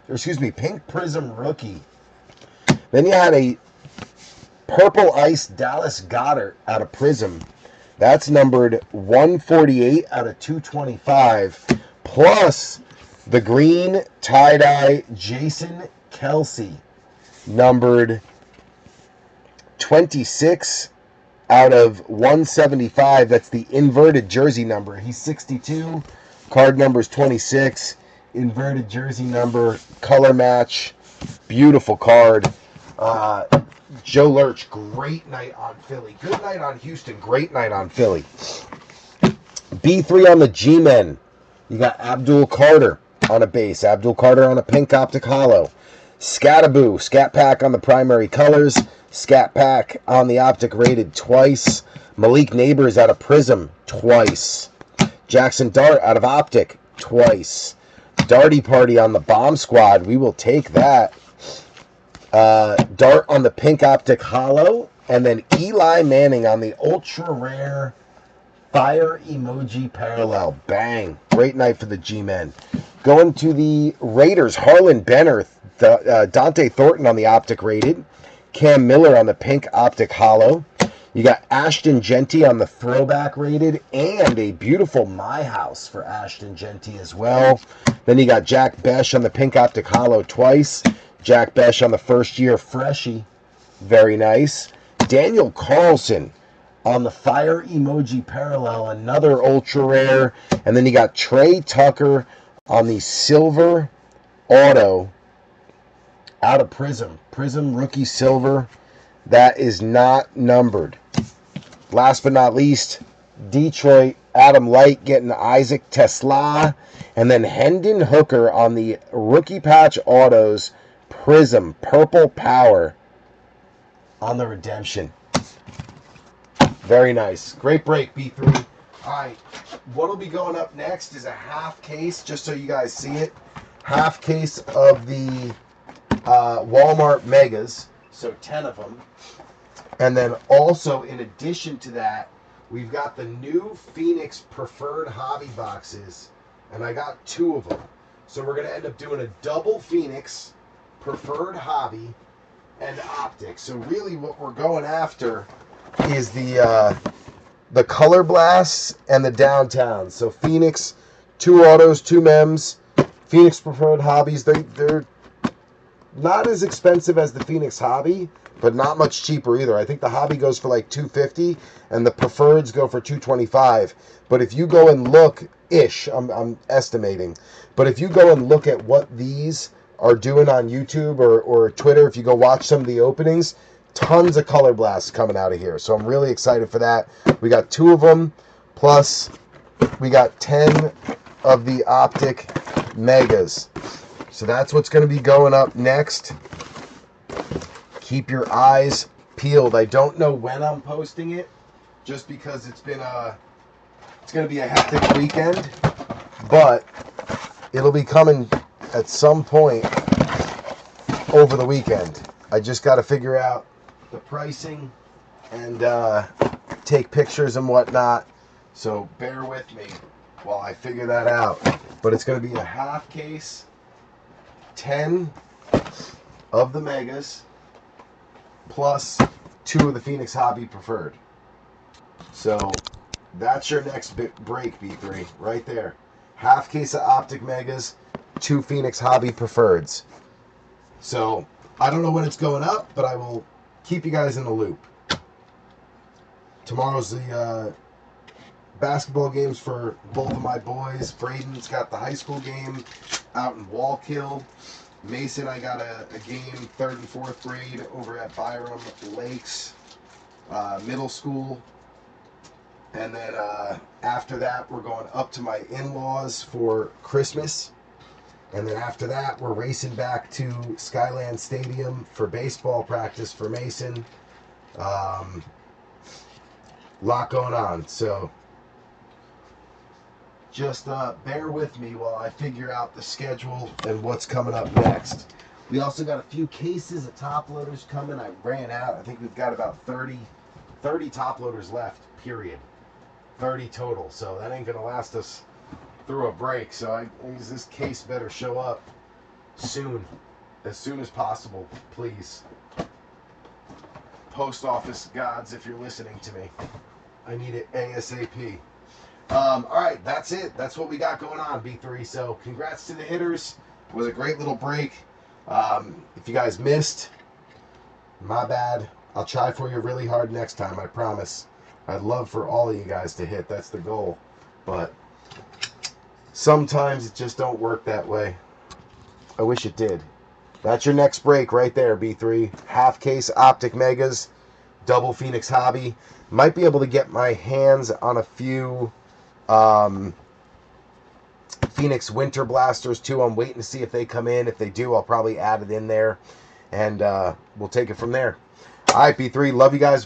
Prizm rookie. Then you had a purple ice Dallas Goedert out of Prizm. That's numbered 148 out of 225. Plus the green tie-dye Jason Kelsey, numbered 26 out of 175. That's the inverted jersey number. He's 62. Card number is 26. Inverted jersey number. Color match. Beautiful card. Joe Lurch, great night on Philly. Good night on Houston. Great night on Philly. B3 on the G-Men. You got Abdul Carter on a base. Abdul Carter on a pink optic hollow. Scataboo, Scat Pack on the primary colors. Scat Pack on the optic rated twice. Malik Neighbors out of Prizm twice. Jackson Dart out of Optic twice. Darty Party on the Bomb Squad. We will take that. Dart on the pink optic hollow. And then Eli Manning on the ultra rare fire emoji parallel. Bang. Great night for the G-Men. Going to the Raiders. Harlan Benner. Dante Thornton on the optic rated. Cam Miller on the pink optic hollow. You got Ashton Genty on the throwback rated, and a beautiful My House for Ashton Genty as well. Then you got Jack Besh on the pink optic hollow twice. Jack Besh on the first year freshie. Very nice. Daniel Carlson on the fire emoji parallel, another ultra rare. And then you got Trey Tucker on the silver auto out of Prizm. Prizm rookie silver. That is not numbered. Last but not least, Detroit, Adam Light getting Isaac Tesla. And then Hendon Hooker on the rookie patch autos Prizm purple power on the redemption. Very nice. Great break, B3. All right, what will be going up next is a half case, just so you guys see it. Half case of the Walmart Megas, so 10 of them. And then also, in addition to that, we've got the new Phoenix Preferred Hobby boxes, and I got 2 of them. So we're going to end up doing a double Phoenix Preferred Hobby and Optic. So really what we're going after is the Color Blasts and the Downtown. So Phoenix, 2 autos, 2 mems. Phoenix Preferred Hobbies, they're not as expensive as the Phoenix Hobby, but not much cheaper either. I think the Hobby goes for like $250 and the Preferreds go for $225. But if you go and look, I'm estimating, but if you go and look at what these are doing on YouTube or Twitter, if you go watch some of the openings, tons of Color Blasts coming out of here. So I'm really excited for that. We got 2 of them, plus we got 10 of the Optic Megas. So that's what's going to be going up next. Keep your eyes peeled. I don't know when I'm posting it, just because it's going to be a hectic weekend, but it'll be coming at some point over the weekend. I just got to figure out the pricing and take pictures and whatnot. So bear with me. while I figure that out. But it's going to be a half case, 10 of the Megas, plus 2 of the Phoenix Hobby Preferred. So that's your next break, B3, right there. Half case of Optic Megas, 2 Phoenix Hobby Preferreds. So I don't know when it's going up, but I will keep you guys in the loop. Tomorrow's the basketball games for both of my boys. Braden's got the high school game out in Wallkill. Mason, I got a game 3rd and 4th grade over at Byram Lakes Middle School. And then after that, we're going up to my in-laws for Christmas. And then after that, we're racing back to Skyland Stadium for baseball practice for Mason. Lot going on. So just bear with me while I figure out the schedule and what's coming up next. We also got a few cases of top loaders coming. I ran out. I think we've got about 30 top loaders left, period. 30 total. So that ain't going to last us through a break. So this case better show up soon. As soon as possible, please. Post office gods, if you're listening to me. I need it ASAP. All right, that's it. That's what we got going on, B3. So congrats to the hitters. It was a great little break. If you guys missed, my bad. I'll try for you really hard next time, I promise. I'd love for all of you guys to hit. That's the goal. But sometimes it just don't work that way. I wish it did. That's your next break right there, B3. Half case Optic Megas, double Phoenix Hobby. Might be able to get my hands on a few Phoenix Winter Blasters too. I'm waiting to see if they come in. If they do, I'll probably add it in there. And we'll take it from there. All right, B3. Love you guys.